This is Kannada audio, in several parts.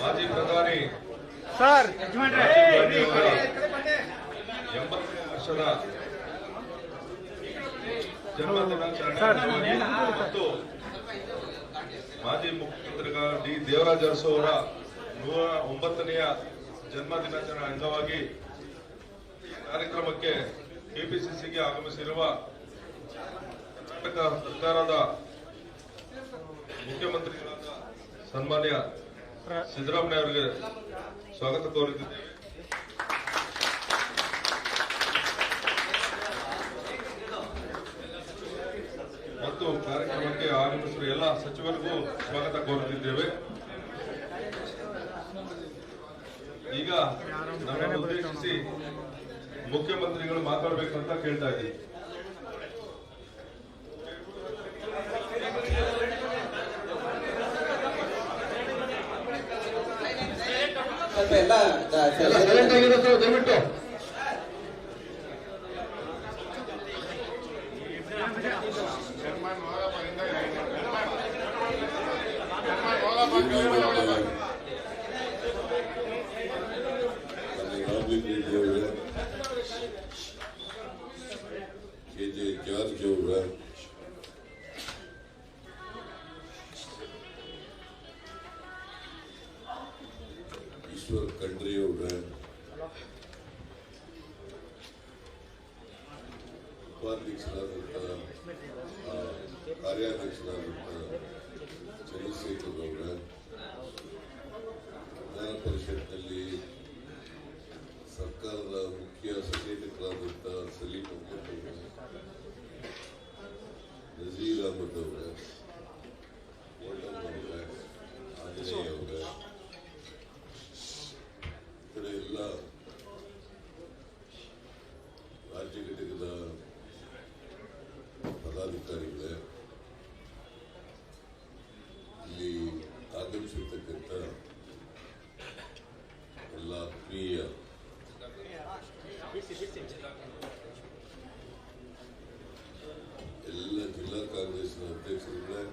ಮಾಜಿ ಪ್ರಧಾನಿ ಸರ್ 80ನೇ ವರ್ಷದ ಜನ್ಮದಿನಾಚರಣೆ ಮತ್ತು ಮಾಜಿ ಮುಖ್ಯಮಂತ್ರಿಗಳ ಡಿ ದೇವರಾಜ ಅರಸು ಅವರ 109ನೇ ಜನ್ಮದಿನಾಚರಣೆ ಅಂಗವಾಗಿ ಕಾರ್ಯಕ್ರಮಕ್ಕೆ ಕೆಪಿಸಿಸಿಗೆ ಆಗಮಿಸಿರುವ ಕರ್ನಾಟಕ ಸರ್ಕಾರದ ಮುಖ್ಯಮಂತ್ರಿಗಳಾದ ಸನ್ಮಾನ್ಯ ಸಿದ್ದರಾಮಯ್ಯ ಅವರಿಗೆ ಸ್ವಾಗತ ಕೋರುತ್ತಿದ್ದೇವೆ. ಮತ್ತು ಕಾರ್ಯಕ್ರಮಕ್ಕೆ ಆಗಮಿಸಿರುವ ಎಲ್ಲ ಸಚಿವರಿಗೂ ಸ್ವಾಗತ ಕೋರುತ್ತಿದ್ದೇವೆ. ಈಗ ನಮ್ಮನ್ನು ಉದ್ದೇಶಿಸಿ ಮುಖ್ಯಮಂತ್ರಿಗಳು ಮಾತಾಡಬೇಕು ಅಂತ ಕೇಳ್ತಾ ಇದ್ದೀವಿ. ದಯವಿಟ್ಟು KJ ಜಾರ್ಜ್ ಅವರ ಈಶ್ವರ್ ಖಂಡ್ರೆ ಅವರ ಉಪಾಧ್ಯಕ್ಷರಾದಂತಹ ಕಾರ್ಯಾಧ್ಯಕ್ಷರಾದಂತಹ ಚಂದ್ರಶೇಖರ್ ಅವರ ವಿಧಾನ ಪರಿಷತ್ನಲ್ಲಿ ಸರ್ಕಾರದ ಮುಖ್ಯ ಸಚೇತಕರಾದಂತಹ ಸಲೀಂ ಅಹಮದ್ ಅವರ ನಜೀರ್ ಅಹಮದ್ ಅವರ ಆಂಜನೇಯ ಅವರ ಇತರ ಎಲ್ಲ ರಾಜ್ಯ ಘಟಕದ ಪದಾಧಿಕಾರಿಗಳೇ, ಇಲ್ಲಿ ಆಗಮಿಸಿರ್ತಕ್ಕಂಥ ಎಲ್ಲ ಪ್ರಿಯ ಎಲ್ಲ ಜಿಲ್ಲಾ ಕಾಂಗ್ರೆಸ್ನ ಅಧ್ಯಕ್ಷರುಗಳೇ,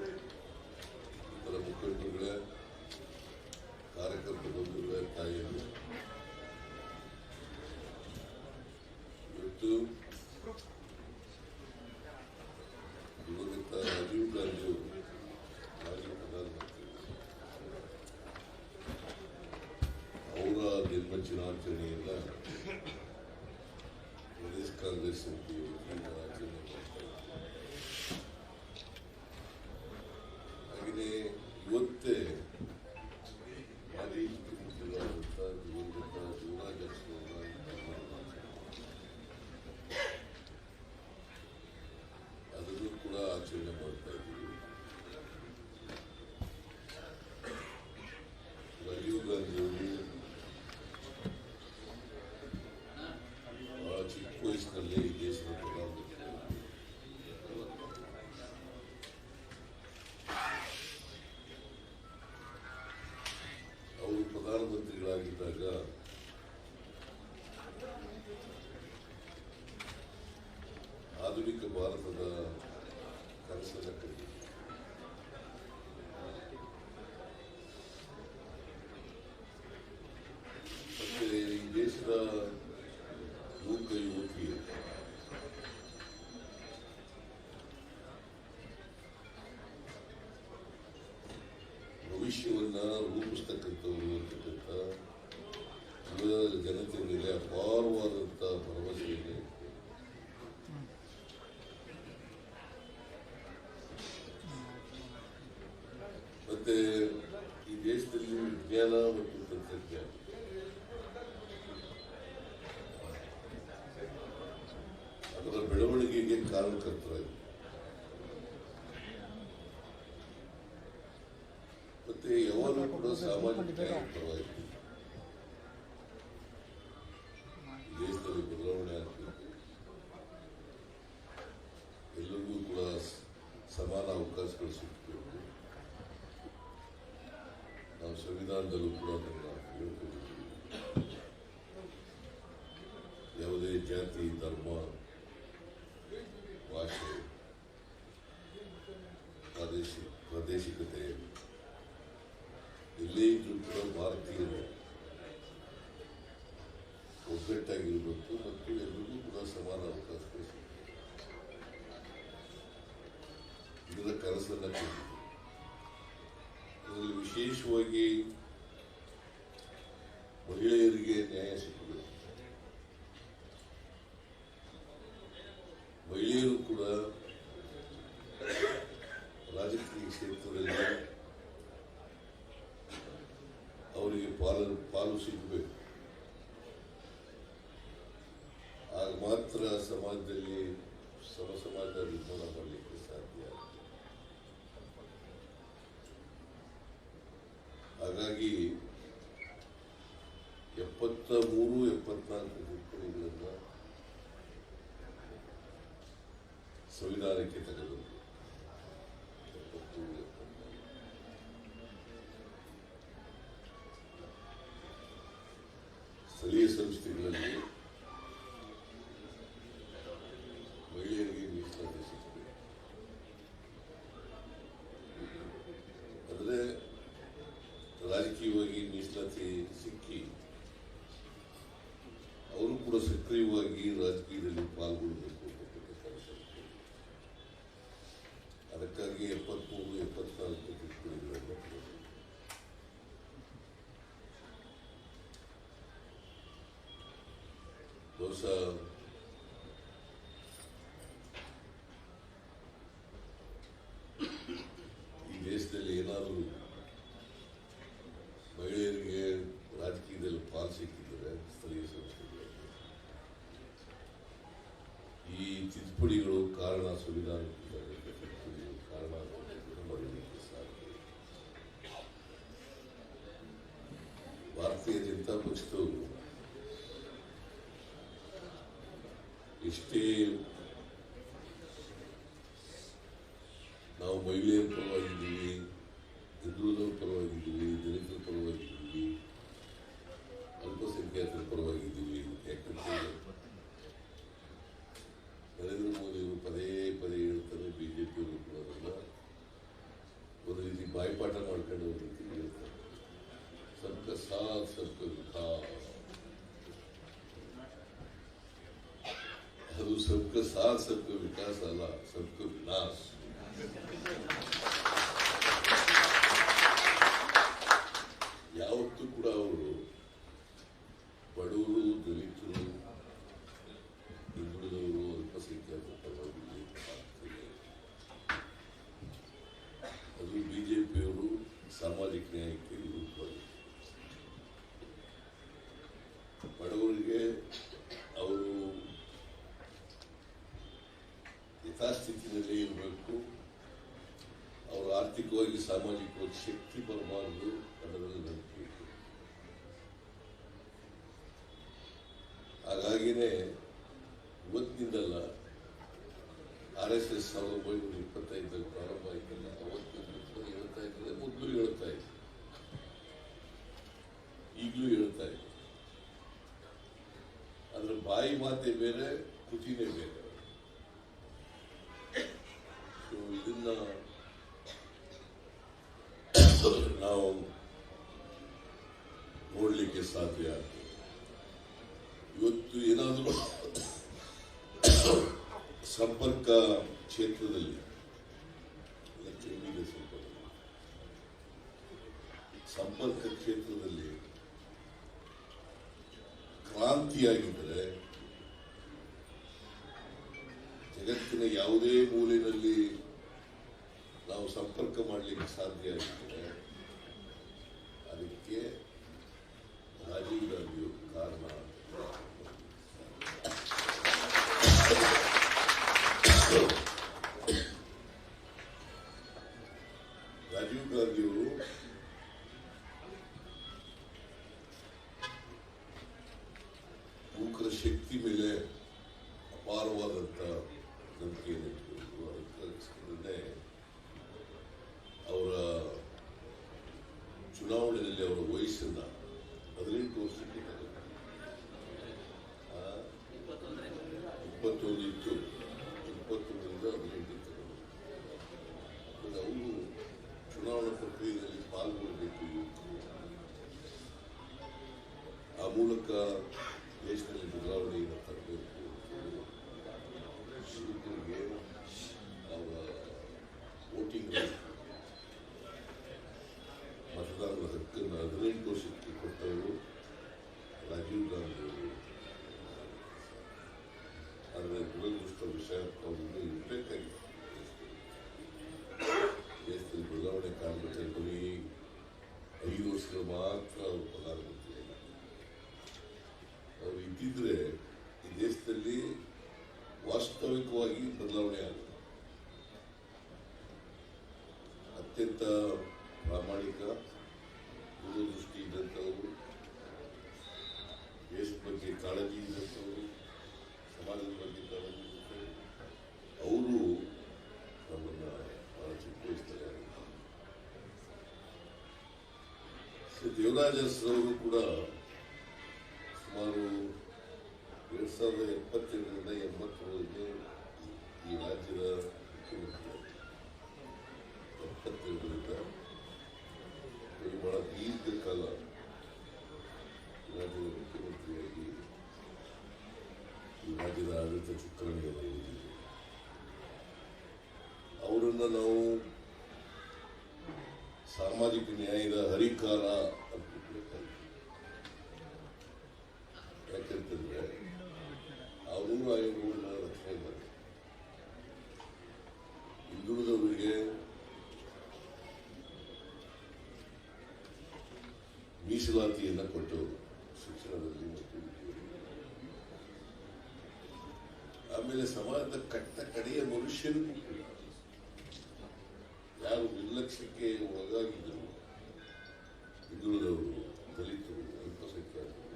ಇತರ ಮುಖಂಡರುಗಳೇ, ಕಾರ್ಯಕರ್ತ ಬಂಧುಗಳೇ, ತಾಯಿಯರು, ಇವತ್ತು ದಿವಂಗತ ರಾಜೀವ್ ಗಾಂಧಿ ಅವರು ಮಾಜಿ ಪ್ರಧಾನಮಂತ್ರಿ ಅವರ ಜನ್ಮದಿನಾಚರಣೆಯಿಂದ ಪ್ರದೇಶ ಕಾಂಗ್ರೆಸ್ ಸಮಿತಿ ಆಚರಣೆ ಮಾಡ್ತಾರೆ. ಹಾಗೆಯೇ ಇವತ್ತೇ ಮಾಜಿ ಮುಖ್ಯಮಂತ್ರಿಗಳಾದಂಥ ದಿವಂಗತ ದೇವರಾಜ ಅರಸು ಅವರ ಅದನ್ನು ಕೂಡ ಆಚರಣೆ ಮಾಡ್ತಾ ಇದ್ದೀವಿ. ರಾಜೀವ್ ಗಾಂಧಿ ಅವರು ಬಹಳ ಚಿಕ್ಕ ವಯಸ್ಸಿನಲ್ಲಿ ಈ ದೇಶದ ಪ್ರಧಾನಮಂತ್ರಿ ಅವರು ಪ್ರಧಾನಮಂತ್ರಿಗಳಾಗಿದ್ದಾಗ ಆಧುನಿಕ ಭಾರತದ ಕನಸನ್ನು ಕಂಡಿದೆ. ಮತ್ತೆ ಈ ದೇಶದ ಯುವಕ ಯುವತಿಯರು ಭವಿಷ್ಯವನ್ನ ರೂಪಿಸ್ತಕ್ಕಂಥವ್ರು ಅಂತಕ್ಕಂಥ ಯುವ ಜನತೆ ಮೇಲೆ ಅಪಾರವಾದಂಥ ಭರವಸೆ ಇದೆ. ಮತ್ತೆ ಈ ದೇಶದಲ್ಲಿ ವಿಜ್ಞಾನ ಮತ್ತು ತಂತ್ರಜ್ಞಾನ ಅದರ ಬೆಳವಣಿಗೆಗೆ ಕಾರಣಕರ್ತರಾಗಿದೆ. ಮತ್ತೆ ಯಾವಾಗಲೂ ಕೂಡ ಸಾಮಾಜಿಕ ನ್ಯಾಯಕ್ಕಾಗಿ ದೇಶದಲ್ಲಿ ಬದಲಾವಣೆ ಆಗಬೇಕು, ಎಲ್ಲರಿಗೂ ಕೂಡ ಸಮಾನ ಅವಕಾಶಗಳು ಸಿಗಬೇಕು. ನಾವು ಸಂವಿಧಾನದಲ್ಲೂ ಕೂಡ ಅದನ್ನು ಹೇಳ್ಕೊಂಡಿದ್ದೀವಿ. ಯಾವುದೇ ಜಾತಿ, ಧರ್ಮ, ಭಾಷೆ, ಪ್ರಾದೇಶಿಕತೆ ಎಲ್ಲೇ ಇದ್ರೂ ಕೂಡ ಭಾರತೀಯರು ಒಗ್ಗಟ್ಟಾಗಿರಬೇಕು ಮತ್ತು ಎಲ್ಲರಿಗೂ ಕೂಡ ಸಮಾನ ಅವಕಾಶ ಇದರ ಕನಸನ್ನು ಕಂಡಿದೆ. ಇದರಲ್ಲಿ ವಿಶೇಷವಾಗಿ ಮಹಿಳೆಯರಿಗೆ ನ್ಯಾಯ ಸಿಕ್ಕಬೇಕು. ಮಹಿಳೆಯರು ಕೂಡ ರಾಜಕೀಯ ಕ್ಷೇತ್ರದಲ್ಲಿ ಅವರಿಗೆ ಪಾಲು ಸಿಗಬೇಕು. ಆಗ ಮಾತ್ರ ಸಮಾಜದಲ್ಲಿ ಸಮಾಜ ನಿರ್ಮಾಣ ಮಾಡಲಿಕ್ಕೆ ಸಾಧ್ಯ. ಹಾಗಾಗಿ 73-74 ತಿದ್ದುಪಡಿಗಳನ್ನು ಸಂವಿಧಾನಕ್ಕೆ ತೆಗೆದುಕೊಂಡು ಸ್ಥಳೀಯ ಸಂಸ್ಥೆಗಳಲ್ಲಿ ಮಹಿಳೆಯರಿಗೆ ಮೀಸಲಾತಿ ಸಿಗಬೇಕು. ಅಂದರೆ ರಾಜಕೀಯವಾಗಿ ಮೀಸಲಾತಿ ಸಿಕ್ಕಿ ಅವರು ಕೂಡ ಸಕ್ರಿಯವಾಗಿ ರಾಜಕೀಯದಲ್ಲಿ ಪಾಲ್ಗೊಳ್ಳಬೇಕು. ಅದಕ್ಕಾಗಿ 73-74 ತಿದ್ದುಪಡಿಗಳನ್ನು ಬಹುಶಃ ಈ ದೇಶದಲ್ಲಿ ಏನಾದರೂ ಮಹಿಳೆಯರಿಗೆ ರಾಜಕೀಯದಲ್ಲಿ ಪಾಲು ಸಿಕ್ಕಿದರೆ ಸ್ಥಳೀಯ ಸಂಸ್ಥೆಗಳಲ್ಲಿ ಈ ತಿದ್ದುಪಡಿಗಳು ಕಾರಣ ಸಂವಿಧಾನಕ್ಕೆ ತಿದ್ದುಪಡಿಗಳು ಕಾರಣ ಮಾಡಲಿಕ್ಕೆ ಸಾಧ್ಯ. ಭಾರತೀಯ ಜನತಾ ಪಕ್ಷದವರು ಎಷ್ಟೇ ನಾವು ಮಹಿಳೆಯರ ಪರವಾಗಿದ್ದೀವಿ, ಹಿಂದುಳಿದವರ ಪರವಾಗಿದ್ದೀವಿ, ದಲಿತರ ಪರವಾಗಿದ್ದೀವಿ, ಅಲ್ಪಸಂಖ್ಯಾತರ ಪರವಾಗಿದ್ದೀವಿ. ಯಾಕಂದ್ರೆ ನರೇಂದ್ರ ಮೋದಿಯವರು ಪದೇ ಪದೇ ಹೇಳ್ತಾರೆ, ಬಿಜೆಪಿಯವರು ಕೂಡ ಅದನ್ನ ಒಂದು ರೀತಿ ಬಾಯ್ಪಾಠ ಮಾಡ್ಕೊಂಡು ಒಂದು ರೀತಿ ಹೇಳ್ತಾರೆ. ಸಬ್ಕ ಸಾಥ್ ಸಬ್ಕ ವಿಕಾಸ್, ಅದು ಸಬ್ಕ ಸಾಥ್ ಸಬ್ಕ ವಿಕಾಸ್ ಅಲ್ಲ, ಸಬ್ಕ ವಿನಾಶ್. ಯಾವತ್ತೂ ಕೂಡ ಅವರು ಬಡವರು, ದಲಿತರು, ಹಿಂದುಳಿದವರು, ಅಲ್ಪಸಂಖ್ಯಾತರ ಪರವಾಗಿ ಅದು ಬಿಜೆಪಿಯವರು ಸಾಮಾಜಿಕ ನ್ಯಾಯಕ್ಕೆ ವಿರುದ್ಧವಾಗಿ ಬಡವರಿಗೆ ಅವರು ಯಥಾಸ್ಥಿತಿನಲ್ಲಿ ಇರಬೇಕು, ಅವರು ಆರ್ಥಿಕವಾಗಿ ಸಾಮಾಜಿಕವಾಗಿ ಶಕ್ತಿ ಬರಬಾರದು ಅನ್ನೋದ್ರಲ್ಲಿ ನಂಬಿಕೆ ಇತ್ತು. ಹಾಗಾಗಿನೇ ಇವತ್ತಿನಿಂದಲ್ಲ, RSS 1925 ಪ್ರಾರಂಭ ಆಯ್ತಲ್ಲ, ಅವತ್ತು ಹೇಳ್ತಾ ಇದ್ದಾರೆ, ಮೊದಲು ಹೇಳ್ತಾ ಇದ್ದಾರೆ, ಈಗಲೂ ಹೇಳ್ತಾ ಇದ್ದಾರೆ. ಅದ್ರ ಬಾಯಿ ಮಾತೆ ಬೇರೆ, ಕೃತಿನೇ ಬೇರೆ. ಇದನ್ನ ನಾವು ನೋಡಲಿಕ್ಕೆ ಸಾಧ್ಯ. ಇವತ್ತು ಏನಾದರೂ ಸಂಪರ್ಕ ಕ್ಷೇತ್ರದಲ್ಲಿ ಸಂಪರ್ಕ ಕ್ಷೇತ್ರದಲ್ಲಿ ಕ್ರಾಂತಿಯಾಗಿದ್ದರೆ ಜಗತ್ತಿನ ಯಾವುದೇ ಮೂಲೆಯಲ್ಲಿ ನಾವು ಸಂಪರ್ಕ ಮಾಡಲಿಕ್ಕೆ ಸಾಧ್ಯ ಆಗಿದ್ದರೆ ಅದಕ್ಕೆ ರಾಜೀವ್ ಗಾಂಧಿಯವರು ಕಾರಣ. ರಾಜೀವ್ ಗಾಂಧಿಯವರು ಯುವಕರ ಶಕ್ತಿ ಮೇಲೆ ಅಪಾರವಾದಂಥ ನಂಬಿಕೆಯನ್ನು ಇಟ್ಟುಕೊಂಡು ಅದಕ್ಕೆ ಅವರ ಚುನಾವಣೆಯಲ್ಲಿ ಅವರ ವಯಸ್ಸನ್ನ 18 ವರ್ಷಕ್ಕೆ 21 ಇತ್ತು, 21ರಿಂದ 18 ತಗೊಂಡು ಅವರು ಚುನಾವಣಾ ಪ್ರಕ್ರಿಯೆಯಲ್ಲಿ ಪಾಲ್ಗೊಳ್ಳಬೇಕು ಯುವಕರು. ಆ ಮೂಲಕ ದೇಶದಲ್ಲಿ ಬದಲಾವಣೆಯನ್ನು ತರಬೇಕು. ಯುವಕರಿಗೆ ಅವರ ವೋಟಿಂಗ್ ಮತದಾರರ ಹಕ್ಕನ್ನು 18 ವರ್ಷಕ್ಕೆ ಕೊಟ್ಟವರು ರಾಜೀವ್ ಗಾಂಧಿ ಅವರು. ಆದರೆ ದುರದೃಷ್ಟ ವಿಷಯ ಅವರಿಗೆ ಇರಬೇಕಾಗಿತ್ತು. ದೇಶದಲ್ಲಿ ಬದಲಾವಣೆ ಕಾಣಬೇಕಾದ್ರೆ ಬರೀ 5 ವರ್ಷಗಳು ಮಾತ್ರ ಅವರು ಪ್ರಧಾನಮಂತ್ರಿ ಅವರು ಇದ್ದಿದ್ರೆ ಈ ದೇಶದಲ್ಲಿ ವಾಸ್ತವಿಕವಾಗಿ ಬದಲಾವಣೆ ಆಗುತ್ತೆ. ಅತ್ಯಂತ ಪ್ರಾಮಾಣಿಕ ದೂರದೃಷ್ಟಿ ಇದ್ದಂಥವರು, ದೇಶದ ಬಗ್ಗೆ ಕಾಳಜಿ ಇದ್ದಂಥವರು, ಸಮಾಜದ ಬಗ್ಗೆ ಕಾಳಜಿ ಇದ್ದಂಥವರು, ಅವರು ನಮ್ಮನ್ನು ಬಹಳ ಚಿಕ್ಕವಹಿಸ್ತಾರೆ. ದೇವರಾಜ ಅರಸರವರು ಕೂಡ ಸುಮಾರು 2072ರಿಂದ 80ರವರೆಗೆ ಈ ರಾಜ್ಯದ ಮುಖ್ಯಮಂತ್ರಿ 72ರಿಂದ ಬಹಳ ದೀರ್ಘಕಾಲ ರಾಜ್ಯದ ಮುಖ್ಯಮಂತ್ರಿಯಾಗಿ ಈ ರಾಜ್ಯದ ಆಡಳಿತ ಚುಕ್ಕಾಣಿಯನ್ನು ಹಿಡಿದಿದೆ. ಅವರನ್ನು ನಾವು ಸಾಮಾಜಿಕ ನ್ಯಾಯದ ಹರಿಕಾರ ಅಂತ ಯಾಕಂತಂದ್ರೆ ಅವರು ಆಯೋಗಗಳನ್ನ ರಕ್ಷಣೆ ಮಾಡಿ ಹಿಂದುಳಿದವರಿಗೆ ಮೀಸಲಾತಿಯನ್ನು ಕೊಟ್ಟವರು ಶಿಕ್ಷಣದಲ್ಲಿ ಮತ್ತು ಆಮೇಲೆ ಸಮಾಜದ ಕಡೆಯ ಮನುಷ್ಯರಿಗೂ ಕೂಡ ಯಾರು ನಿರ್ಲಕ್ಷ್ಯಕ್ಕೆ ಒಳಗಾಗಿದ್ದರು, ಹಿಂದುಳಿದವರು, ದಲಿತರು, ಅಲ್ಪಸಂಖ್ಯಾತರು,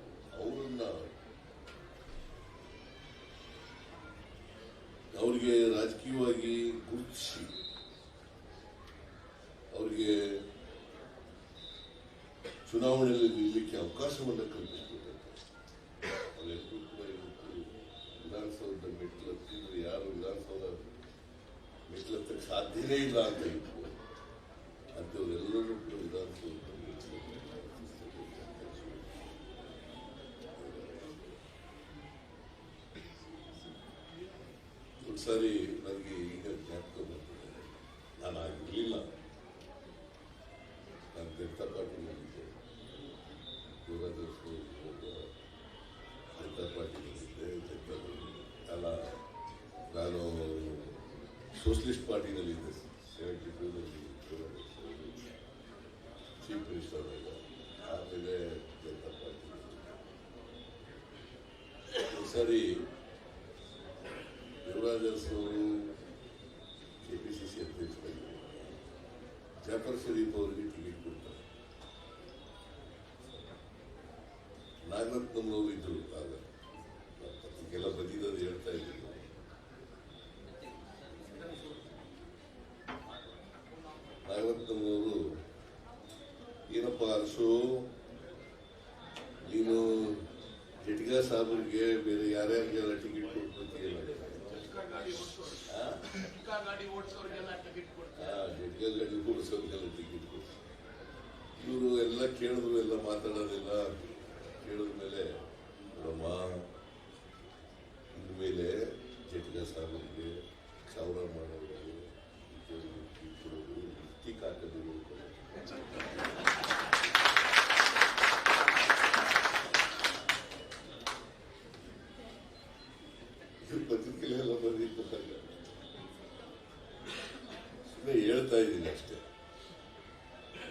ಅವರಿಗೆ ರಾಜಕೀಯವಾಗಿ ಗುರುತಿಸಿ ಅವರಿಗೆ ಚುನಾವಣೆಯಲ್ಲಿ ನಿಲ್ಲಲಿಕ್ಕೆ ಅವಕಾಶವನ್ನು ಕಲ್ಪಿಸಿಕೊಟ್ಟಿದ್ದಾರೆ. ಅವರೆಲ್ಲರೂ ಕೂಡ ಇವತ್ತು ವಿಧಾನಸೌಧದ ಮೆಟ್ಲತ್ತಿದ್ರೆ ಯಾರು ವಿಧಾನಸೌಧ ಮೆಟ್ಲತ್ತಕ್ಕೆ ಸಾಧ್ಯನೇ ಇಲ್ಲ ಅಂತ ಇತ್ತು. ಅಂಥವರೆಲ್ಲರೂ ಕೂಡ ವಿಧಾನಸೌಧ ಒಂದ್ಸಾರಿ ನನಗೆ ಈಗ ಜ್ಞಾಪಕ ಬರ್ತದೆ, ನಾನು ಆಗಿರಲಿಲ್ಲ, ನಾನು ಜನತಾ ಪಾರ್ಟಿನಲ್ಲಿದ್ದೆ, ಜನತಾ ಪಾರ್ಟಿನಲ್ಲಿದ್ದೆ, ಅಲ್ಲ ನಾನು ಸೋಷಲಿಸ್ಟ್ ಪಾರ್ಟಿನಲ್ಲಿದ್ದೆ. 72ರಲ್ಲಿ ಚೀಫ್ ಮಿನಿಸ್ಟರ್ ಆದಾಗ ಆಮೇಲೆ ಜನತಾ ಪಾರ್ಟಿ. ಒಂದ್ಸಾರಿ ದೇವರಾಜ ಅರಸವರು ಕೆಪಿಸಿಸಿ ಅಧ್ಯಕ್ಷರಾಗಿದ್ದರು. ಜಾಫರ್ ಶರೀಫ್ ಅವರಿಗೆ ಟಿಕೆಟ್ ಕೊಡ್ತಾರೆ. ನಾಗರತ್ನಂನವರು ಇದ್ರು ಆಗ, ಪತ್ರಿಕೆಲ್ಲ ಬಂದಿದ್ದು ಹೇಳ್ತಾ ಇದ್ರು. ನಾಗರತ್ನಂನವರು ಏನಪ್ಪ ಅರಸು, ನೀನು ಜಟ್ಗಾ ಸಾಹೇಬರಿಗೆ ಬೇರೆ ಯಾರ್ಯಾರಿಗೆಲ್ಲ ಟಿಕೆಟ್ ಕೊಡ್ತೀಯಲ್ಲ, ಜಟ್ಗಾ ಗಾಡಿ ಓಡಿಸೋರಿಗೆಲ್ಲ ಟಿಕೆಟ್ ಕೊಡ್ತಾರೆ. ಇವರು ಎಲ್ಲ ಕೇಳಿದ್ರು, ಎಲ್ಲ ಮಾತಾಡೋದಿಲ್ಲ. ಕೇಳಿದ ಮೇಲೆ ನೋಡಮ್ಮ, ಇನ್ಮೇಲೆ ಜಟ್ಗಾ ಸಾಹೇಬರಿಗೆ, ಸಾವಿರ ಮಾಡೋರಿಗೆ ಕೊಡೋದು ಟಿಕ್ ಹಾಕೋದು ಪತ್ರಿಕೆಲ್ಲ ಬಂದಿತ್ತು. ಸುಮ್ಮನೆ ಹೇಳ್ತಾ ಇದ್ದೀನಿ ಅಷ್ಟೇ.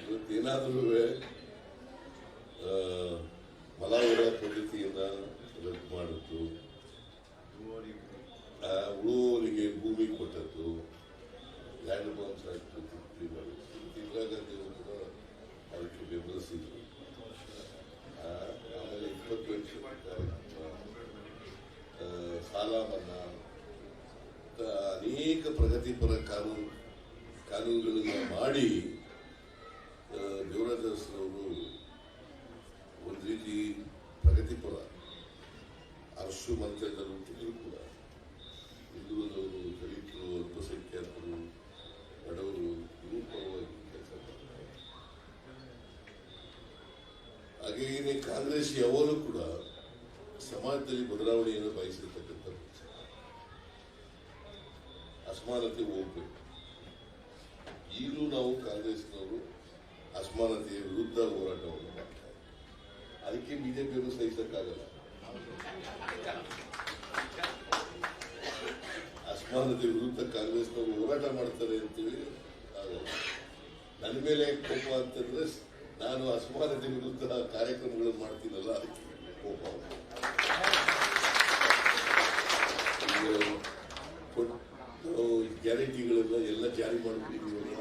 ಇವತ್ತೇನಾದ್ರೂ ಮಲಾವರ ಪದ್ಧತಿಯನ್ನ ರದ್ದು ಮಾಡಿದ್ದು, ಉಳುವವರಿಗೆ ಭೂಮಿ ಕೊಟ್ಟದ್ದು, ಲ್ಯಾಂಡ್ ಬಾಂಬ್ಸ್ ಆಕ್ಟ್ ತಿದ್ದುಪಡಿ ಮಾಡಿದ್ದು, ಇಂದಿರಾ ಗಾಂಧಿ ಅವರು ಕೂಡ ಅದಕ್ಕೆ ಬೆಂಬಲಿಸಿದ್ರು. ಆಮೇಲೆ 20 ಸಾಲ ಮನ್ನಾ, ಅನೇಕ ಪ್ರಗತಿಪರ ಕಾನೂನುಗಳನ್ನು ಮಾಡಿ ದೇವರಾಜ ಅರಸರವರು ಒಂದು ರೀತಿ ಪ್ರಗತಿಪರ ಅರಸು ಮಂತ್ರಿಯಲ್ಲಿ ಹುಟ್ಟಿದ್ರು ಕೂಡ ಹಿಂದುಳಿದವರು, ದಲಿತರು, ಅಲ್ಪಸಂಖ್ಯಾತರು, ಬಡವರು ಇವರು ಪರವಾಗಿ ಕೆಲಸ ಮಾಡ್ತಾರೆ. ಯಾಕೆಂದ್ರೆ ಕಾಂಗ್ರೆಸ್ ಯಾವಾಗಲೂ ಕೂಡ ಸಮಾಜದಲ್ಲಿ ಬದಲಾವಣೆಯನ್ನು ಬಯಸಿರ್ತಕ್ಕಂಥ ಪಕ್ಷ. ಅಸಮಾನತೆ ಹೋಗ್ಬೇಕು. ಈಗಲೂ ನಾವು ಕಾಂಗ್ರೆಸ್ನವರು ಅಸಮಾನತೆಯ ವಿರುದ್ಧ ಹೋರಾಟವನ್ನು ಮಾಡ್ತಾರೆ. ಅದಕ್ಕೆ ಬಿಜೆಪಿಯನ್ನು ಸಹಿಸಕ್ಕಾಗಲ್ಲ. ಅಸಮಾನತೆ ವಿರುದ್ಧ ಕಾಂಗ್ರೆಸ್ನವರು ಹೋರಾಟ ಮಾಡ್ತಾರೆ ಅಂತೇಳಿ ಆಗಲ್ಲ. ನನ್ನ ಮೇಲೆ ಕೋಪ ಅಂತಂದ್ರೆ ನಾನು ಅಸಮಾನತೆ ವಿರುದ್ಧ ಕಾರ್ಯಕ್ರಮಗಳನ್ನು ಮಾಡ್ತೀನಲ್ಲ, ಅದಕ್ಕೆ ಕೋಪ. ನಾವು ಗ್ಯಾರಂಟಿಗಳೆಲ್ಲ ಎಲ್ಲ ಜಾರಿ ಮಾಡಿಬಿಟ್ಟಿದ್ದೀವಲ್ಲ,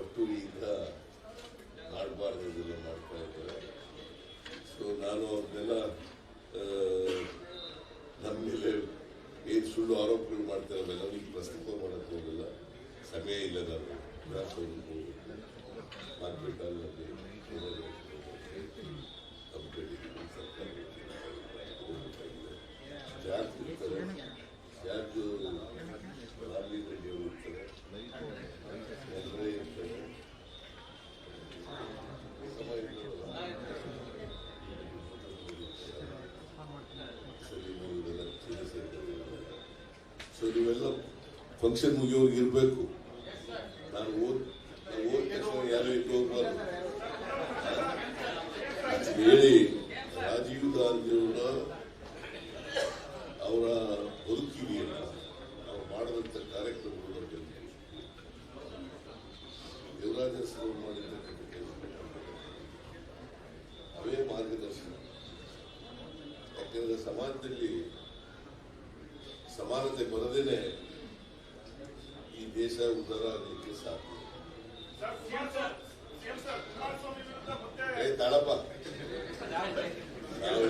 ಒಟ್ಟುರಿಯಿಂದ ಮಾಡಬಾರ್ದೆಲ್ಲ ಮಾಡ್ತಾ ಇದ್ದಾರೆ. ಸೊ ನಾನು ಅದನ್ನೆಲ್ಲ ನಮ್ಮ ಮೇಲೆ ಏನು ಸುಳ್ಳು ಆರೋಪಗಳು ಮಾಡ್ತಾರೆ ಅವೆಲ್ಲ ಈಗ ಪ್ರಸ್ತಾಪ ಮಾಡಕ್ಕೆ ಹೋಗಲ್ಲ. ಸಮಯ ಇಲ್ಲ. ನಾನು ಗ್ರಾಸವನ್ನು ಮಾರ್ಕೆಟಲ್ಲಿ ಜಾರ್ಜ್ ಇರ್ತಾರೆ, ಜಾರ್ಜ್ ರಾಮಲಿ ರೆಡ್ಡಿ ಅವರು ಇರ್ತಾರೆ, ಎಲ್ಲರೇ ಇರ್ತಾರೆ. ಸೊ ನೀವೆಲ್ಲ ಫಂಕ್ಷನ್ ಮುಗಿಯೋರ್ಗೆ ಇರಬೇಕು. ನಾನು ಓದ್ ತಕ್ಷಣ ಯಾರು ಇಟ್ಟು ಹೋಗ್ಬಾರ್ದು ಹೇಳಿ ರಾಜೀವ್ ಗಾಂಧಿಯವರ ಅವರ ಬದುಕಿದೆಯಲ್ಲ, ಅವ್ರು ಮಾಡಿದಂಥ ಕಾರ್ಯಕ್ರಮಗಳ ಬಗ್ಗೆ ಯುವರಾಜ ಹೆಸರು ಮಾಡಿರ್ತಕ್ಕಂಥ ಅವೇ ಮಾರ್ಗದರ್ಶನ. ಯಾಕೆಂದ್ರೆ ಸಮಾಜದಲ್ಲಿ ಸಮಾನತೆ ಬರದೇನೆ ಈ ದೇಶ ಉದ್ಧಾರ ಆಗಲಿಕ್ಕೆ ಸಾಧ್ಯ. ತಾಳಪ್ಪ, ನಾವು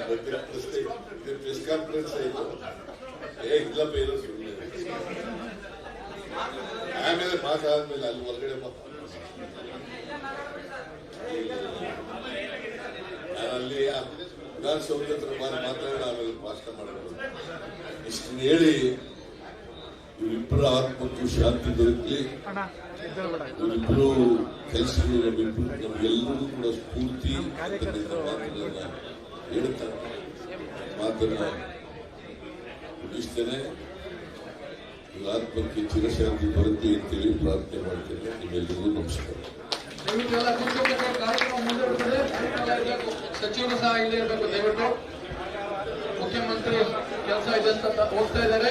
ಪ್ರೆಸ್ ಕಾನ್ಫರೆನ್ಸ್ ಆಯ್ತು. ಇಲ್ಲಪ್ಪ, ಏನೋ ಸುಮ್ಮನೆ ಆಮೇಲೆ ಮಾತಾದ್ಮೇಲೆ ಅಲ್ಲಿ ಹೊರಗಡೆ ಅಲ್ಲಿ ವಿಧಾನಸೌಧ ಹತ್ರ ಮಾತಾಡೋಣ, ಆಮೇಲೆ ಭಾಷಣ ಮಾಡೋಣ. ಇಷ್ಟು ಹೇಳಿ ಇವರಿಬ್ಬರ ಆತ್ಮಕ್ಕೆ ಶಾಂತಿ ದೊರಕಲಿ. ಇವರಿಬ್ಬರು ಕೆಲಸಗಳು ನಮಗೆಲ್ಲರಿಗೂ ಕೂಡ ಸ್ಫೂರ್ತಿ ಹೇಳ್ತಾರೆ. ಮಾತನ್ನ ಮುಗಿಸ್ತೇನೆ. ಇವ್ರ ಆತ್ಮಕ್ಕೆ ಚಿರಶಾಂತಿ ದೊರಕಲಿ ಅಂತೇಳಿ ಪ್ರಾರ್ಥನೆ ಮಾಡ್ತೇನೆ. ನಿಮ್ಮೆಲ್ಲರಿಗೂ ನಮಸ್ಕಾರ. ಕಾರ್ಯಕ್ರಮ ಮುಂದುವರಿದರೆ ಸಚಿವರು ಸಹ ಇಲ್ಲೇ ಇರಬೇಕು. ದಯವಿಟ್ಟು ಮುಖ್ಯಮಂತ್ರಿ ಕೆಲಸ ಇದೆ ಅಂತ ಹೋಗ್ತಾ ಇದ್ದಾರೆ.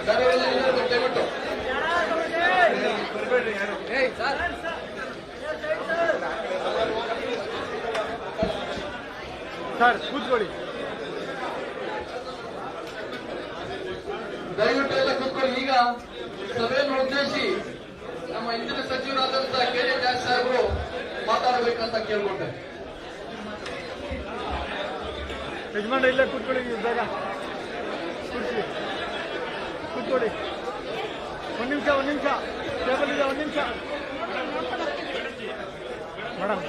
ದಯವಿಟ್ಟು ಸರ್ ಕೂತ್ಕೊಳ್ಳಿ. ದಯವಿಟ್ಟು ಎಲ್ಲ ಕೂತ್ಕೊಳ್ಳಿ. ಈಗ ಸಭೆಯನ್ನು ಉದ್ದೇಶಿಸಿ ನಮ್ಮ ಇಂದಿನ ಸಚಿವರಾದಂತಹ ಕೆ ಜೆ ಜಾರ್ಜ್ ಸಾಹೇಬರು ಮಾತಾಡಬೇಕಂತ ಕೇಳ್ಕೊಂಡೆ. ಯಜಮಾನ ಇಲ್ಲೇ ಕೂತ್ಕೊಳ್ಳಿ, ಬೇಗ ಕೂತ್ಕೊಳ್ಳಿ. ಒಂದು ನಿಮಿಷ ಟೇಬಲ್ ಇದೆ, ಒಂದು ನಿಮಿಷ ಮೇಡಮ್.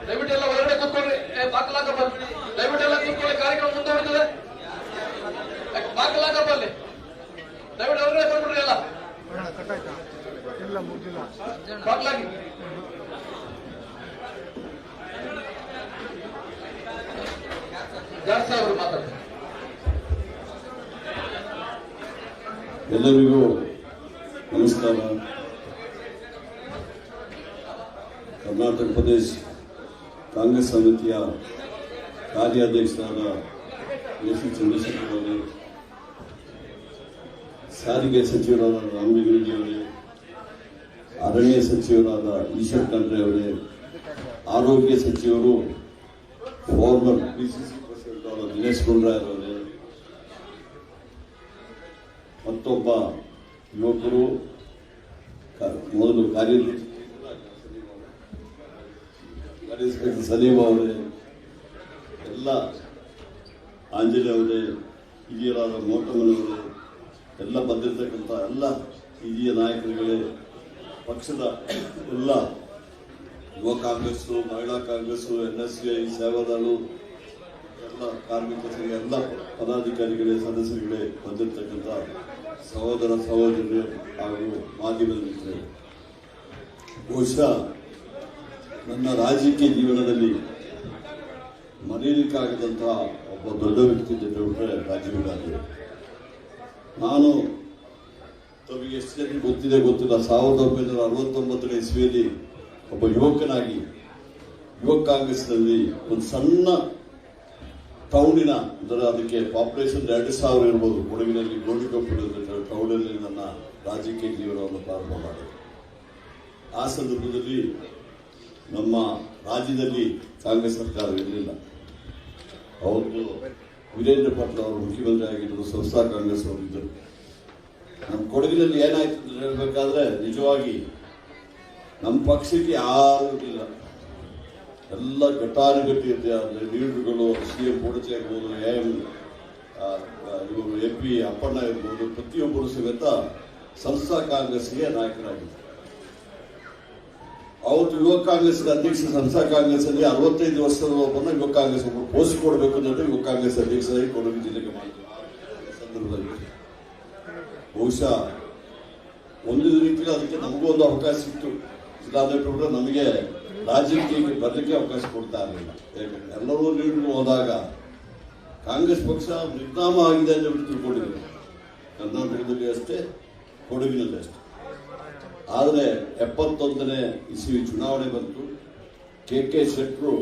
ದಯವಿಟ್ಟು ಎಲ್ಲ ಹೊರಗಡೆ ಕೂತ್ಕೊಳ್ಳಿ. ಬಾಕಲಾಕಬಲ್ಲಿ ದಯವಿಟ್ಟು ಎಲ್ಲ ಕೂತ್ಕೊಳ್ಳಿ. ಕಾರ್ಯಕ್ರಮ ಮುಂದುವರಿತದೆ. ಬಾಕಲಾಕಬಲ್ಲಿ ದಯವಿಟ್ಟು ಹೊರಗಡೆ ಬಂದ್ಬಿಡ್ರಿ. ಎಲ್ಲ ಕಟ್ಟಾಯ್ತಾ? ಇಲ್ಲ, ಮುಗಿದಿಲ್ಲ. ಬಾಕಲಾಗಿ ಜಾರ್ಜ್ ಸಾಹೇಬರು ಮಾತಾಡ್ತಾರೆ. ಎಲ್ಲರಿಗೂ ನಮಸ್ಕಾರ. ಕರ್ನಾಟಕ ಪ್ರದೇಶ ಕಾಂಗ್ರೆಸ್ ಸಮಿತಿಯ ಕಾರ್ಯಾಧ್ಯಕ್ಷರಾದ ಎಸ್ ಸಿ ಚಂದ್ರಶೇಖರ್ ಅವರೇ, ಸಾರಿಗೆ ಸಚಿವರಾದ ರಾಮಲಿಂಗಾರೆಡ್ಡಿ ಅವರೇ, ಅರಣ್ಯ ಸಚಿವರಾದ ಈಶ್ವರ್ ಖಂಡ್ರೆ ಅವರೇ, ಆರೋಗ್ಯ ಸಚಿವರು ಫಾರ್ಮರ್ ಪಿಸಿಸಿ ಪ್ರೆಸಿಡೆಂಟ್ ಅವರ ದಿನೇಶ್ ಗುಂಡೂರಾವ್ ಅವರೇ, ಮತ್ತೊಬ್ಬ ಯುವಕರು ಮೊದಲು ಕಾರ್ಯದರ್ಶಿ ಸಲೀಂ ಅವರೇ, ಎಲ್ಲ ಆಂಜನೇಯ ಅವರೇ, ಹಿರಿಯರಾದ ಮೋಟಮ್ಮನವರೇ, ಎಲ್ಲ ಬಂದಿರತಕ್ಕಂಥ ಎಲ್ಲ ಹಿರಿಯ ನಾಯಕರುಗಳೇ, ಪಕ್ಷದ ಎಲ್ಲ ಯುವ ಕಾಂಗ್ರೆಸ್ಸು, ಮಹಿಳಾ ಕಾಂಗ್ರೆಸ್ಸು, NSCI, ಸೇವಾದಳು, ಎಲ್ಲ ಕಾರ್ಮಿಕ ಸಂಘ ಎಲ್ಲ ಪದಾಧಿಕಾರಿಗಳೇ, ಸದಸ್ಯರುಗಳೇ, ಬಂದಿರತಕ್ಕಂಥ ಸಹೋದರ ಸಹೋದರಿಯರು ಹಾಗೂ ಮಾಧ್ಯಮದ ಮಿತ್ರರು, ಬಹುಶಃ ನನ್ನ ರಾಜಕೀಯ ಜೀವನದಲ್ಲಿ ಮರೆಯಲಿಕ್ಕಾಗದಂತಹ ಒಬ್ಬ ದೊಡ್ಡ ವ್ಯಕ್ತಿ ಜೊತೆ ಬಿಟ್ಟರೆ ರಾಜೀವ್ ಗಾಂಧಿ. ನಾನು ತಮಗೆ ಎಷ್ಟು ಜನರಿಗೆ ಗೊತ್ತಿದೆ ಗೊತ್ತಿಲ್ಲ, 1969ನೇ ಇಸ್ವಿಯಲ್ಲಿ ಒಬ್ಬ ಯುವಕನಾಗಿ ಯುವ ಕಾಂಗ್ರೆಸ್ನಲ್ಲಿ ಒಂದು ಸಣ್ಣ ಟೌನಿನ, ಅಂದರೆ ಅದಕ್ಕೆ ಪಾಪ್ಯುಲೇಷನ್ 2,000 ಇರ್ಬೋದು, ಕೊಡಗಿನಲ್ಲಿ ಗೋಣಿಕೊಪ್ಪಲು ಟೌನಲ್ಲಿ ನನ್ನ ರಾಜಕೀಯ ಜೀವನವನ್ನು ಪ್ರಾರಂಭ ಮಾಡಿದೆ. ಆ ಸಂದರ್ಭದಲ್ಲಿ ನಮ್ಮ ರಾಜ್ಯದಲ್ಲಿ ಕಾಂಗ್ರೆಸ್ ಸರ್ಕಾರ ಇರಲಿಲ್ಲ. ಅವತ್ತು ವೀರೇಂದ್ರ ಪಾಟೀಲ್ ಅವರು ಮುಖ್ಯಮಂತ್ರಿ ಆಗಿದ್ದರು, ಸಂಸ್ಥಾ ಕಾಂಗ್ರೆಸ್ ಅವರಿದ್ದರು. ನಮ್ಮ ಕೊಡಗಿನಲ್ಲಿ ಏನಾಯ್ತು ಅಂತ ಹೇಳಬೇಕಾದ್ರೆ ನಿಜವಾಗಿ ನಮ್ಮ ಪಕ್ಷಕ್ಕೆ ಯಾರೂ ಇರಲಿಲ್ಲ. ಎಲ್ಲ ಘಟಾನುಘಟಿ ಲೀಡರ್ಗಳು, CM ಪೂಡಚೆ ಇರ್ಬೋದು, ಇವರು MP ಅಪ್ಪಣ್ಣ ಇರ್ಬೋದು, ಪ್ರತಿಯೊಬ್ಬರು ಸಮೇತ ಸಂಸ್ಥಾ ಕಾಂಗ್ರೆಸ್ಗೆ ನಾಯಕರಾಗಿದ್ದರು. ಅವತ್ತು ಯುವ ಕಾಂಗ್ರೆಸ್ ಅಧ್ಯಕ್ಷ, ಸಂಸ್ಥಾ ಕಾಂಗ್ರೆಸ್ ಅಲ್ಲಿ 65 ವರ್ಷದ ಒಬ್ಬನ ಯುವ ಕಾಂಗ್ರೆಸ್ ಒಬ್ಬರು ಪೋಸ್ಟ್ ಕೊಡಬೇಕು ಅಂತ ಯುವ ಕಾಂಗ್ರೆಸ್ ಅಧ್ಯಕ್ಷರಾಗಿ ಕೊಡಗು ಜಿಲ್ಲೆಗೆ ಮಾಡಿದ್ರು. ಸಂದರ್ಭದಲ್ಲಿ ಬಹುಶಃ ಒಂದು ರೀತಿಯಲ್ಲಿ ಅದಕ್ಕೆ ನಮಗೂ ಒಂದು ಅವಕಾಶ ಸಿಕ್ತು. ಇಲ್ಲಾಂದ್ರೆ ನಮಗೆ ರಾಜಕೀಯಕ್ಕೆ ಬರಲಿಕ್ಕೆ ಅವಕಾಶ ಕೊಡ್ತಾ ಇರಲಿಲ್ಲ. ಯಾಕಂದ್ರೆ ಎಲ್ಲರೂ ಲೀಡರ್ಗಳು ಹೋದಾಗ ಕಾಂಗ್ರೆಸ್ ಪಕ್ಷ ನಿರ್ನಾಮ ಆಗಿದೆ ಅಂತ ತಿಳ್ಕೊಂಡಿದ್ರು. ಕರ್ನಾಟಕದಲ್ಲಿ ಅಷ್ಟೇ, ಕೊಡಗಿನಲ್ಲಿ ಅಷ್ಟೇ. ಆದರೆ 71ನೇ ಇಸ್ವಿ ಚುನಾವಣೆ ಬಂತು. KK ಶೆಟ್ಟರು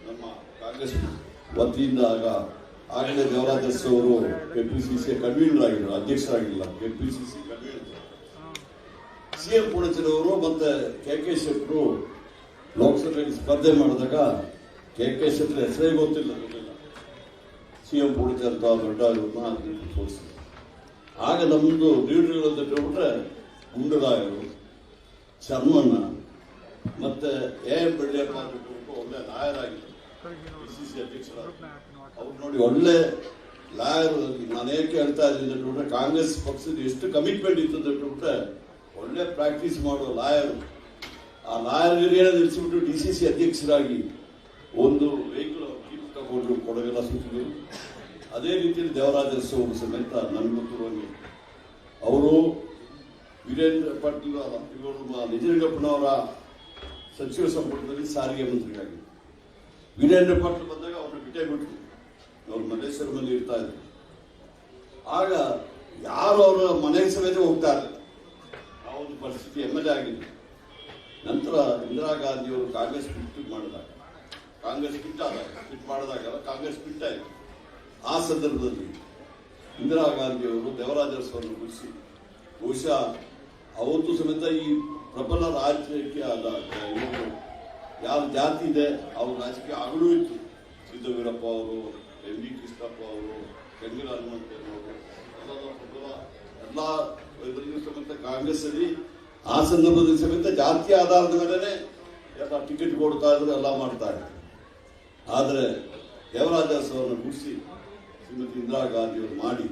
ನಮ್ಮ ಕಾಂಗ್ರೆಸ್ ವತಿಯಿಂದ ಆಗಲೇ ದೇವರಾಜ ಅವರು KPCC ಕನ್ವೀನರ್ ಆಗಿದ್ರು, ಅಧ್ಯಕ್ಷರಾಗಿಲ್ಲ, KPCC ಕನ್ವೀನರ್. CM ಪೂಡಚೇರವರು ಮತ್ತೆ KK ಶೆಟ್ಟರು ಲೋಕಸಭೆಯಲ್ಲಿ ಸ್ಪರ್ಧೆ ಮಾಡಿದಾಗ KK ಶೆಟ್ಟರ್ ಹೆಸರೇ ಗೊತ್ತಿಲ್ಲ. CM ಪೂಡಚೇರ ಅಂತ ದೊಡ್ಡ ತೋರಿಸಿದ್ರು. ಆಗ ನಮ್ಮದು ಲೀಡರ್ಗಳು ಅಂತ ಹೇಳ್ಬಿಟ್ರೆ ಗುಂಡರಾಯರು, ಶರ್ಮಣ್ಣ, ಮತ್ತೆ AM ಬೆಳ್ಳಿಯಪ್ಪ ಅಂತ ಒಳ್ಳೆ ಲಾಯರ್ ಆಗಿದ್ರು, PCC ಅಧ್ಯಕ್ಷರಾದ. ಅವ್ರು ನೋಡಿ ಒಳ್ಳೆ ಲಾಯರ್. ನಾನು ಏಕೆ ಹೇಳ್ತಾ ಇದ್ದೀನಿ ಅಂತ ಕಾಂಗ್ರೆಸ್ ಪಕ್ಷದ ಎಷ್ಟು ಕಮಿಟ್ಮೆಂಟ್ ಇತ್ತು ಅಂತ ಹೇಳ್ಬಿಟ್ರೆ ಒಳ್ಳೆ ಪ್ರಾಕ್ಟೀಸ್ ಮಾಡೋ ಲಾಯರ್. ಆ ಲಾಯರ್ಗಿರಿಯನ್ನು ನಿಲ್ಲಿಸಿಬಿಟ್ಟು DCC ಅಧ್ಯಕ್ಷರಾಗಿ ಒಂದು ವೆಹಿಕಲ್ ಕಿಟ್ ತಗೊಂಡು ಕೊಡಗೆಲ್ಲ ಸುತ್ತಿದ್ರು. ಅದೇ ರೀತಿಯಲ್ಲಿ ದೇವರಾಜ ಅವರು ಸಮೇತ ನನಗೆ ಗೊತ್ತಿರುವಂಗೆ ಅವರು ವೀರೇಂದ್ರ ಪಾಟೀಲ್ ಇವರು ನಿಜಲಿಂಗಪ್ಪನವರ ಸಚಿವ ಸಂಪುಟದಲ್ಲಿ ಸಾರಿಗೆ ಮಂತ್ರಿಯಾಗಿದ್ದರು. ವೀರೇಂದ್ರ ಪಾಟೀಲ್ ಬಂದಾಗ ಅವ್ರನ್ನ ಬಿಟ್ಟೇ ಬಿಟ್ಟರು. ಅವ್ರು ಮಲ್ಲೇಶ್ವರ ಮನೆ ಇರ್ತಾ ಇದ್ರು. ಆಗ ಯಾರು ಅವರ ಮನೆ ಸಮೇತ ಹೋಗ್ತಾ ಇರಲಿಲ್ಲ. ಆ ಒಂದು ಪರಿಸ್ಥಿತಿ MLA ಆಗಿದ್ರು. ನಂತರ ಇಂದಿರಾ ಗಾಂಧಿ ಅವರು ಕಾಂಗ್ರೆಸ್ ಕ್ವಿಟ್ ಮಾಡಿದಾಗ, ಕಾಂಗ್ರೆಸ್ ಕ್ವಿಟ್ ಆಯಿತು. ಆ ಸಂದರ್ಭದಲ್ಲಿ ಇಂದಿರಾ ಗಾಂಧಿ ಅವರು ದೇವರಾಜ ಅರಸು ಬಿಡಿಸಿ, ಬಹುಶಃ ಅವತ್ತು ಸಮೇತ ಈ ಪ್ರಬಲ ರಾಜಕೀಯ ಯಾವ ಜಾತಿ ಇದೆ ಅವ್ರ ರಾಜಕೀಯ ಆಗಲೂ ಇತ್ತು. ಸಿದ್ದವೀರಪ್ಪ ಅವರು, MV ಕೃಷ್ಣಪ್ಪ ಅವರು, ಗಂಗೂರ ಹನುಮಂತಯ್ಯನವರು, ಎಲ್ಲ ಇದರಲ್ಲೂ ಸಮೇತ ಕಾಂಗ್ರೆಸ್ ಅಲ್ಲಿ ಆ ಸಂದರ್ಭದಲ್ಲಿ ಸಮೇತ ಜಾತಿಯ ಆಧಾರದ ಮೇಲೆ ಎಲ್ಲ ಟಿಕೆಟ್ ಕೊಡ್ತಾ ಇದ್ರು, ಎಲ್ಲ ಮಾಡ್ತಾ ಇದ್ರು. ಆದರೆ ದೇವರಾಜ ಅವರನ್ನು ಗುಡಿಸಿ ಶ್ರೀಮತಿ ಇಂದಿರಾ ಗಾಂಧಿ ಅವರು ಮಾಡಿ,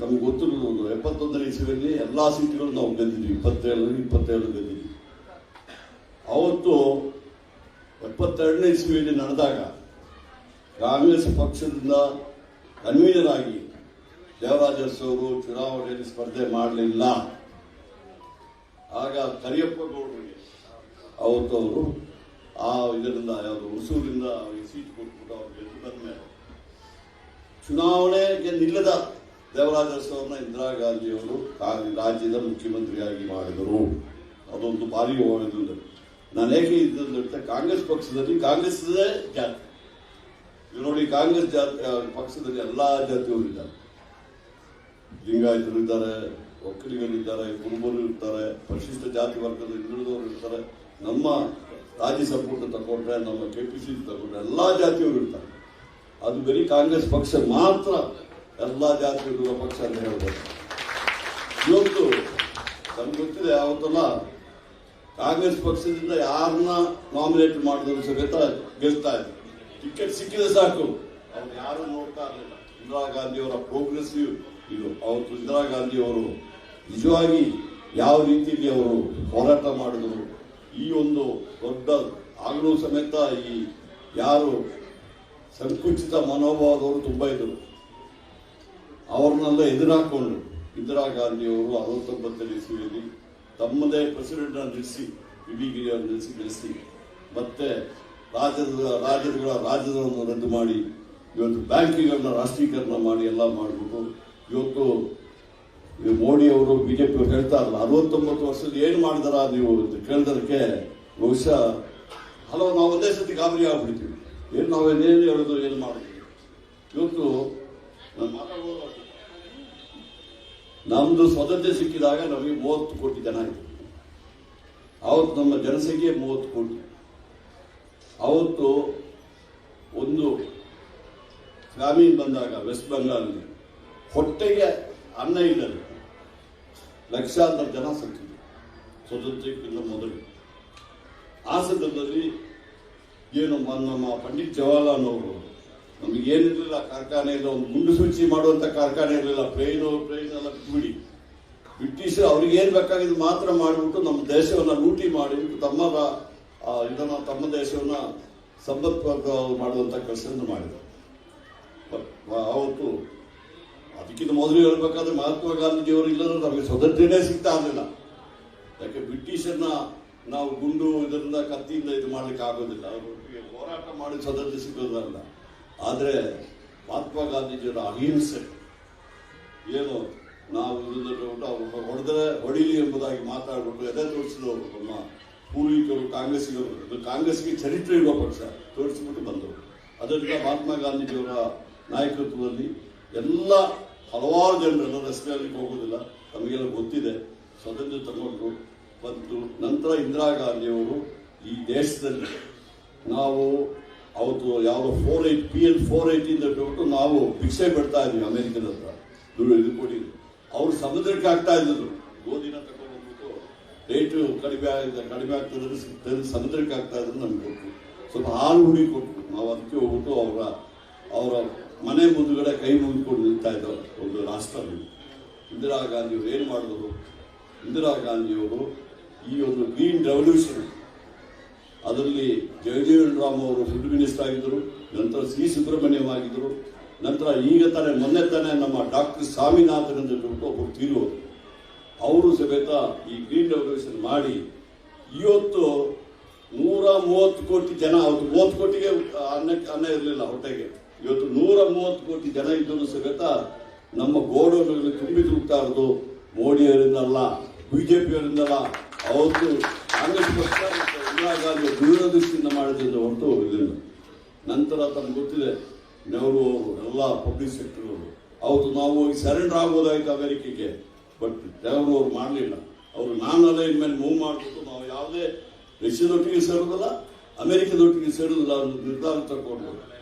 ತಮ್ಗೆ ಗೊತ್ತಿರೋದು 71ನೇ ಇಸ್ವಿಯಲ್ಲಿ ಎಲ್ಲಾ ಸೀಟ್ಗಳು ನಾವು ಗೆದ್ದಿದ್ವಿ, 27 ಗೆದ್ದಿದ್ವಿ. ಅವತ್ತು 72ನೇ ಇಸ್ವಿಯಲ್ಲಿ ನಡೆದಾಗ ಕಾಂಗ್ರೆಸ್ ಪಕ್ಷದಿಂದ ಕನ್ವೀನರ್ ಆಗಿ ದೇವರಾಜ ಅವರು ಚುನಾವಣೆಯಲ್ಲಿ ಸ್ಪರ್ಧೆ ಮಾಡಲಿಲ್ಲ. ಆಗ ಕರಿಯಪ್ಪ ಗೌಡರಿಗೆ ಅವತ್ತು ಅವರು ಆ ಇದರಿಂದ ಯಾವುದು ಹೊಸೂರಿಂದ ಸೀಟ್ ಕೊಟ್ಬಿಟ್ಟು ಅವ್ರು ಗೆದ್ದು ಬಂದ ಮೇಲೆ ಚುನಾವಣೆಗೆ ನಿಲ್ಲದ ದೇವರಾಜ ಅವ್ರನ್ನ ಇಂದಿರಾ ಗಾಂಧಿ ಅವರು ರಾಜ್ಯದ ಮುಖ್ಯಮಂತ್ರಿಯಾಗಿ ಮಾಡಿದರು. ಅದೊಂದು ಭಾರಿ ಹೋಗಿದ್ದು. ನಾನು ಹೇಗೆ ಇದ್ದಂತ ಕಾಂಗ್ರೆಸ್ ಪಕ್ಷದಲ್ಲಿ ಕಾಂಗ್ರೆಸ್ ಜಾತಿ ನೋಡಿ, ಕಾಂಗ್ರೆಸ್ ಜಾತಿ ಪಕ್ಷದಲ್ಲಿ ಎಲ್ಲಾ ಜಾತಿಯವರು ಇದ್ದಾರೆ. ಲಿಂಗಾಯತರು ಇದ್ದಾರೆ, ಒಕ್ಕಲಿಗರಿದ್ದಾರೆ, ಕುರುಬರು ಇರ್ತಾರೆ, ಪರಿಶಿಷ್ಟ ಜಾತಿ ವರ್ಗದ ಹಿಂದುಳಿದವರು ಇರ್ತಾರೆ. ನಮ್ಮ ರಾಜ್ಯ ಸಂಪುಟ ತಗೊಂಡ್ರೆ, ನಮ್ಮ KPCC ತಗೊಂಡ್ರೆ ಎಲ್ಲಾ ಜಾತಿಯವರು ಇರ್ತಾರೆ. ಅದು ಬರೀ ಕಾಂಗ್ರೆಸ್ ಪಕ್ಷ ಮಾತ್ರ ಎಲ್ಲಾ ಜಾತಿಯಲ್ಲಿರುವ ಪಕ್ಷ ಅಂತ ಹೇಳ್ಬೋದು. ಇವತ್ತು ನಮ್ಗೆ ಗೊತ್ತಿದೆ, ಯಾವತ್ತಲ್ಲ ಕಾಂಗ್ರೆಸ್ ಪಕ್ಷದಿಂದ ಯಾರನ್ನ ನಾಮಿನೇಟ್ ಮಾಡಿದ್ರು ಸಮೇತ ಗೆಲ್ತಾ ಇದ್ರು. ಟಿಕೆಟ್ ಸಿಕ್ಕಿದ್ರೆ ಸಾಕು ಅವ್ರು ಯಾರು ನೋಡ್ತಾ ಇರಲಿಲ್ಲ. ಇಂದಿರಾ ಗಾಂಧಿಯವರ ಪ್ರೋಗ್ರೆಸಿವ್ ಇದು. ಅವತ್ತು ಇಂದಿರಾ ಗಾಂಧಿ ಅವರು ನಿಜವಾಗಿ ಯಾವ ರೀತಿಯಲ್ಲಿ ಅವರು ಹೋರಾಟ ಮಾಡಿದ್ರು, ಈ ಒಂದು ದೊಡ್ಡ ಆಗಲೂ ಸಮೇತ ಈ ಯಾರು ಸಂಕುಚಿತ ಮನೋಭಾವದವರು ತುಂಬಾ ಇದ್ದರು, ಅವ್ರನ್ನೆಲ್ಲ ಎದುರಾಕೊಂಡು ಇಂದಿರಾ ಗಾಂಧಿಯವರು 69ನೇ ಇಸ್ವಿಯಲ್ಲಿ ತಮ್ಮದೇ ಪ್ರೆಸಿಡೆಂಟ್ ನಿಲ್ಲಿಸಿ ವಿಬಿಗಿರಿಯನ್ನು ನಿಲ್ಲಿಸಿ ಮತ್ತೆ ರಾಜ್ಯಗಳನ್ನು ರದ್ದು ಮಾಡಿ ಇವತ್ತು ಬ್ಯಾಂಕಿಂಗ್ಗಳನ್ನ ರಾಷ್ಟ್ರೀಕರಣ ಮಾಡಿ ಎಲ್ಲ ಮಾಡಿಬಿಟ್ಟು ಇವತ್ತು ಮೋದಿ ಅವರು ಬಿಜೆಪಿ ಅವರು ಹೇಳ್ತಾ ಇರಲ್ಲ 69 ವರ್ಷದಲ್ಲಿ ಏನು ಮಾಡಿದಾರ ನೀವು ಅಂತ ಕೇಳಿದಕ್ಕೆ ಬಹುಶಃ ಹಲವು ನಾವು ಒಂದೇ ಸತಿ ಗಾಬರಿ ಆಗ್ಬಿಡ್ತೀವಿ. ಏನು ನಾವೇನೇನು ಹೇಳೋದು ಏನು ಮಾಡಿದ್ವಿ. ಇವತ್ತು ನಾನು ಮಾತಾಡ್ಬೋದು, ನಮ್ದು ಸ್ವತಂತ್ರ ಸಿಕ್ಕಿದಾಗ ನಮಗೆ 30 ಕೋಟಿ ಜನ ಇತ್ತು. ಅವತ್ತು ನಮ್ಮ ಜನಸಂಖ್ಯೆ 30 ಕೋಟಿ. ಅವತ್ತು ಒಂದು ಫ್ಯಾಮಿನ್ ಬಂದಾಗ ವೆಸ್ಟ್ ಬೆಂಗಾಲ್ನಲ್ಲಿ ಹೊಟ್ಟೆಗೆ ಅನ್ನ ಇಲ್ಲದೆ ಲಕ್ಷಾಂತರ ಜನ ಸತ್ತಿದ್ರು ಸ್ವತಂತ್ರಕ್ಕಿಂತ ಮೊದಲು. ಆ ಸಂದರ್ಭದಲ್ಲಿ ಏನು ನಮ್ಮ ಪಂಡಿತ್ ಜವಾಹರ್ಲಾಲ್ ಅವರು ನಮಗೇನಿರಲಿಲ್ಲ, ಕಾರ್ಖಾನೆ ಇಲ್ಲ, ಒಂದು ಗುಂಡು ಸೂಚಿ ಮಾಡುವಂತ ಕಾರ್ಖಾನೆ ಇರಲಿಲ್ಲ, ಟ್ರೈನ್ ಎಲ್ಲ ಬಿಟ್ಬಿಡಿ. ಬ್ರಿಟಿಷರು ಅವ್ರಿಗೆ ಏನ್ ಬೇಕಾಗಿದ್ದು ಮಾತ್ರ ಮಾಡಿಬಿಟ್ಟು ನಮ್ಮ ದೇಶವನ್ನ ಲೂಟಿ ಮಾಡಿಬಿಟ್ಟು ತಮ್ಮ ದೇಶವನ್ನ ಸಂಪತ್ಪರ್ಕ ಮಾಡುವಂತ ಕೆಲಸವನ್ನು ಮಾಡಿದರು. ಅವತ್ತು ಅದಕ್ಕಿಂತ ಮೊದಲು ಹೇಳ್ಬೇಕಾದ್ರೆ ಮಹಾತ್ಮ ಗಾಂಧೀಜಿಯವರು ಇಲ್ಲದ್ರೆ ನಮಗೆ ಸ್ವತಂತ್ರನೇ ಸಿಗ್ತಾ ಇರಲಿಲ್ಲ. ಯಾಕೆ ಬ್ರಿಟಿಷರ್ನ ನಾವು ಗುಂಡು ಇದರಿಂದ ಕತ್ತಿಯಿಂದ ಇದು ಮಾಡ್ಲಿಕ್ಕೆ ಆಗೋದಿಲ್ಲ. ಅವರಿಗೆ ಹೋರಾಟ ಮಾಡಿ ಸ್ವತಂತ್ರ ಸಿಗೋದಲ್ಲ. ಆದರೆ ಮಹಾತ್ಮ ಗಾಂಧೀಜಿಯವರ ಅಹಿಂಸೆ ಏನು ನಾವು ಅವರು ಹೊಡೆದ್ರೆ ಹೊಡಿಲಿ ಎಂಬುದಾಗಿ ಮಾತಾಡ್ಬಿಟ್ಟು ಎದೆ ತೋರಿಸಿದವರು ನಮ್ಮ ಪೂರ್ವಿಕರು ಕಾಂಗ್ರೆಸ್ಸಿಗರು. ಕಾಂಗ್ರೆಸ್ಗೆ ಚರಿತ್ರೆ ಇರುವ ಪಕ್ಷ ತೋರಿಸಿಬಿಟ್ಟು ಬಂದವರು. ಅದರಿಂದ ಮಹಾತ್ಮ ಗಾಂಧೀಜಿಯವರ ನಾಯಕತ್ವದಲ್ಲಿ ಎಲ್ಲ ಹಲವಾರು ಜನರೆಲ್ಲ ರಸ್ತೆಯಲ್ಲಿ ಹೋಗೋದಿಲ್ಲ, ತಮಗೆಲ್ಲ ಗೊತ್ತಿದೆ. ಸ್ವತಂತ್ರ ತಗೊಂಡು ಬಂತು. ನಂತರ ಇಂದಿರಾ ಗಾಂಧಿಯವರು ಈ ದೇಶದಲ್ಲಿ ನಾವು ಅವತ್ತು ಯಾವುದೋ 48 PL 480 ಅಂತ ಹೇಳ್ಬಿಟ್ಟು ನಾವು ಭಿಕ್ಷೆ ಬಿಡ್ತಾ ಇದ್ವಿ ಅಮೆರಿಕದ ಹತ್ರ ಇದು ಕೊಡಿ. ಅವ್ರು ಸಮುದ್ರಕ್ಕೆ ಆಗ್ತಾ ಇದ್ರು. ಗೋಧಿನ ತಗೊಂಡ್ಬಿಟ್ಟು ರೇಟು ಕಡಿಮೆ ಆಗ್ತದೆ ಸಮುದ್ರಕ್ಕೆ ಆಗ್ತಾ ಇದ್ರು ನಮ್ಗೆ ಕೊಟ್ಟು ಸ್ವಲ್ಪ ಹಾಲು ಹುಡಿ ಕೊಟ್ಟು ನಾವು ಅದಕ್ಕೆ ಹೋಗ್ಬಿಟ್ಟು ಅವರ ಮನೆ ಮುಂದುಗಡೆ ಕೈ ಮುಗಿದುಕೊಂಡು ನಿಲ್ತಾ ಇದ್ದಾರೆ ಒಂದು ರಾಷ್ಟ್ರದಲ್ಲಿ. ಇಂದಿರಾ ಗಾಂಧಿಯವರು ಏನು ಮಾಡಿದ್ರು? ಇಂದಿರಾ ಗಾಂಧಿಯವರು ಈ ಒಂದು ಗ್ರೀನ್ ರೆವಲ್ಯೂಷನ್ ಅದರಲ್ಲಿ ಜಗಜೀವನ್ ರಾಮ್ ಅವರು ಫುಡ್ ಮಿನಿಸ್ಟರ್ ಆಗಿದ್ದರು, ನಂತರ ಸಿ ಸುಬ್ರಹ್ಮಣ್ಯಂ ಆಗಿದ್ದರು, ನಂತರ ಈಗ ಮೊನ್ನೆ ತಾನೇ ನಮ್ಮ ಡಾಕ್ಟರ್ ಸ್ವಾಮಿನಾಥನ್ ಅಂತ ಹೇಳ್ಬಿಟ್ಟು ಒಬ್ಬರು ತೀರೋರು. ಅವರು ಸಮೇತ ಈ ಗ್ರೀನ್ ರೆವಲ್ಯೂಷನ್ ಮಾಡಿ ಇವತ್ತು 130 ಕೋಟಿ ಜನ, ಅವತ್ತು 30 ಕೋಟಿಗೆ ಅನ್ನ ಇರಲಿಲ್ಲ ಹೊಟ್ಟೆಗೆ. ಇವತ್ತು 130 ಕೋಟಿ ಜನ ಇದ್ದರೂ ಸಮೇತ ನಮ್ಮ ಗೋಡೌನ್ಗಳು ತುಂಬಿ ತುಳುಕ್ತಾ ಇರೋದು ಮೋದಿಯವರಿಂದಲ್ಲ, ಬಿಜೆಪಿಯವರಿಂದಲ್ಲ. ಅವತ್ತು ಕಾಂಗ್ರೆಸ್ ಪಕ್ಷ ಇಂದಿರಾ ಗಾಂಧಿ ದೂರದೃಷ್ಟಿಯಿಂದ ಮಾಡಿದ್ರೆ ಹೊರತು ಇರಲಿಲ್ಲ. ನಂತರ ತಮ್ಗೆ ಗೊತ್ತಿದೆ, ನೆಹರು ಅವರು ಎಲ್ಲ ಪಬ್ಲಿಕ್ ಸೆಕ್ಟರ್ ಅವರು ಅವತ್ತು ನಾವು ಸರೆಂಡರ್ ಆಗ್ಬೋದಾಯ್ತು ಅಮೆರಿಕೆಗೆ, ಬಟ್ ನೆಹರು ಅವರು ಮಾಡಲಿಲ್ಲ. ಅವರು ಅಲೈನ್ಮೆಂಟ್ ಮೂವ್ ಮಾಡಿಬಿಟ್ಟು ನಾವು ಯಾವುದೇ ರಷ್ಯಾದೊಟ್ಟಿಗೆ ಸೇರೋದಿಲ್ಲ, ಅಮೆರಿಕದೊಟ್ಟಿಗೆ ಸೇರೋದಿಲ್ಲ ಅನ್ನೋ ನಿರ್ಧಾರ ತಗೊಂಡು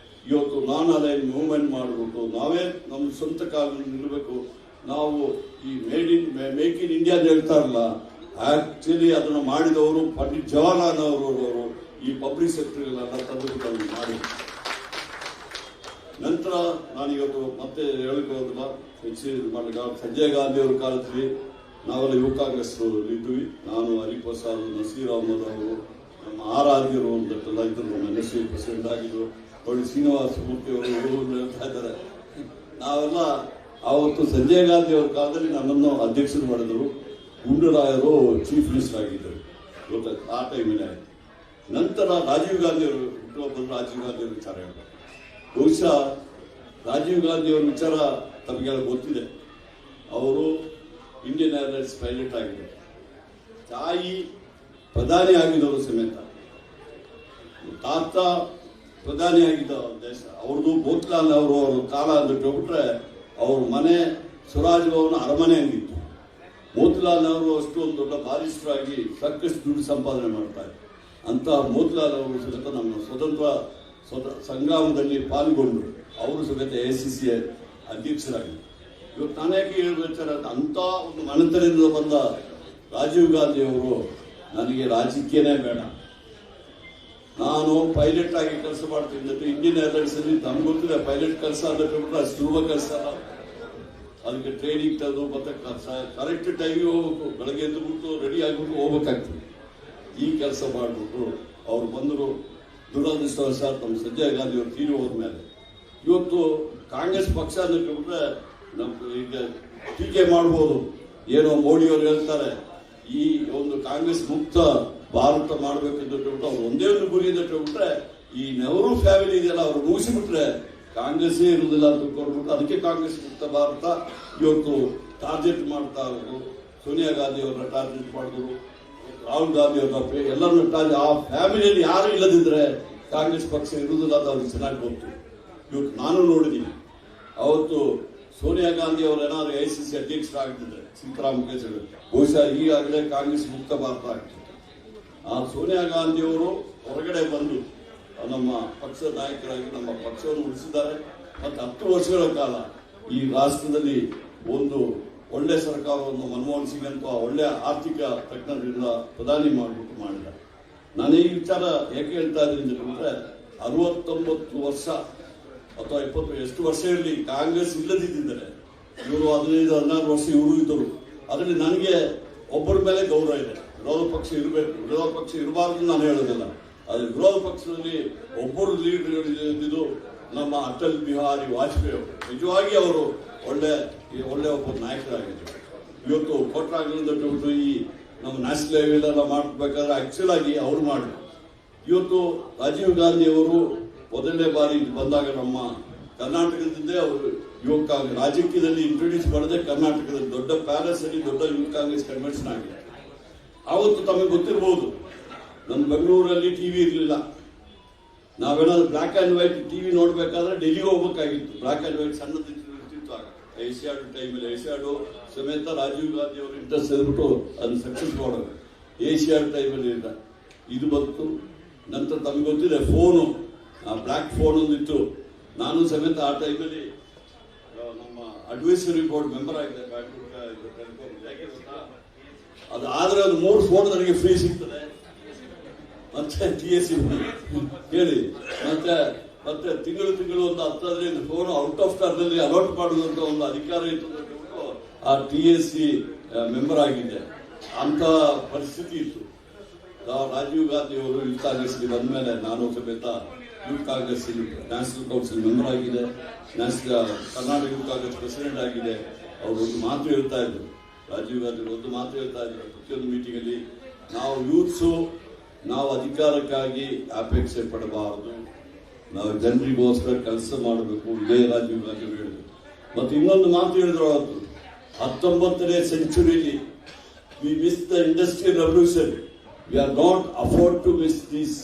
ಇವತ್ತು ಅಲೈನ್ ಮೂವ್ಮೆಂಟ್ ಮಾಡಿಬಿಟ್ಟು ನಾವೇ ನಮ್ಮ ಸ್ವಂತ ಕಾಲದಲ್ಲಿ ನಿಲ್ಲಬೇಕು. ನಾವು ಈ ಮೇಕ್ ಇನ್ ಇಂಡಿಯಾ ಅಂತ ಹೇಳ್ತಾರಲ್ಲ, ಆಕ್ಚುಲಿ ಅದನ್ನು ಮಾಡಿದವರು ಪಂಡಿತ್ ಜವಾಹರ್ಲಾಲ್ ಅವರು ಈ ಪಬ್ಲಿಕ್ ಸೆಕ್ಟರ್ಗಳೆಲ್ಲ ತಂದುಬಿಟ್ಟು ಮಾಡಿ. ನಂತರ ನಾನಿವತ್ತು ಮತ್ತೆ ಹೇಳೋದಿಲ್ಲ, ಸಂಜಯ್ ಗಾಂಧಿ ಅವರ ಕಾಲದಲ್ಲಿ ನಾವೆಲ್ಲ ಯುವ ಕಾಂಗ್ರೆಸ್ ಇದ್ವಿ. ನಾನು ಹರಿಪ್ರಸಾದ್, ನಸೀರ್ ಅಹಮದ್ ಅವರು, ನಮ್ಮ ಆರಾಧ್ಯರು ಅಂತೆಲ್ಲ ಇದ್ರು, ನಮ್ಮ NSU ಪ್ರೆಸಿಡೆಂಟ್ ಆಗಿದ್ರು. ನೋಡಿ ಶ್ರೀನಿವಾಸ ಮೂರ್ತಿ ಅವರು ಹೇಳ್ತಾ ಇದ್ದಾರೆ. ನಾವೆಲ್ಲ ಆವತ್ತು ಸಂಜಯ್ ಗಾಂಧಿ ಅವರ ಕಾಲದಲ್ಲಿ ನನ್ನನ್ನು ಅಧ್ಯಕ್ಷರು ಮಾಡಿದರು. ಗುಂಡೂರಾಯರು ಚೀಫ್ ಮಿನಿಸ್ಟರ್ ಆಗಿದ್ದರು ಗೊತ್ತಾಯ್ತು ಆ ಟೈಮಿನ. ನಂತರ ರಾಜೀವ್ ಗಾಂಧಿ ಅವರು ಹುಟ್ಟುಹಬ್ಬ, ರಾಜೀವ್ ಗಾಂಧಿ ಅವರ ವಿಚಾರ ಹೇಳ್ತಾರೆ. ಬಹುಶಃ ರಾಜೀವ್ ಗಾಂಧಿ ಅವರ ವಿಚಾರ ತಮಗೆಲ್ಲ ಗೊತ್ತಿದೆ. ಅವರು ಇಂಡಿಯನ್ ಏರ್ಲೈನ್ಸ್ ಪೈಲಟ್ ಆಗಿದ್ದರು, ತಾಯಿ ಪ್ರಧಾನಿ ಆಗಿದ್ದವರು ಸಮೇತ, ತಾತ ಪ್ರಧಾನಿ ಆಗಿದ್ದ ದೇಶ ಅವ್ರದ್ದು. ಮೋತಿಲಾಲ್ ನೆಹರು ಅವ್ರ ಕಾಲ ಅಂತ ಹೇಳ್ಬಿಟ್ರೆ ಅವ್ರ ಮನೆ ಸ್ವರಾಜ್ ಭವನ ಅರಮನೆ ಹಂಗಿತ್ತು. ಮೋತಿಲಾಲ್ ನೆಹರು ಅಷ್ಟು ಒಂದು ದೊಡ್ಡ ಬಾರಿಸ್ಟರ್ ಆಗಿ ಸಾಕಷ್ಟು ದುಡ್ಡು ಸಂಪಾದನೆ ಮಾಡ್ತಾರೆ. ಅಂತ ಮೋತಿಲಾಲ್ ಅವರು ಸಮೇತ ನಮ್ಮ ಸ್ವತಂತ್ರ ಸಂಗ್ರಾಮದಲ್ಲಿ ಪಾಲ್ಗೊಂಡು ಅವರು ಸಮೇತ AICC ಅಧ್ಯಕ್ಷರಾಗಿದ್ದರು. ಇವತ್ತು ನಾನೇಕೆ ಹೇಳ್ಬೇಕಾದ್ರೆ ಅಂತ ಒಂದು ಮನೆತನದಿಂದ ಬಂದ ರಾಜೀವ್ ಗಾಂಧಿ ಅವರು ನನಗೆ ರಾಜಕೀಯನೇ ಬೇಡ, ನಾನು ಪೈಲಟ್ ಆಗಿ ಕೆಲಸ ಮಾಡ್ತೀನಿ. ಇಂಡಿಯನ್ ಏರ್ಲೈನ್ಸ್ ಅಲ್ಲಿ ನಮ್ಗೆ ಗೊತ್ತಿದೆ ಪೈಲಟ್ ಕೆಲಸ ಅಂದ್ರೆ ಅಷ್ಟು ಸುಲಭ ಕೆಲಸ ಅಲ್ಲ. ಅದಕ್ಕೆ ಟ್ರೈನಿಂಗ್ ತಂದು ಮತ್ತೆ ಕರೆಕ್ಟ್ ಟೈಮಿಗೆ ಹೋಗ್ಬೇಕು. ಬೆಳಗ್ಗೆ ಎದ್ದುಬಿಟ್ಟು ರೆಡಿ ಆಗಿಬಿಟ್ಟು ಹೋಗ್ಬೇಕಾಗ್ತದೆ. ಈ ಕೆಲಸ ಮಾಡಿಬಿಟ್ಟು ಅವ್ರು ಬಂದರು. ದುರದೃಷ್ಟವಶಾತ್ ನಮ್ಮ ಸಂಜಯ್ ಗಾಂಧಿ ಅವರು ತೀರಿ ಹೋದ್ಮೇಲೆ ಇವತ್ತು ಕಾಂಗ್ರೆಸ್ ಪಕ್ಷ ಅಂದ್ರೆ ನಮ್ಮ ಈಗ ಟೀಕೆ ಮಾಡ್ಬೋದು. ಏನೋ ಮೋದಿ ಅವರು ಹೇಳ್ತಾರೆ ಈ ಒಂದು ಕಾಂಗ್ರೆಸ್ ಮುಕ್ತ ಭಾರತ ಮಾಡಬೇಕಂತ ಹೇಳ್ಬಿಟ್ಟು ಅವ್ರು ಒಂದೇ ಒಂದು ಗುರಿ ಅಂತ ಹೇಳ್ಬಿಟ್ರೆ ಈ ನೆಹರು ಫ್ಯಾಮಿಲಿ ಇದೆಯಲ್ಲ ಅವ್ರು ಮುಗಿಸಿಬಿಟ್ರೆ ಕಾಂಗ್ರೆಸ್ಸೇ ಇರುವುದಿಲ್ಲ ಅಂತ ಕೊಡ್ಬಿಟ್ಟು ಅದಕ್ಕೆ ಕಾಂಗ್ರೆಸ್ ಮುಕ್ತ ಭಾರತ ಇವತ್ತು ಟಾರ್ಗೆಟ್ ಮಾಡ್ತಾ ಇರೋದು. ಸೋನಿಯಾ ಗಾಂಧಿ ಅವರನ್ನ ಟಾರ್ಗೆಟ್ ಮಾಡಿದ್ರು, ರಾಹುಲ್ ಗಾಂಧಿ ಅವರ ಎಲ್ಲರನ್ನ ಆ ಫ್ಯಾಮಿಲಿಯಲ್ಲಿ ಯಾರು ಇಲ್ಲದಿದ್ರೆ ಕಾಂಗ್ರೆಸ್ ಪಕ್ಷ ಇರುವುದಿಲ್ಲ ಅಂತ ಅವ್ರಿಗೆ ಚೆನ್ನಾಗಿ ಗೊತ್ತು. ಇವತ್ತು ನಾನು ನೋಡಿದ್ದೀನಿ. ಅವತ್ತು ಸೋನಿಯಾ ಗಾಂಧಿ ಅವರು ಏನಾದ್ರು AICC ಅಧ್ಯಕ್ಷರಾಗ್ತಿದ್ರೆ ಸಿದ್ದರಾಮಯ್ಯ ಬಹುಶಃ ಈಗಾಗಲೇ ಕಾಂಗ್ರೆಸ್ ಮುಕ್ತ ಭಾರತ ಆಗ್ತಿತ್ತು. ಆ ಸೋನಿಯಾ ಗಾಂಧಿ ಅವರು ಹೊರಗಡೆ ಬಂದು ನಮ್ಮ ಪಕ್ಷದ ನಾಯಕರಾಗಿ ನಮ್ಮ ಪಕ್ಷವನ್ನು ಉಳಿಸಿದ್ದಾರೆ. ಮತ್ತು 10 ವರ್ಷಗಳ ಕಾಲ ಈ ರಾಷ್ಟ್ರದಲ್ಲಿ ಒಂದು ಒಳ್ಳೆ ಸರ್ಕಾರವನ್ನು ಮನಮೋಹನ್ ಸಿಂಗ್ ಅಂತ ಒಳ್ಳೆ ಆರ್ಥಿಕ ತಜ್ಞರಿಂದ ಪ್ರಧಾನಿ ಮಾಡಿದ್ದಾರೆ. ನಾನು ಈ ವಿಚಾರ ಯಾಕೆ ಹೇಳ್ತಾ ಇದ್ದೀನಿ ಅಂದ್ರೆ 69 ವರ್ಷ ಅಥವಾ 20 ಎಷ್ಟು ವರ್ಷ ಇರಲಿ ಕಾಂಗ್ರೆಸ್ ಇಲ್ಲದಿದ್ದರೆ ಇವರು 15-16 ವರ್ಷ ಇವರು ಇದ್ದರು. ಅದರಲ್ಲಿ ನನಗೆ ಒಬ್ಬರ ಮೇಲೆ ಗೌರವ ಇದೆ. ವಿರೋಧ ಪಕ್ಷ ಇರಬೇಕು, ವಿರೋಧ ಪಕ್ಷ ಇರಬಾರ್ದು ನಾನು ಹೇಳೋದಿಲ್ಲ. ಆದರೆ ವಿರೋಧ ಪಕ್ಷದಲ್ಲಿ ಒಬ್ಬರು ಲೀಡರ್ ಇದ್ದಿದ್ದು ನಮ್ಮ ಅಟಲ್ ಬಿಹಾರಿ ವಾಜಪೇಯಿ ಅವರು. ನಿಜವಾಗಿ ಅವರು ಒಳ್ಳೆ ಒಬ್ಬ ನಾಯಕರಾಗಿದ್ದರು. ಇವತ್ತು ಕೊಟ್ರಾಗಲಿಂದ ಈ ನಮ್ಮ ನ್ಯಾಷನಲ್ ಹೈವೇ ಎಲ್ಲ ಮಾಡಬೇಕಾದ್ರೆ ಆಕ್ಚುಲ್ ಆಗಿ ಅವ್ರು ಮಾಡಿದ್ರು. ಇವತ್ತು ರಾಜೀವ್ ಗಾಂಧಿ ಅವರು ಮೊದಲನೇ ಬಾರಿ ಬಂದಾಗ ನಮ್ಮ ಕರ್ನಾಟಕದಿಂದೇ ಅವರು ಯುವಕ ರಾಜಕೀಯದಲ್ಲಿ ಇಂಟ್ರೊಡ್ಯೂಸ್ ಮಾಡದೆ ಕರ್ನಾಟಕದಲ್ಲಿ ದೊಡ್ಡ ಪ್ಯಾಲೇಸ್ ಅಲ್ಲಿ ದೊಡ್ಡ ಯೂತ್ ಕಾಂಗ್ರೆಸ್ ಕನ್ವೆನ್ಷನ್ ಆಗಿದೆ. ಆವತ್ತು ತಮಗೆ ಗೊತ್ತಿರಬಹುದು, ನಮ್ಮ ಬೆಂಗಳೂರಲ್ಲಿ ಟಿವಿ ಇರಲಿಲ್ಲ. ನಾವೇನಾದ್ರು ಬ್ಲಾಕ್ ಅಂಡ್ ವೈಟ್ ಟಿವಿ ನೋಡ್ಬೇಕಾದ್ರೆ ಡೆಲ್ಲಿಗೆ ಹೋಗ್ಬೇಕಾಗಿತ್ತು. ಬ್ಲಾಕ್ ಅಂಡ್ ವೈಟ್ ಸಣ್ಣದಿರ್ತಿತ್ತು ಆಗ. ಏಷ್ಯಾಡ್ ಟೈಮಲ್ಲಿ ಏಷ್ಯಾಡು ಸಮೇತ ರಾಜೀವ್ ಗಾಂಧಿ ಅವರು ಇಂಟ್ರೆಸ್ಟ್ ಎದ್ಬಿಟ್ಟು ಅದನ್ನು ಸಕ್ಸಸ್ ಮಾಡೋದು. ಏಷ್ಯಾಡ್ ಟೈಮಲ್ಲಿ ಇಲ್ಲ, ಇದು ಬಂತು. ನಂತರ ತಮಗೆ ಗೊತ್ತಿದೆ ಫೋನು, ಬ್ಲಾಕ್ ಫೋನ್ ಒಂದಿತ್ತು. ನಾನು ಸಮೇತ ಆ ಟೈಮಲ್ಲಿ ನಮ್ಮ ಅಡ್ವೈಸರಿ ಬೋರ್ಡ್ ಮೆಂಬರ್ ಆಗಿದೆ ಬ್ಯಾಂಗ್ಳೂರ್ ಟೆಲಿಕಾಂ. ಯಾಕೆ ಗೊತ್ತಾ, ಅದು ಆದ್ರೆ ಅದು 3 ಫೋನ್ ನನಗೆ ಫ್ರೀ ಸಿಗ್ತದೆ. ಮತ್ತೆ TSC ಹೇಳಿ ಮತ್ತೆ ತಿಂಗಳು ಒಂದು 10-15 ಫೋನ್ ಔಟ್ ಆಫ್ ಟರ್ನಲ್ಲಿ ಅಲಾಟ್ ಮಾಡುವಂತ ಒಂದು ಅಧಿಕಾರ ಇತ್ತು. ಆ TSC ಮೆಂಬರ್ ಆಗಿದೆ. ಅಂತ ಪರಿಸ್ಥಿತಿ ಇತ್ತು. ರಾಜೀವ್ ಗಾಂಧಿ ಅವರು ಯೂತ್ ಕಾಂಗ್ರೆಸ್ಗೆ ಬಂದ ಮೇಲೆ ನಾನು ಸಮೇತ Youth Congress national council member ಆಗಿದೆ, ಕರ್ನಾಟಕ ಯೂತ್ ಕಾಂಗ್ರೆಸ್ ಪ್ರೆಸಿಡೆಂಟ್ ಆಗಿದೆ. ಅವರು ಒಂದು ಮಾತು ಹೇಳ್ತಾ ಇದ್ರು, ರಾಜೀವ್ ಗಾಂಧಿ ಒಂದು ಮಾತು ಹೇಳ್ತಾ ಇದ್ರು ಪ್ರತಿಯೊಂದು ಮೀಟಿಂಗ್ ಅಲ್ಲಿ, ನಾವು ಯೂತ್ಸು ನಾವು ಅಧಿಕಾರಕ್ಕಾಗಿ ಅಪೇಕ್ಷೆ ಪಡಬಾರದು, ನಾವು ಜನರಿಗೋಸ್ಕರ ಕೆಲಸ ಮಾಡಬೇಕು. ಇದೇ ರಾಜೀವ್ ಗಾಂಧಿ ಹೇಳಿದ್ರು. ಮತ್ತು ಇನ್ನೊಂದು ಮಾತು ಹೇಳಿದ್ರು ಅವತ್ತು, 19ನೇ ಸೆಂಚುರಿಯಲ್ಲಿ we miss the industrial revolution, we are not afford to miss this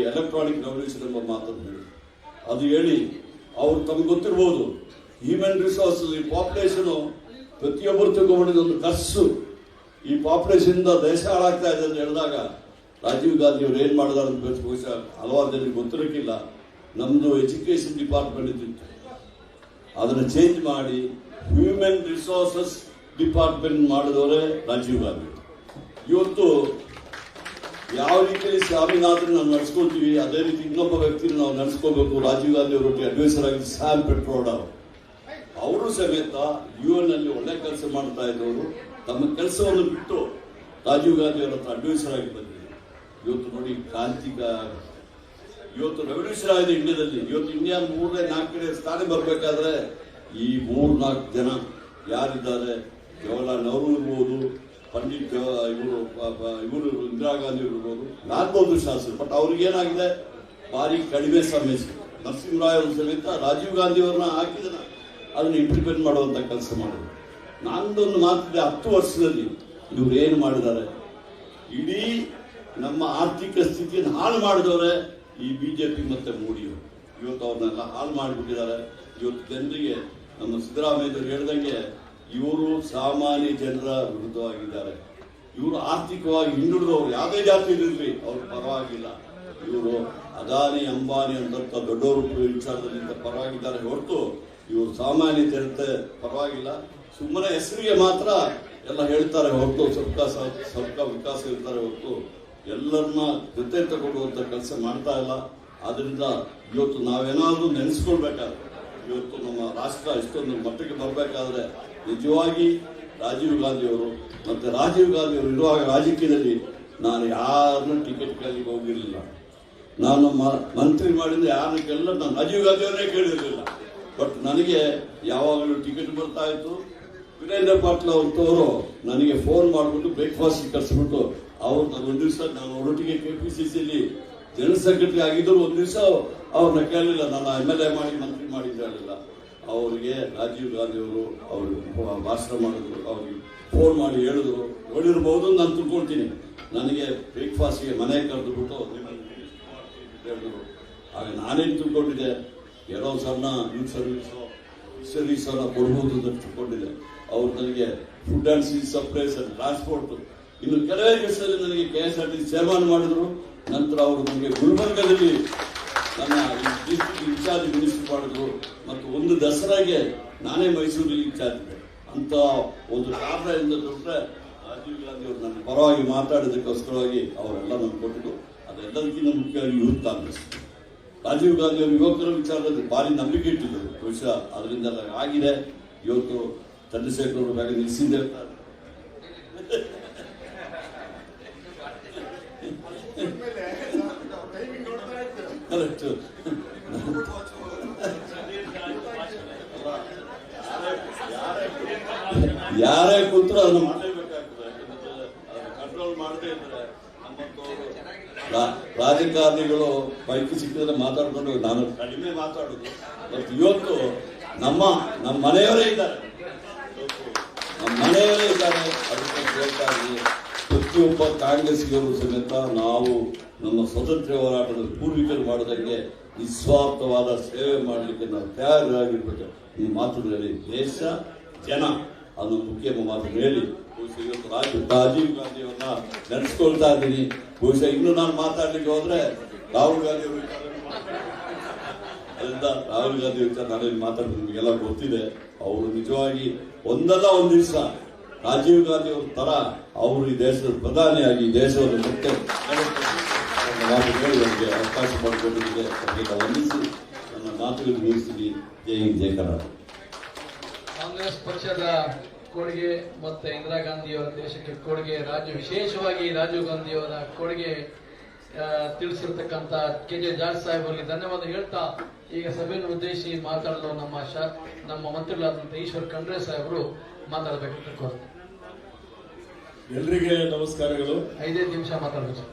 electronic revolution ಎಂಬ ಮಾತನ್ನು ಹೇಳಿ. ಅದು ಹೇಳಿ ಅವ್ರು ತಮ್ಗೆ ಗೊತ್ತಿರ್ಬೋದು, ಹ್ಯೂಮನ್ ರಿಸೋರ್ಸ್ ಈ ಪಾಪ್ಯುಲೇಷನ್ ಪ್ರತಿಯೊಬ್ಬರು ತಗೊಂಡಿದ್ದ ಒಂದು ಖರ್ಚು, ಈ ಪಾಪ್ಯುಲೇಷನ್ ದೇಶ ಹಾಳಾಗ್ತಾ ಇದೆ ಅಂತ ಹೇಳಿದಾಗ ರಾಜೀವ್ ಗಾಂಧಿ ಅವರು ಏನ್ ಮಾಡಿದಾರೆ ಅಂತ ಬಹುಶಃ ಹಲವಾರು ಜನರಿಗೆ ಗೊತ್ತಿರಕ್ಕಿಲ್ಲ. ನಮ್ದು ಎಜುಕೇಶನ್ ಡಿಪಾರ್ಟ್ಮೆಂಟ್ ಇದ್ದಿತ್ತು, ಅದನ್ನು ಚೇಂಜ್ ಮಾಡಿ ಹ್ಯೂಮನ್ ರಿಸೋರ್ಸಸ್ ಡಿಪಾರ್ಟ್ಮೆಂಟ್ ಮಾಡಿದವರೇ ರಾಜೀವ್ ಗಾಂಧಿ. ಇವತ್ತು ಯಾವ ರೀತಿಯಲ್ಲಿ ಸ್ವಾಮಿನಾಥನ್ ನಾವು ನಡೆಸ್ಕೊಳ್ತೀವಿ ಅದೇ ರೀತಿ ಇನ್ನೊಬ್ಬ ವ್ಯಕ್ತಿನ ನಾವು ನಡೆಸ್ಕೋಬೇಕು. ರಾಜೀವ್ ಗಾಂಧಿ ಅವರೊಟ್ಟಿಗೆ ಅಡ್ವೈಸರ್ ಆಗಿದ್ದು ಸ್ಯಾಮ್ ಪೆಟ್ರೋಡ ಅವರು ಸಮೇತ UN ಅಲ್ಲಿ ಒಳ್ಳೆ ಕೆಲಸ ಮಾಡ್ತಾ ಇದ್ದವರು ತಮ್ಮ ಕೆಲಸವನ್ನು ಬಿಟ್ಟು ರಾಜೀವ್ ಗಾಂಧಿ ಅವರ ಹತ್ರ ಅಡ್ವೈಸರ್ ಆಗಿ ಬಂದಿದ್ದಾರೆ. ಇವತ್ತು ನೋಡಿ ಕ್ರಾಂತಿಕ ಇವತ್ತು ರೆವಲ್ಯೂಷನ್ ಆಗಿದೆ ಇಂಡಿಯಾದಲ್ಲಿ. ಇವತ್ತು ಇಂಡಿಯಾ 3ನೇ 4ನೇ ಸ್ಥಾನ ಬರಬೇಕಾದ್ರೆ ಈ 3-4 ಜನ ಯಾರಿದ್ದಾರೆ, ಜವಾಹರ್ಲಾಲ್ ನೆಹರು ಇರ್ಬೋದು, ಪಂಡಿತ್ ಇವರು ಇಂದಿರಾ ಗಾಂಧಿ ಇರ್ಬೋದು, ಲಾಲ್ಬಹದ್ದೂರ್ ಶಾಸ್ತ್ರಿ. ಬಟ್ ಅವ್ರಿಗೆ ಏನಾಗಿದೆ, ಭಾರಿ ಕಡಿಮೆ ಸಮಯ. ನರಸಿಂಹರಾವ್ ಅವರು ಸಮೇತ ರಾಜೀವ್ ಗಾಂಧಿ ಅವ್ರನ್ನ ಹಾಕಿದ್ರೆ ಅದನ್ನು ಇಂಪ್ಲಿಮೆಂಟ್ ಮಾಡುವಂತ ಕೆಲಸ ಮಾಡಿದ್ರು. ನಂದೊಂದು ಮಾತಿದೆ, 10 ವರ್ಷದಲ್ಲಿ ಇವ್ರು ಏನು ಮಾಡಿದ್ದಾರೆ, ಇಡೀ ನಮ್ಮ ಆರ್ಥಿಕ ಸ್ಥಿತಿಯನ್ನು ಹಾಳು ಮಾಡಿದವರೇ ಈ ಬಿಜೆಪಿ ಮತ್ತೆ ಮೋದಿಯವರು. ಇವತ್ತು ಅವ್ರನ್ನೆಲ್ಲ ಹಾಳು ಮಾಡಿಬಿಟ್ಟಿದ್ದಾರೆ. ಇವತ್ತು ಜನರಿಗೆ ನಮ್ಮ ಸಿದ್ದರಾಮಯ್ಯವರು ಹೇಳ್ದಂಗೆ ಇವರು ಸಾಮಾನ್ಯ ಜನರ ವಿರುದ್ಧವಾಗಿದ್ದಾರೆ. ಇವರು ಆರ್ಥಿಕವಾಗಿ ಹಿಂದುಳಿದವರು, ಯಾವುದೇ ಜಾತಿಯಲ್ಲಿರಲಿ ಅವ್ರ ಪರವಾಗಿಲ್ಲ. ಇವರು ಅದಾನಿ ಅಂಬಾನಿ ಅಂತ ದೊಡ್ಡವರು ವಿಚಾರದಲ್ಲಿ ಪರವಾಗಿದ್ದಾರೆ ಹೊರತು ಇವರು ಸಾಮಾನ್ಯ ಜನತೆ ಪರವಾಗಿಲ್ಲ. ಸುಮ್ಮನೆ ಹೆಸರಿಗೆ ಮಾತ್ರ ಎಲ್ಲ ಹೇಳ್ತಾರೆ ಹೊರತು ಸ್ವಲ್ಪ ವಿಕಾಸ ಇರ್ತಾರೆ ಹೊರತು ಎಲ್ಲರನ್ನ ಜೊತೆ ತಗೊಳ್ಳುವಂತ ಕೆಲಸ ಮಾಡ್ತಾ ಇಲ್ಲ. ಆದ್ರಿಂದ ಇವತ್ತು ನಾವೇನಾದ್ರೂ ನೆನೆಸ್ಕೊಳ್ಬೇಕಾದ್ರೆ, ಇವತ್ತು ನಮ್ಮ ರಾಷ್ಟ್ರ ಇಷ್ಟೊಂದು ಮಟ್ಟಿಗೆ ಬರಬೇಕಾದ್ರೆ ನಿಜವಾಗಿ ರಾಜೀವ್ ಗಾಂಧಿ ಅವರು ಮತ್ತೆ ರಾಜೀವ್ ಗಾಂಧಿ ಅವರು ಇರುವಾಗ ರಾಜಕೀಯದಲ್ಲಿ ನಾನು ಯಾರನ್ನೂ ಟಿಕೆಟ್ಗಾಗಿ ಹೋಗಿರಲಿಲ್ಲ. ನಾನು ಮಂತ್ರಿ ಮಾಡಿದ ಯಾರನ್ನ ಕೇಳಿಲ್ಲ, ನಾನು ರಾಜೀವ್ ಗಾಂಧಿ ಅವರೇ ಕೇಳಿರಲಿಲ್ಲ. ಬಟ್ ನನಗೆ ಯಾವಾಗಲೂ ಟಿಕೆಟ್ ಬರ್ತಾ ಇತ್ತು. ವೀರೇಂದ್ರ ಪಾಟೀಲ್ ಅವರು ನನಗೆ ಫೋನ್ ಮಾಡಿಬಿಟ್ಟು ಬ್ರೇಕ್ಫಾಸ್ಟ್ ಕರೆಸ್ಬಿಟ್ಟು ಅವ್ರು ಒಂದು ದಿವಸ ನಾನು ಒಟ್ಟಿಗೆ KPCCಲಿ ಜನರಲ್ ಸೆಕ್ರೆಟರಿ ಆಗಿದ್ರು. ಒಂದು ದಿವಸ ಅವ್ರನ್ನ ಕೇಳಲಿಲ್ಲ, ನಾನು MLA ಮಾಡಿ ಮಂತ್ರಿ ಮಾಡಿದ್ದು ಹೇಳಿಲ್ಲ. ಅವರಿಗೆ ರಾಜೀವ್ ಗಾಂಧಿ ಅವರು ಭಾಷಣ ಮಾಡಿದ್ರು, ಅವ್ರಿಗೆ ಫೋನ್ ಮಾಡಿ ಹೇಳಿರ್ಬಹುದು ನಾನು ತಿಳ್ಕೊಳ್ತೀನಿ. ನನಗೆ ಬ್ರೇಕ್ಫಾಸ್ಟ್ಗೆ ಮನೆ ಕರೆದುಬಿಟ್ಟು ಹೇಳಿದ್ರು. ಆಗ ನಾನೇನು ತಿಳ್ಕೊಂಡಿದ್ದೆ, ಏನೋ ಸಣ್ಣ ಯೂತ್ ಸರ್ವಿಸ್ ಕೊಡ್ಬೋದು ಅಂತ ತಿಳ್ಕೊಂಡಿದ್ದೆ. ಅವ್ರು ನನಗೆ ಫುಡ್ ಅಂಡ್ ಸೀಸ್ ಸಪ್ಲೈಸ್ ಅಂಡ್ ಟ್ರಾನ್ಸ್ಪೋರ್ಟ್, ಇನ್ನು ಕೆಲವೇ ದಿವಸದಲ್ಲಿ ನನಗೆ KSRTC ಚೇರ್ಮನ್ ಮಾಡಿದ್ರು. ನಂತರ ಅವರು ನನಗೆ ಗುಲ್ಬರ್ಗದಲ್ಲಿ ನನ್ನ ಡಿಸ್ಟ್ರಿಕ್ಟ್ ಇನ್ಚಾರ್ಜ್ ಮಿನಿಸ್ಟರ್ ಮಾಡಿದ್ರು. ಮತ್ತು ಒಂದು ದಸರಾಗೆ ನಾನೇ ಮೈಸೂರಿಗೆ ಇನ್ಚಾರ್ಜ್ ಇದ್ದೆ. ಅಂತ ಒಂದು ಕಾರಣದಿಂದ ಬಿಟ್ಟರೆ ರಾಜೀವ್ ಗಾಂಧಿ ಅವರು ನನ್ನ ಪರವಾಗಿ ಮಾತಾಡೋದಕ್ಕೋಸ್ಕರವಾಗಿ ಅವರೆಲ್ಲ ನಮ್ಗೆ ಕೊಟ್ಟಿದ್ದು. ಅದೆಲ್ಲದಕ್ಕಿಂತ ಮುಖ್ಯವಾಗಿ ಯೂತ್ ಕಾಂಗ್ರೆಸ್. ರಾಜೀವ್ ಗಾಂಧಿ ಅವರು ಯುವಕರ ವಿಚಾರದಲ್ಲಿ ಭಾರಿ ನಂಬಿಕೆ ಇಟ್ಟಿದ್ದರು. ಬಹುಶಃ ಅದರಿಂದೆಲ್ಲ ಆಗಿದೆ. ಇವತ್ತು ಚಂದ್ರಶೇಖರ್ ಅವರು ಬೇಗ ನಿಲ್ಲಿಸಿದ್ದೆ ಕರೆಕ್ಟ್. ಯಾರೇ ಕೂತ್ರು ಅದನ್ನು ಮಾಡಲೇಬೇಕಾಗ್ತದೆ. ಕಂಟ್ರೋಲ್ ಮಾಡದೇ ಇದ್ರೆ ರಾಜಕಾರಣಿಗಳು ಪೈಕಿ ಸಿಕ್ಕಿದ್ರೆ ಮಾತಾಡ್ಕೊಂಡು, ನಾನು ಕಡಿಮೆ ಮಾತಾಡುದು. ಮತ್ತು ಇವತ್ತು ನಮ್ಮ ಮನೆಯವರೇ ಇದ್ದಾರೆ, ಅದಕ್ಕೆ ಹೇಳ್ತಾ ಇದ್ದೀವಿ. ಪ್ರತಿಯೊಬ್ಬ ಕಾಂಗ್ರೆಸ್ಸಿಗರು ಸಮೇತ ನಾವು ನಮ್ಮ ಸ್ವಾತಂತ್ರ್ಯ ಹೋರಾಟದಲ್ಲಿ ಪೂರ್ವಿಕರು ಮಾಡೋದಕ್ಕೆ ನಿಸ್ವಾರ್ಥವಾದ ಸೇವೆ ಮಾಡಲಿಕ್ಕೆ ನಾವು ತಯಾರಾಗಿರ್ಬೇಕು. ಈ ಮಾತುಗಳಲ್ಲಿ ದೇಶ ಜನ ಅನ್ನೋ ಮುಖ್ಯ ಮಾತು ಹೇಳಿ ಬಹುಶಃ ಇವತ್ತು ರಾಜೀವ್ ಗಾಂಧಿ ಅವ್ರನ್ನ ನೆನೆಸ್ಕೊಳ್ತಾ ಇದ್ದೀನಿ. ಬಹುಶಃ ಇನ್ನು ನಾನು ಮಾತಾಡ್ಲಿಕ್ಕೆ ಹೋದ್ರೆ ರಾಹುಲ್ ಗಾಂಧಿ ಅವರು ಅದರಿಂದ ರಾಹುಲ್ ಗಾಂಧಿ ವಿಚಾರ ನಾನೇನು ಮಾತಾಡೋದು ನಿಮಗೆಲ್ಲ ಗೊತ್ತಿದೆ. ಅವರು ನಿಜವಾಗಿ ಒಂದಲ್ಲ ಒಂದು ದಿವಸ ರಾಜೀವ್ ಗಾಂಧಿ ಅವ್ರ ತರ ಅವರು ಈ ದೇಶದ ಪ್ರಧಾನಿಯಾಗಿ ದೇಶವನ್ನು ಮತ್ತೆ ಹೇಳಿ ಅವರಿಗೆ ಅವಕಾಶ ಮಾಡಿಕೊಂಡಿದ್ದೆ. ಅವರಿಗೆ ವಂದಿಸಿ ನನ್ನ ಮಾತುಗಳನ್ನು ಮುಗಿಸ್ತೀನಿ. ಜೈ ಹಿಂದ್, ಜೈ ಕರ್ನಾಟಕ. ಕಾಂಗ್ರೆಸ್ ಪಕ್ಷದ ಕೊಡುಗೆ ಮತ್ತೆ ಇಂದಿರಾ ಗಾಂಧಿ ಅವರ ದೇಶಕ್ಕೆ ಕೊಡುಗೆ, ವಿಶೇಷವಾಗಿ ರಾಜೀವ್ ಗಾಂಧಿ ಅವರ ಕೊಡುಗೆ ತಿಳಿಸಿರ್ತಕ್ಕಂಥ KJ ಜಾರ್ಜ್ ಸಾಹೇಬ್ ಅವರಿಗೆ ಧನ್ಯವಾದ ಹೇಳ್ತಾ, ಈಗ ಸಭೆಯನ್ನು ಉದ್ದೇಶಿಸಿ ಮಾತಾಡಲು ನಮ್ಮ ಮಂತ್ರಿಗಳಾದಂಥ ಈಶ್ವರ್ ಖಂಡ್ರೆ ಸಾಹೇಬರು ಮಾತಾಡಬೇಕಂತ ಕೋರ್ತೀನಿ. ಎಲ್ರಿಗೆ ನಮಸ್ಕಾರಗಳು. 5 ನಿಮಿಷ ಮಾತಾಡಬೇಕು.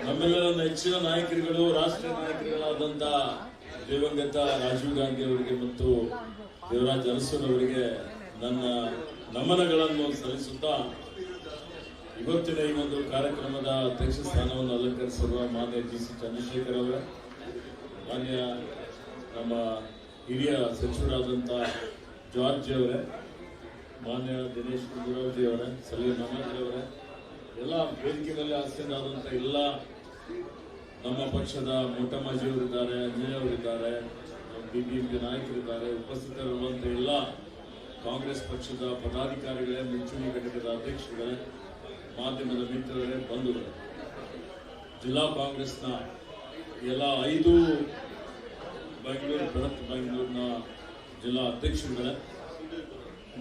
ನಮ್ಮೆಲ್ಲರ ನೆಚ್ಚಿನ ನಾಯಕರುಗಳು, ರಾಷ್ಟ್ರೀಯ ನಾಯಕರುಗಳಾದಂತ ದಿವಂಗತ ರಾಜೀವ್ ಗಾಂಧಿ ಅವರಿಗೆ ಮತ್ತು ದೇವರಾಜ್ ಅರಸು ಅವರಿಗೆ ನನ್ನ ನಮನಗಳನ್ನು ಸಲ್ಲಿಸುತ್ತಾ, ಇವತ್ತಿನ ಈ ಒಂದು ಕಾರ್ಯಕ್ರಮದ ಅಧ್ಯಕ್ಷ ಸ್ಥಾನವನ್ನು ಅಲಂಕರಿಸಿರುವ ಮಾನ್ಯ GC ಚಂದ್ರಶೇಖರ್ ಅವರ, ಮಾನ್ಯ ನಮ್ಮ ಹಿರಿಯ ಸಚಿವರಾದಂಥ ಜಾರ್ಜ್ ಅವರೇ, ಮಾನ್ಯ ದಿನೇಶ್ ಗುಂಡೂರಾವ್ ಅವರೇ, ಸಲೀಂ ಅಹಮದ್ ಅವರೇ, ಎಲ್ಲ ವೇದಿಕೆಯಲ್ಲಿ ಆಸೀನರಾದಂಥ ಎಲ್ಲ ನಮ್ಮ ಪಕ್ಷದ ಮೊಟ್ಟಮಾಜಿ ಅವರಿದ್ದಾರೆ, ಅಂಜನೇಯ ಅವರಿದ್ದಾರೆ, BBMP ನಾಯಕರಿದ್ದಾರೆ, ಉಪಸ್ಥಿತರಿರುವಂಥ ಎಲ್ಲ ಕಾಂಗ್ರೆಸ್ ಪಕ್ಷದ ಪದಾಧಿಕಾರಿಗಳೇ, ಮುಂಚೂಣಿ ಘಟಕದ ಅಧ್ಯಕ್ಷಗಳೇ, ಮಾಧ್ಯಮದ ಮಿತ್ರರೇ, ಬಂಧುಗಳೇ, ಜಿಲ್ಲಾ ಕಾಂಗ್ರೆಸ್ನ ಎಲ್ಲ 5 ಬೆಂಗಳೂರು ಬೃಹತ್ ಬೆಂಗಳೂರಿನ ಜಿಲ್ಲಾ ಅಧ್ಯಕ್ಷರುಗಳೇ,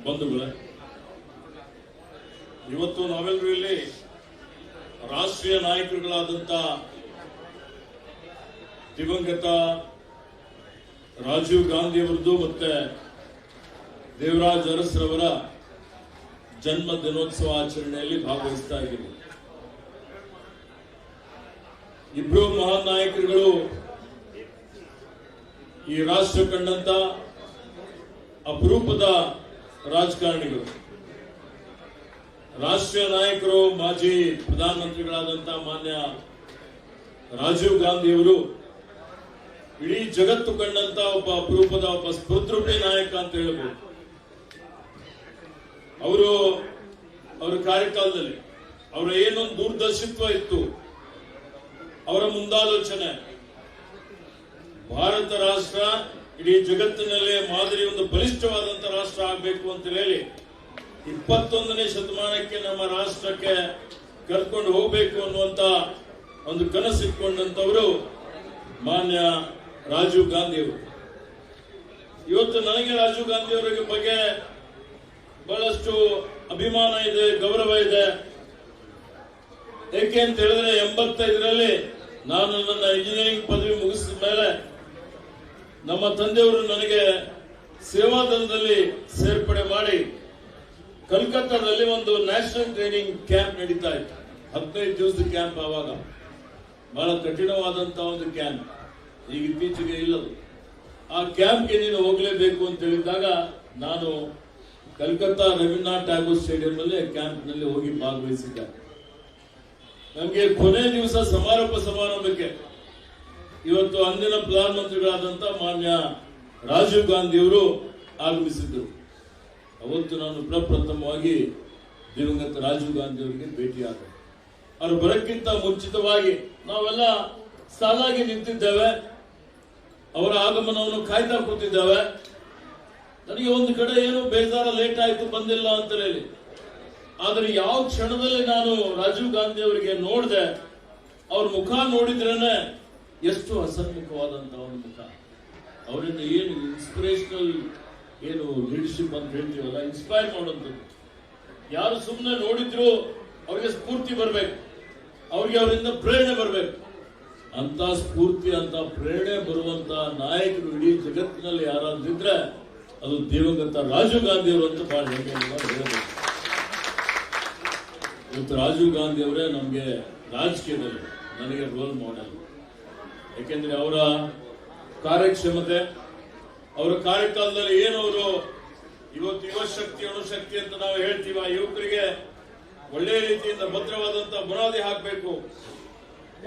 ಬಂಧುಗಳೇ, ಇವತ್ತು ನಾವೆಲ್ಲರೂ ಇಲ್ಲಿ ರಾಷ್ಟ್ರೀಯ ನಾಯಕರುಗಳಾದಂಥ ದಿವಂಗತ ರಾಜೀವ್ ಗಾಂಧಿ ಅವರದ್ದು ಮತ್ತೆ ದೇವರಾಜ್ ಅರಸ್ರವರ ಜನ್ಮ ದಿನೋತ್ಸವ ಆಚರಣೆಯಲ್ಲಿ ಭಾಗವಹಿಸ್ತಾ ಇದ್ದೀವಿ. ಇಬ್ಬರು ಮಹಾನ್ ನಾಯಕರುಗಳು ಈ ರಾಷ್ಟ್ರ ಕಂಡಂತ ಅಪರೂಪದ ರಾಜಕಾರಣಿಗಳು. ರಾಷ್ಟ್ರೀಯ ನಾಯಕರು, ಮಾಜಿ ಪ್ರಧಾನಮಂತ್ರಿಗಳಾದಂಥ ಮಾನ್ಯ ರಾಜೀವ್ ಗಾಂಧಿ ಅವರು ಇಡೀ ಜಗತ್ತು ಕಂಡಂತ ಒಬ್ಬ ಅಪರೂಪದ ಒಬ್ಬ ಸ್ಫೂರ್ತಿ ನಾಯಕ ಅಂತ ಹೇಳಬಹುದು. ಅವರ ಕಾರ್ಯಕಾಲದಲ್ಲಿ ಅವರ ಏನೊಂದು ದೂರದರ್ಶಿತ್ವ ಇತ್ತು, ಅವರ ಮುಂದಾಲೋಚನೆ, ಭಾರತ ರಾಷ್ಟ್ರ ಇಡೀ ಜಗತ್ತಿನಲ್ಲೇ ಮಾದರಿ ಒಂದು ಬಲಿಷ್ಠವಾದಂತ ರಾಷ್ಟ್ರ ಆಗಬೇಕು ಅಂತ ಹೇಳಿ 21ನೇ ಶತಮಾನಕ್ಕೆ ನಮ್ಮ ರಾಷ್ಟ್ರಕ್ಕೆ ಕರ್ಕೊಂಡು ಹೋಗಬೇಕು ಅನ್ನುವಂತ ಒಂದು ಕನಸಿಟ್ಕೊಂಡಂತವರು ಮಾನ್ಯ ರಾಜೀವ್ ಗಾಂಧಿ ಅವರು. ಇವತ್ತು ನನಗೆ ರಾಜೀವ್ ಗಾಂಧಿ ಅವರ ಬಗ್ಗೆ ಬಹಳಷ್ಟು ಅಭಿಮಾನ ಇದೆ, ಗೌರವ ಇದೆ. ಏಕೆ ಅಂತ ಹೇಳಿದ್ರೆ 85ರಲ್ಲಿ ನಾನು ನನ್ನ ಇಂಜಿನಿಯರಿಂಗ್ ಪದವಿ ಮುಗಿಸಿದ ಮೇಲೆ ನಮ್ಮ ತಂದೆಯವರು ನನಗೆ ಸೇವಾದಳದಲ್ಲಿ ಸೇರ್ಪಡೆ ಮಾಡಿ ಕಲ್ಕತ್ತಾದಲ್ಲಿ ಒಂದು ನ್ಯಾಷನಲ್ ಟ್ರೈನಿಂಗ್ ಕ್ಯಾಂಪ್ ನಡೀತಾ ಇತ್ತು. 15 ದಿವಸದ ಕ್ಯಾಂಪ್. ಆವಾಗ ಬಹಳ ಕಠಿಣವಾದಂತಹ ಒಂದು ಕ್ಯಾಂಪ್, ಈಗ ಇತ್ತೀಚೆಗೆ ಇಲ್ಲದು. ಆ ಕ್ಯಾಂಪ್ಗೆ ನೀನು ಹೋಗಲೇಬೇಕು ಅಂತ ಹೇಳಿದಾಗ ನಾನು ಕಲ್ಕತ್ತಾ ರವೀಂದ್ರನಾಥ್ ಟ್ಯಾಗೋರ್ ಸ್ಟೇಡಿಯಂ ನಲ್ಲಿ ಕ್ಯಾಂಪ್ ನಲ್ಲಿ ಹೋಗಿ ಭಾಗವಹಿಸಿದ್ದೆ. ನಮಗೆ ಕೊನೆ ದಿವಸ ಸಮಾರಂಭಕ್ಕೆ ಇವತ್ತು ಅಂದಿನ ಪ್ರಧಾನಮಂತ್ರಿಗಳಾದಂತ ಮಾನ್ಯ ರಾಜೀವ್ ಗಾಂಧಿ ಅವರು ಆಗಮಿಸಿದ್ರು. ಅವತ್ತು ನಾನು ಪ್ರಪ್ರಥಮವಾಗಿ ದಿವಂಗತ ರಾಜೀವ್ ಗಾಂಧಿ ಅವರಿಗೆ ಭೇಟಿಯಾದೆ. ಅವರು ಬರಕ್ಕಿಂತ ಮುಂಚಿತವಾಗಿ ನಾವೆಲ್ಲ ಸಾಲಾಗಿ ನಿಂತಿದ್ದೇವೆ, ಅವರ ಆಗಮನವನ್ನು ಕಾಯ್ತಾ ಕೂತಿದ್ದೇವೆ. ನನಗೆ ಒಂದು ಕಡೆ ಏನು ಬೇಜಾರ, ಲೇಟ್ ಆಯ್ತು ಬಂದಿಲ್ಲ ಅಂತ ಹೇಳಿ. ಆದರೆ ಯಾವ ಕ್ಷಣದಲ್ಲಿ ನಾನು ರಾಜೀವ್ ಗಾಂಧಿ ಅವರಿಗೆ ನೋಡಿದೆ, ಅವ್ರ ಮುಖ ನೋಡಿದ್ರೇನೆ ಎಷ್ಟು ಅಸನ್ಮುಖವಾದಂತಹ ಒಂದು ಮುಖ. ಅವರಿಂದ ಏನು ಇನ್ಸ್ಪಿರೇಷನಲ್, ಏನು ಲೀಡರ್ಶಿಪ್ ಅಂತ ಹೇಳ್ತೀವಲ್ಲ, ಇನ್ಸ್ಪೈರ್ ಮಾಡುವಂಥದ್ದು. ಯಾರು ಸುಮ್ಮನೆ ನೋಡಿದ್ರು ಅವ್ರಿಗೆ ಸ್ಫೂರ್ತಿ ಬರಬೇಕು, ಅವ್ರಿಗೆ ಅವರಿಂದ ಪ್ರೇರಣೆ ಬರಬೇಕು. ಅಂತ ಸ್ಫೂರ್ತಿ, ಅಂತ ಪ್ರೇರಣೆ ಬರುವಂತ ನಾಯಕರು ಇಡೀ ಜಗತ್ತಿನಲ್ಲಿ ಯಾರಾದ್ರಿದ್ರೆ ಅದು ದಿವಂಗತ ರಾಜೀವ್ ಗಾಂಧಿ ಅವರು ಅಂತ ಬಹಳ ಹೆಮ್ಮೆಯಿಂದ ಹೇಳಬೇಕು. ಇವತ್ತು ರಾಜೀವ್ ಗಾಂಧಿ ಅವರೇ ನಮಗೆ ರಾಜಕೀಯದಲ್ಲಿ ನನಗೆ ರೋಲ್ ಮಾಡೆಲ್. ಯಾಕೆಂದ್ರೆ ಅವರ ಕಾರ್ಯಕ್ಷಮತೆ, ಅವರ ಕಾರ್ಯಕಾಲದಲ್ಲಿ ಏನವರು ಇವತ್ತು ಯುವ ಶಕ್ತಿ ಅಣುಶಕ್ತಿ ಅಂತ ನಾವು ಹೇಳ್ತೀವಿ, ಆ ಯುವಕರಿಗೆ ಒಳ್ಳೆಯ ರೀತಿಯಿಂದ ಭದ್ರವಾದಂತ ಬುನಾದಿ ಹಾಕಬೇಕು,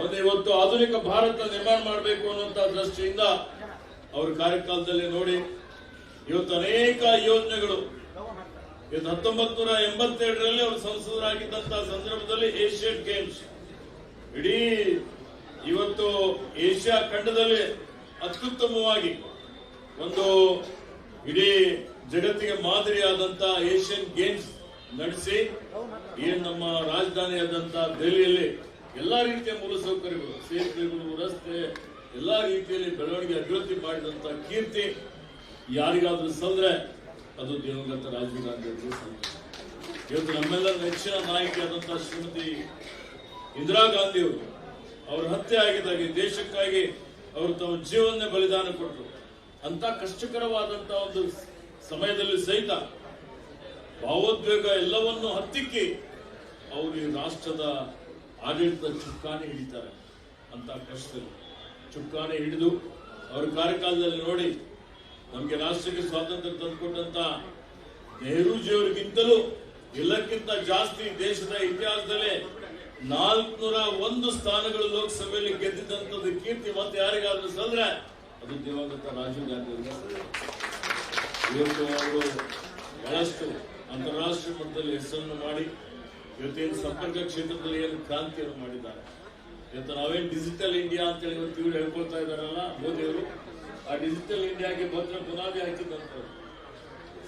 ಒಂದು ಇವತ್ತು ಆಧುನಿಕ ಭಾರತ ನಿರ್ಮಾಣ ಮಾಡಬೇಕು ಅನ್ನುವಂತ ದೃಷ್ಟಿಯಿಂದ ಅವರ ಕಾರ್ಯಕಾಲದಲ್ಲಿ ನೋಡಿ ಇವತ್ತು ಅನೇಕ ಯೋಜನೆಗಳು. ಇವತ್ತು 1987ರಲ್ಲಿ ಅವರು ಸಂಸದರಾಗಿದ್ದಂತಹ ಸಂದರ್ಭದಲ್ಲಿ ಏಷ್ಯನ್ ಗೇಮ್ಸ್ ಇಡೀ ಇವತ್ತು ಏಷ್ಯಾ ಖಂಡದಲ್ಲಿ ಅತ್ಯುತ್ತಮವಾಗಿ ಒಂದು ಇಡೀ ಜಗತ್ತಿಗೆ ಮಾದರಿಯಾದಂತಹ ಏಷ್ಯನ್ ಗೇಮ್ಸ್ ನಡೆಸಿ ಏನ್ ನಮ್ಮ ರಾಜಧಾನಿಯಾದಂತಹ ದೆಹಲಿಯಲ್ಲಿ ಎಲ್ಲಾ ರೀತಿಯ ಮೂಲಸೌಕರ್ಯಗಳು, ಸೇತುವೆಗಳು, ರಸ್ತೆ, ಎಲ್ಲಾ ರೀತಿಯಲ್ಲಿ ಬೆಳವಣಿಗೆ ಅಭಿವೃದ್ಧಿ ಮಾಡಿದಂತ ಕೀರ್ತಿ ಯಾರಿಗಾದ್ರೂ ಸಲ್ಲದ್ರೆ ಅದು ದಿವಂಗತ ರಾಜೀವ್ ಗಾಂಧಿ ಅವರಿಗೆ ಸಲ್ಲುತ್ತದೆ. ಇವತ್ತು ನಮ್ಮೆಲ್ಲರ ನೆಚ್ಚಿನ ನಾಯಕಿಯಾದಂತಹ ಶ್ರೀಮತಿ ಇಂದಿರಾ ಗಾಂಧಿ ಅವರು, ಅವ್ರ ಹತ್ಯೆ ಆಗಿದ್ದಾಗೆ ದೇಶಕ್ಕಾಗಿ ಅವರು ತಮ್ಮ ಜೀವನ ಬಲಿದಾನ ಕೊಟ್ಟರು. ಅಂತ ಕಷ್ಟಕರವಾದಂತಹ ಒಂದು ಸಮಯದಲ್ಲಿ ಸಹಿತ ಭಾವೋದ್ವೇಗ ಎಲ್ಲವನ್ನು ಹತ್ತಿಕ್ಕಿ ಅವರು ಈ ರಾಷ್ಟ್ರದ ಆಡಳಿತ ಚುಕ್ಕಾಣಿ ಹಿಡಿತಾರೆ. ಅಂತ ಕಷ್ಟದಲ್ಲಿ ಚುಕ್ಕಾಣಿ ಹಿಡಿದು ಅವರ ಕಾರ್ಯಕಾಲದಲ್ಲಿ ನೋಡಿ ನಮಗೆ ರಾಷ್ಟ್ರಕ್ಕೆ ಸ್ವಾತಂತ್ರ್ಯ ತಂದುಕೊಟ್ಟಂತ ನೆಹರೂಜಿಯವರಿಗಿಂತಲೂ ಎಲ್ಲಕ್ಕಿಂತ ಜಾಸ್ತಿ ದೇಶದ ಇತಿಹಾಸದಲ್ಲೇ 401 ಸ್ಥಾನಗಳು ಲೋಕಸಭೆಯಲ್ಲಿ ಗೆದ್ದಿದ್ದಂಥದ್ದು ಕೀರ್ತಿ ಮತ್ತೆ ಯಾರಿಗಾದ್ರೂ ಸಲ್ಲದ್ರೆ ಅದು ದಿವಂಗತ ರಾಜೀವ್ ಗಾಂಧಿ ಅವರಿಗೆ. ಇವತ್ತು ಅವರು ಬಹಳಷ್ಟು ಅಂತಾರಾಷ್ಟ್ರೀಯ ಮಟ್ಟದಲ್ಲಿ ಹೆಸರನ್ನು ಮಾಡಿ ಇವತ್ತೇನು ಸಂಪರ್ಕ ಕ್ಷೇತ್ರದಲ್ಲಿ ಏನು ಕ್ರಾಂತಿಯನ್ನು ಮಾಡಿದ್ದಾರೆ. ಇವತ್ತು ನಾವೇನು ಡಿಜಿಟಲ್ ಇಂಡಿಯಾ ಅಂತ ಹೇಳಿ ಇವತ್ತು ಇವರು ಹೇಳ್ಕೊಳ್ತಾ ಇದ್ದಾರಲ್ಲ ಮೋದಿ ಅವರು, ಆ ಡಿಜಿಟಲ್ ಇಂಡಿಯಾಗೆ ಭದ್ರ ಬುನಾದಿ ಹಾಕಿದಂಥವ್ರು.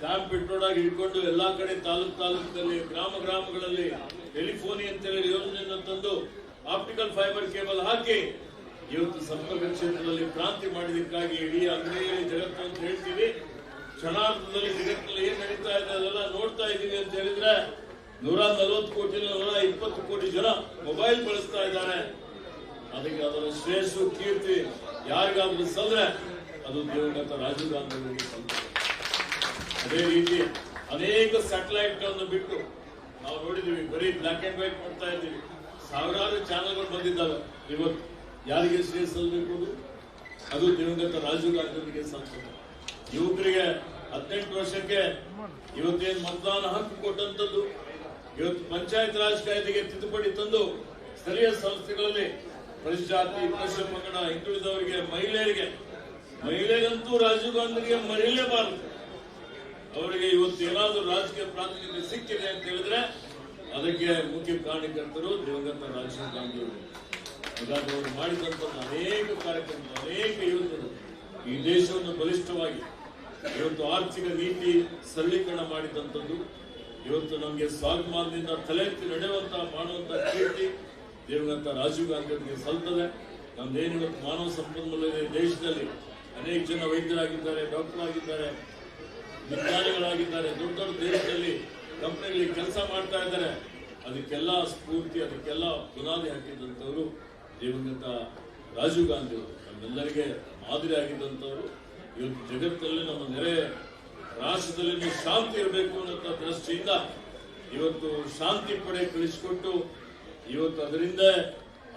ಸ್ಯಾಮ್ ಪಿಟ್ರೋಡಾಗಿ ಹಿಡ್ಕೊಂಡು ಎಲ್ಲಾ ಕಡೆ ತಾಲೂಕಿನಲ್ಲಿ ಗ್ರಾಮಗಳಲ್ಲಿ ಟೆಲಿಫೋನಿ ಅಂತೇಳಿ ಯೋಜನೆಯನ್ನು ತಂದು ಆಪ್ಟಿಕಲ್ ಫೈಬರ್ ಕೇಬಲ್ ಹಾಕಿ ಇವತ್ತು ಸಂಪರ್ಕ ಕ್ಷೇತ್ರದಲ್ಲಿ ಕ್ರಾಂತಿ ಮಾಡಿದಕ್ಕಾಗಿ ಇಡೀ ಅಂಗಡಿಯಲ್ಲಿ ಜಗತ್ತು ಅಂತ ಹೇಳ್ತೀವಿ. ಕ್ಷಣಾರ್ಧದಲ್ಲಿ ಜಗತ್ತಿನಲ್ಲಿ ಏನ್ ನಡೀತಾ ಇದೆ ಅದೆಲ್ಲ ನೋಡ್ತಾ ಇದ್ದೀವಿ ಅಂತ ಹೇಳಿದ್ರೆ 140 ಕೋಟಿ 120 ಕೋಟಿ ಜನ ಮೊಬೈಲ್ ಬಳಸ್ತಾ ಇದ್ದಾರೆ. ಅದಕ್ಕೆ ಅದರ ಶ್ರೇಷ್ಠ ಕೀರ್ತಿ ಯಾರಿಗಾದ್ರೂ ಸಲ್ಲದ್ರೆ ಅದು ದಿವಂಗತ ರಾಜೀವ್ ಗಾಂಧಿ ಅವರಿಗೆ ಸಲ್ಲುತ್ತದೆ. ಅದೇ ರೀತಿ ಅನೇಕ ಸ್ಯಾಟಲೈಟ್ ಗಳನ್ನು ಬಿಟ್ಟು ನಾವು ನೋಡಿದೀವಿ, ಬರೀ ಬ್ಲಾಕ್ ಅಂಡ್ ವೈಟ್ ಮಾಡ್ತಾ ಇದ್ದೀವಿ. ಸಾವಿರಾರು ಚಾನೆಲ್ಗಳು ಬಂದಿದ್ದಾವೆ. ಇವತ್ತು ಯಾರಿಗೆ ಶ್ರೇಯ ಸಲ್ಲಬೇಕು ಅದು ದಿವಂಗತ ರಾಜೀವ್ ಗಾಂಧಿ ಅವರಿಗೆ ಸಲ್ಲುತ್ತದೆ. ಯುವಕರಿಗೆ 18 ವರ್ಷಕ್ಕೆ ಇವತ್ತೇನು ಮತದಾನ ಹಕ್ಕು ಕೊಟ್ಟಂತದ್ದು, ಇವತ್ತು ಪಂಚಾಯತ್ ರಾಜ್ ಕಾಯ್ದೆಗೆ ತಿದ್ದುಪಡಿ ತಂದು ಸ್ಥಳೀಯ ಸಂಸ್ಥೆಗಳಲ್ಲಿ ಪರಿಶಾತಿ, ಪರಿಶಿಷ್ಟ ಪಂಗಡ, ಹಿಂದುಳಿದವರಿಗೆ, ಮಹಿಳೆಯರಿಗಂತೂ ರಾಜೀವ್ ಗಾಂಧಿಗೆ ಮರೆಯಲೇಬಾರದು. ಅವರಿಗೆ ಇವತ್ತು ಏನಾದರೂ ರಾಜಕೀಯ ಪ್ರಾತಿನಿಧ್ಯ ಸಿಕ್ಕಿದೆ ಅಂತ ಹೇಳಿದ್ರೆ ಅದಕ್ಕೆ ಮುಖ್ಯ ಕಾರಣಕರ್ತರು ದಿವಂಗತ ರಾಜೀವ್ ಗಾಂಧಿ ಅವರು. ಹಾಗಾಗಿ ಅವರು ಮಾಡಿದಂತ ಅನೇಕ ಕಾರ್ಯಕ್ರಮ, ಅನೇಕ ಯೋಜನೆಗಳು ಈ ದೇಶವನ್ನು ಬಲಿಷ್ಠವಾಗಿ ಇವತ್ತು ಆರ್ಥಿಕ ನೀತಿ ಸರಳೀಕರಣ ಮಾಡಿದಂಥದ್ದು, ಇವತ್ತು ನಮಗೆ ಸ್ವಾಭಿಮಾನದಿಂದ ತಲೆ ಎತ್ತಿ ನಡೆಯುವಂತ ಮಾಡುವಂತ ಕೀರ್ತಿ ದಿವಂಗತ ರಾಜೀವ್ ಗಾಂಧಿ ಅವರಿಗೆ ಸಲ್ತದೆ. ನಮ್ದೇನು ಇವತ್ತು ಮಾನವ ಸಂಪನ್ಮೂಲ ಇದೆ ದೇಶದಲ್ಲಿ, ಅನೇಕ ಜನ ವೈದ್ಯರಾಗಿದ್ದಾರೆ, ಡಾಕ್ಟರ್ ಆಗಿದ್ದಾರೆ, ವಿಜ್ಞಾನಿಗಳಾಗಿದ್ದಾರೆ, ದೊಡ್ಡ ದೊಡ್ಡ ದೇಶದಲ್ಲಿ ಕಂಪನಿಗಳಿಗೆ ಕೆಲಸ ಮಾಡ್ತಾ ಇದ್ದಾರೆ. ಅದಕ್ಕೆಲ್ಲ ಸ್ಫೂರ್ತಿ, ಅದಕ್ಕೆಲ್ಲ ಬುನಾದಿ ಹಾಕಿದಂಥವರು ದಿವಂಗತ ರಾಜೀವ್ ಗಾಂಧಿ ಅವರು. ನಮ್ಮೆಲ್ಲರಿಗೆ ಮಾದರಿ ಆಗಿದ್ದಂಥವರು. ಇವತ್ತು ಜಗತ್ತಲ್ಲಿ ನಮ್ಮ ನೆರೆ ರಾಷ್ಟ್ರದಲ್ಲಿ ಶಾಂತಿ ಇರಬೇಕು ಅನ್ನೋ ದೃಷ್ಟಿಯಿಂದ ಇವತ್ತು ಶಾಂತಿ ಪಡೆ ಕಳಿಸಿಕೊಟ್ಟು ಇವತ್ತು ಅದರಿಂದ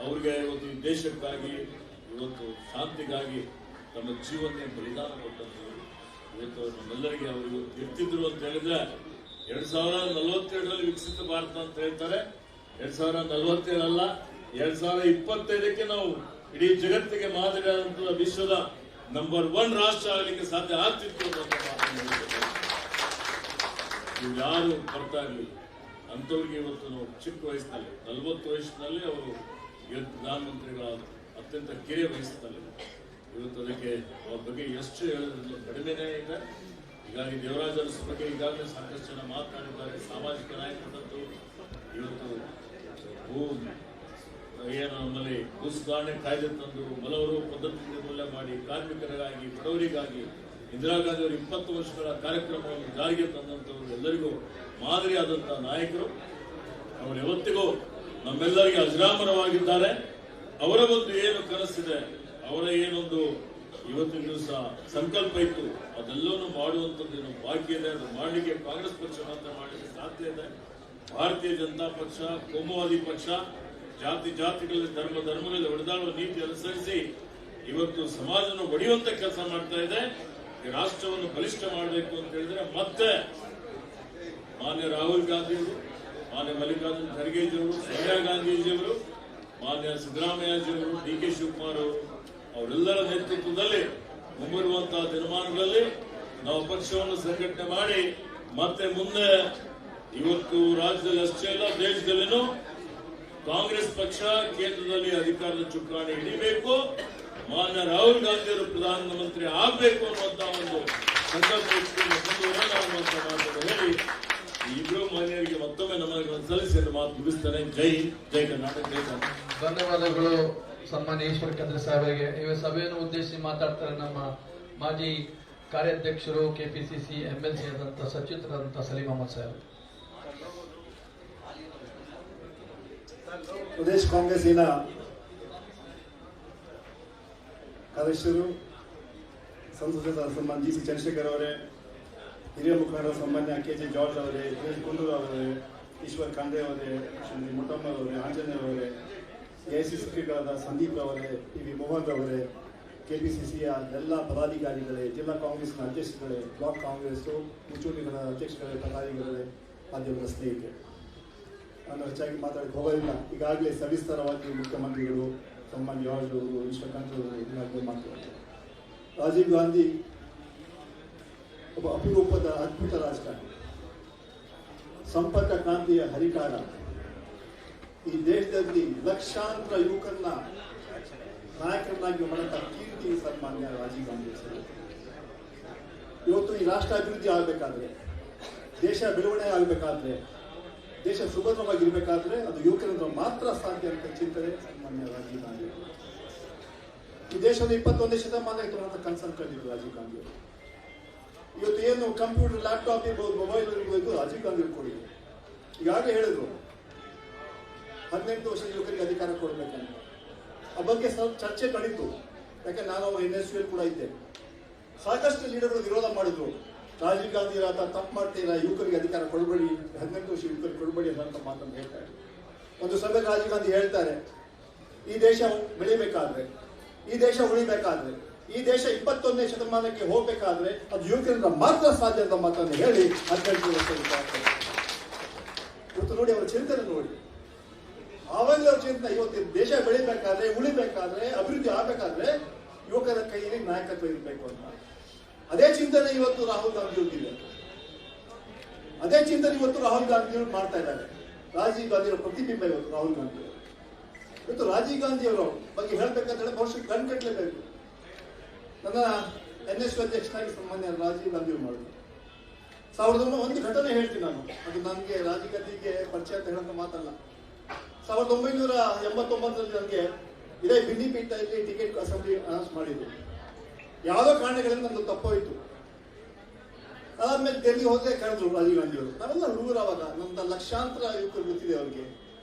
ಅವ್ರಿಗೆ ಇವತ್ತು ಈ ದೇಶಕ್ಕಾಗಿ ಇವತ್ತು ಶಾಂತಿಗಾಗಿ ತಮ್ಮ ಜೀವನ ಬಲಿದಾನ ಕೊಟ್ಟಂಥವ್ರು. ಇವತ್ತು ನಮ್ಮೆಲ್ಲರಿಗೆ ಅವರು ಇರ್ತಿದ್ರು ಅಂತ ಹೇಳಿದ್ರೆ 2047ರಲ್ಲಿ ವಿಕಸಿತ ಭಾರತ ಅಂತ ಹೇಳ್ತಾರೆ. 2047 ಅಲ್ಲ, 2025ಕ್ಕೆ ನಾವು ಇಡೀ ಜಗತ್ತಿಗೆ ಮಾದರಿಯಾದಂತಹ ವಿಶ್ವದ ನಂಬರ್ 1 ರಾಷ್ಟ್ರ ಆಗಲಿಕ್ಕೆ ಸಾಧ್ಯ ಆಗ್ತಿತ್ತು ಅಂತ ನೀವು ಯಾರು ಬರ್ತಾ ಇರಲಿಲ್ಲ. ಅಂಥವ್ರಿಗೆ ಇವತ್ತು ನಾವು ಚಿಕ್ಕ ವಯಸ್ಸಿನಲ್ಲಿ 40 ವಯಸ್ಸಿನಲ್ಲಿ ಅವರು ಪ್ರಧಾನಮಂತ್ರಿಗಳಾದ ಅತ್ಯಂತ ಕಿರಿಯ ವಯಸ್ಸಿನಲ್ಲಿ ಇವತ್ತು ಅದಕ್ಕೆ ಅವ್ರ ಬಗ್ಗೆ ಎಷ್ಟು ಹೇಳಿದ್ರು ಕಡಿಮೆನೇ ಇದೆ. ಹೀಗಾಗಿ ದೇವರಾಜ ಅರಸು ಬಗ್ಗೆ ಈಗಾಗಲೇ ಸಾಕಷ್ಟು ಜನ ಮಾತನಾಡಿದ್ದಾರೆ. ಸಾಮಾಜಿಕ ನಾಯಕರಂತೂ ಇವತ್ತು ಏನು ನಮ್ಮಲ್ಲಿ ಭೂ ಸುಧಾರಣೆ ಕಾಯ್ದೆ ತಂದು ಬಲವರು ಪದ್ಧತಿ ನಿರ್ಮೂಲನೆ ಮಾಡಿ ಕಾರ್ಮಿಕರಿಗಾಗಿ, ಬಡವರಿಗಾಗಿ ಇಂದಿರಾ ಗಾಂಧಿ ಅವರು 20 ವರ್ಷಗಳ ಕಾರ್ಯಕ್ರಮವನ್ನು ಜಾರಿಗೆ ತಂದಂತವರು ಎಲ್ಲರಿಗೂ ಮಾದರಿಯಾದಂತಹ ನಾಯಕರು. ಅವರು ಯಾವತ್ತಿಗೂ ನಮ್ಮೆಲ್ಲರಿಗೆ ಅಜರಾಮರವಾಗಿದ್ದಾರೆ. ಅವರ ಒಂದು ಏನು ಕನಸಿದೆ, ಅವರ ಏನೊಂದು ಇವತ್ತಿನ ದಿವಸ ಸಂಕಲ್ಪ ಇತ್ತು, ಅದೆಲ್ಲವನ್ನೂ ಮಾಡುವಂಥದ್ದು ಬಾಕಿ ಇದೆ. ಅದು ಮಾಡಲಿಕ್ಕೆ ಕಾಂಗ್ರೆಸ್ ಪಕ್ಷ ಮಾತ್ರ ಮಾಡಲಿಕ್ಕೆ ಸಾಧ್ಯ ಇದೆ. ಭಾರತೀಯ ಜನತಾ ಪಕ್ಷ ಕೋಮುವಾದಿ ಪಕ್ಷ, ಜಾತಿಗಳಲ್ಲಿ ಧರ್ಮಗಳಲ್ಲಿ ಹೊಡೆದಾಡುವ ನೀತಿ ಅನುಸರಿಸಿ ಇವತ್ತು ಸಮಾಜವನ್ನು ಒಡೆಯುವಂತ ಕೆಲಸ ಮಾಡ್ತಾ ಇದೆ. ಈ ರಾಷ್ಟ್ರವನ್ನು ಬಲಿಷ್ಠ ಮಾಡಬೇಕು ಅಂತ ಹೇಳಿದ್ರೆ ಮತ್ತೆ ಮಾನ್ಯ ರಾಹುಲ್ ಗಾಂಧಿಯವರು, ಮಾನ್ಯ ಮಲ್ಲಿಕಾರ್ಜುನ್ ಖರ್ಗೆಜಿಯವರು, ಸೋನಿಯಾ ಗಾಂಧೀಜಿಯವರು, ಮಾನ್ಯ ಸಿದ್ದರಾಮಯ್ಯಜಿಯವರು, DK ಶಿವಕುಮಾರ್ ಅವರು, ಅವರೆಲ್ಲರ ನೇತೃತ್ವದಲ್ಲಿ ಮುಂಬರುವಂತಹ ದಿನಮಾನಗಳಲ್ಲಿ ನಾವು ಪಕ್ಷವನ್ನು ಸಂಘಟನೆ ಮಾಡಿ ಮತ್ತೆ ಮುಂದೆ ಇವತ್ತು ರಾಜ್ಯದಲ್ಲಿ ಅಷ್ಟೇ ಅಲ್ಲ ದೇಶದಲ್ಲಿನೂ ಕಾಂಗ್ರೆಸ್ ಪಕ್ಷ ಕೇಂದ್ರದಲ್ಲಿ ಅಧಿಕಾರದ ಚುಕ್ಕಾಣಿ ಹಿಡಿಬೇಕು, ಮಾನ್ಯ ರಾಹುಲ್ ಗಾಂಧಿ ಅವರು ಪ್ರಧಾನಮಂತ್ರಿ ಆಗಬೇಕು ಅನ್ನುವಂತಹ ಒಂದು ಸಂಕಲ್ಪ ಅನ್ನುವಂತ ಮಾತನ್ನು ಹೇಳಿ ಇಬ್ಬರು ಮಾನ್ಯರಿಗೆ ಮತ್ತೊಮ್ಮೆ ನಮನಗಳನ್ನು ಸಲ್ಲಿಸಿ ಮಾತು ಮುಗಿಸ್ತಾರೆ. ಜೈ ಜೈ ಕರ್ನಾಟಕ, ಜೈ ಕರ್ನಾಟಕ. ಧನ್ಯವಾದಗಳು ಸನ್ಮಾನ್ಯ ಈಶ್ವರ ಖಂಡ್ರೆ ಸಾಹೇಬರಿಗೆ. ಈ ಸಭೆಯನ್ನು ಉದ್ದೇಶಿಸಿ ಮಾತಾಡ್ತಾರೆ ನಮ್ಮ ಮಾಜಿ ಕಾರ್ಯಾಧ್ಯಕ್ಷರು, KPCC MLC ಆದಂತಹ ಸಚಿವರಾದಂತಹ ಸಲೀಂ ಅಹಮದ್ ಸಾಹೇಬ್. ಪ್ರದೇಶ ಕಾಂಗ್ರೆಸ್ಸಿನ ಕಾರ್ಯದರ್ಶಿಗಳು, ಸಂಸದ ಸನ್ಮಾನ್ಯ GC ಚಂದ್ರಶೇಖರ್ ಅವರೇ, ಹಿರಿಯ ಮುಖಂಡರ ಸನ್ಮಾನ್ಯ KJ ಜಾರ್ಜ್ ಅವರೇ, KJ ಕುಂದೂರು ಅವರೇ, ಈಶ್ವರ್ ಖಂಡ್ರೆ ಅವರೇ, ಶ್ರೀ ಮುಟ್ಟಮ್ಮ ಅವರೇ, ಆಂಜನೇಯ ಅವರೇ, AICC ಸೆಕ್ರೆಟರಿಗಳಾದ ಸಂದೀಪ್ ಅವರೇ, PV ಮೋಹನ್ ಅವರೇ, KPCCಯ ಎಲ್ಲ ಪದಾಧಿಕಾರಿಗಳೇ, ಜಿಲ್ಲಾ ಕಾಂಗ್ರೆಸ್ನ ಅಧ್ಯಕ್ಷಗಳೇ, ಬ್ಲಾಕ್ ಕಾಂಗ್ರೆಸ್ ಮುಂಚೂಣಿಗಳ ಅಧ್ಯಕ್ಷಗಳೇ, ಪದಾಧಿಕಾರಿಗಳೇ, ಮಾಧ್ಯಮದ ಸ್ನೇಹಿತರೆ, ನಾನು ಹೆಚ್ಚಾಗಿ ಮಾತಾಡಕ್ಕೆ ಹೋಗೋದಿಲ್ಲ. ಈಗಾಗಲೇ ಸವಿಸ್ತಾರವಾಗಿ ಮುಖ್ಯಮಂತ್ರಿಗಳು, ಸನ್ಮಾನ್ಯ ಜಾರ್ಜ್ ಅವರು, ಈಶ್ವರ್ ಖಂಡ್ರೆ ಅವರು ಈಗಾಗಲೇ ಮಾತನಾಡಿದ್ದಾರೆ. ರಾಜೀವ್ ಗಾಂಧಿ ಒಬ್ಬ ಅಪರೂಪದ ಅದ್ಭುತ ರಾಜಕಾರಣಿ, ಸಂಪರ್ಕ ಕ್ರಾಂತಿಯ ಹರಿಕಾರ. ಈ ದೇಶದಲ್ಲಿ ಲಕ್ಷಾಂತರ ಯುವಕರನ್ನ ನಾಯಕರನ್ನಾಗಿ ಮಾಡಂತ ಕೀರ್ತಿ ಸನ್ಮಾನ್ಯ ರಾಜೀವ್ ಗಾಂಧಿ ಹೆಸರು. ಇವತ್ತು ಈ ರಾಷ್ಟ್ರ ಅಭಿವೃದ್ಧಿ ಆಗಬೇಕಾದ್ರೆ, ದೇಶ ಬೆಳವಣಿಗೆ ಆಗಬೇಕಾದ್ರೆ, ದೇಶ ಸುಭದ್ರವಾಗಿರ್ಬೇಕಾದ್ರೆ ಅದು ಯುವಕರಿಂದ ಮಾತ್ರ ಸಾಧ್ಯ ಅಂತ ಚಿಂತನೆ ಸನ್ಮಾನ್ಯ ರಾಜೀವ್ ಗಾಂಧಿ. ಈ ದೇಶದ 21ನೇ ಶತಮಾನಕ್ಕೆ ತರುವಂತ ಕನಸನ್ನು ಕಂಡಿದ್ರು ರಾಜೀವ್ ಗಾಂಧಿ ಅವರು. ಇವತ್ತು ಏನು ಕಂಪ್ಯೂಟರ್, ಲ್ಯಾಪ್ಟಾಪ್ ಇರ್ಬೋದು, ಮೊಬೈಲ್ ಇರ್ಬೋದು, ರಾಜೀವ್ ಗಾಂಧಿ ಅವರು ಕೊಡಿ. ಈಗಾಗಲೇ ಹೇಳಿದ್ರು 18 ವರ್ಷದ ಯುವಕರಿಗೆ ಅಧಿಕಾರ ಕೊಡಬೇಕಂತ. ಆ ಬಗ್ಗೆ ಸ್ವಲ್ಪ ಚರ್ಚೆ ನಡೀತು. ಯಾಕಂದ್ರೆ ನಾನು ಅವ್ರ NSU ಕೂಡ ಇದ್ದೆ. ಸಾಕಷ್ಟು ಲೀಡರ್ಗಳು ವಿರೋಧ ಮಾಡಿದ್ರು. ರಾಜೀವ್ ಗಾಂಧಿ ತಪ್ಪು ಮಾಡ್ತೀರಾ, ಯುವಕರಿಗೆ ಅಧಿಕಾರ ಕೊಡಬೇಡಿ, 18 ವರ್ಷ ಯುವಕರಿಗೆ ಕೊಡಬೇಡಿ ಅಂತ ಮಾತನ್ನು ಹೇಳ್ತಾರೆ. ಒಂದು ಸಭೆ ರಾಜೀವ್ ಗಾಂಧಿ ಹೇಳ್ತಾರೆ, ಈ ದೇಶ ಬೆಳಿಬೇಕಾದ್ರೆ, ಈ ದೇಶ ಉಳಿಬೇಕಾದ್ರೆ, ಈ ದೇಶ 21ನೇ ಶತಮಾನಕ್ಕೆ ಹೋಗ್ಬೇಕಾದ್ರೆ ಅದು ಯುವಕರಿಂದ ಮಾತ್ರ ಸಾಧ್ಯ ಅಂತ ಮಾತನ್ನು ಹೇಳಿ 18 ವರ್ಷ ಇವತ್ತು ನೋಡಿ ಅವರ ಚಿಂತನೆ ನೋಡಿ. ಆವಾಗಲೇ ಅವ್ರ ಚಿಂತನೆ, ಇವತ್ತು ದೇಶ ಬೆಳಿಬೇಕಾದ್ರೆ, ಉಳಿಬೇಕಾದ್ರೆ, ಅಭಿವೃದ್ಧಿ ಆಗಬೇಕಾದ್ರೆ ಯುವಕರ ಕೈಯಲ್ಲಿ ನಾಯಕತ್ವ ಇರಬೇಕು ಅಂತ. ಅದೇ ಚಿಂತನೆ ಇವತ್ತು ರಾಹುಲ್ ಗಾಂಧಿ ಅವ್ರಿಗಿದೆ. ಅದೇ ಚಿಂತನೆ ಇವತ್ತು ರಾಹುಲ್ ಗಾಂಧಿ ಅವರು ಮಾಡ್ತಾ ಇದ್ದಾರೆ. ರಾಜೀವ್ ಗಾಂಧಿ ಅವರ ಪ್ರತಿಬಿಂಬ ಇವತ್ತು ರಾಹುಲ್ ಗಾಂಧಿ ಅವರು. ಇವತ್ತು ರಾಜೀವ್ ಗಾಂಧಿ ಅವರ ಬಗ್ಗೆ ಹೇಳ್ಬೇಕಂತ ಬಹುಶಃ ಕಣ್ಕಟ್ಲೇಬೇಕು. ನನ್ನ NSU ಅಧ್ಯಕ್ಷನಾಗಿ ಸನ್ಮಾನ್ಯ ರಾಜೀವ್ ಗಾಂಧಿ ಅವರು ಮಾಡಿದ್ರು. ಒಂದು ಘಟನೆ ಹೇಳ್ತೀನಿ ನಾನು, ಅದು ನನಗೆ ರಾಜಕೀಯಕ್ಕೆ ಪರಿಚಯ ಅಂತ ಹೇಳೋಂಥ ಮಾತಲ್ಲ. 1989ರಲ್ಲಿ ನನಗೆ ಇದೇ ಬಿನ್ನಿಪೇಟೆಯಲ್ಲಿ ಟಿಕೆಟ್ ಅಸೆಂಬ್ಲಿ ಅನೌನ್ಸ್ ಮಾಡಿದ್ರು. ಯಾವುದೋ ಕಾರಣಗಳಿಂದ ನಂದು ತಪ್ಪೋಯ್ತು. ಅದಾದ್ಮೇಲೆ ಡೆಲ್ಲಿ ಹೋದ್ರೆ ಕರೆದ್ರು ರಾಜೀವ್ ಗಾಂಧಿ ಅವರು. ನಾವೆಲ್ಲ ಹುಡುಗರು ಅವಾಗ, ನಮ್ದು ಲಕ್ಷಾಂತರ ಯುವಕರು ಗೊತ್ತಿದೆ ಅವ್ರಿಗೆ.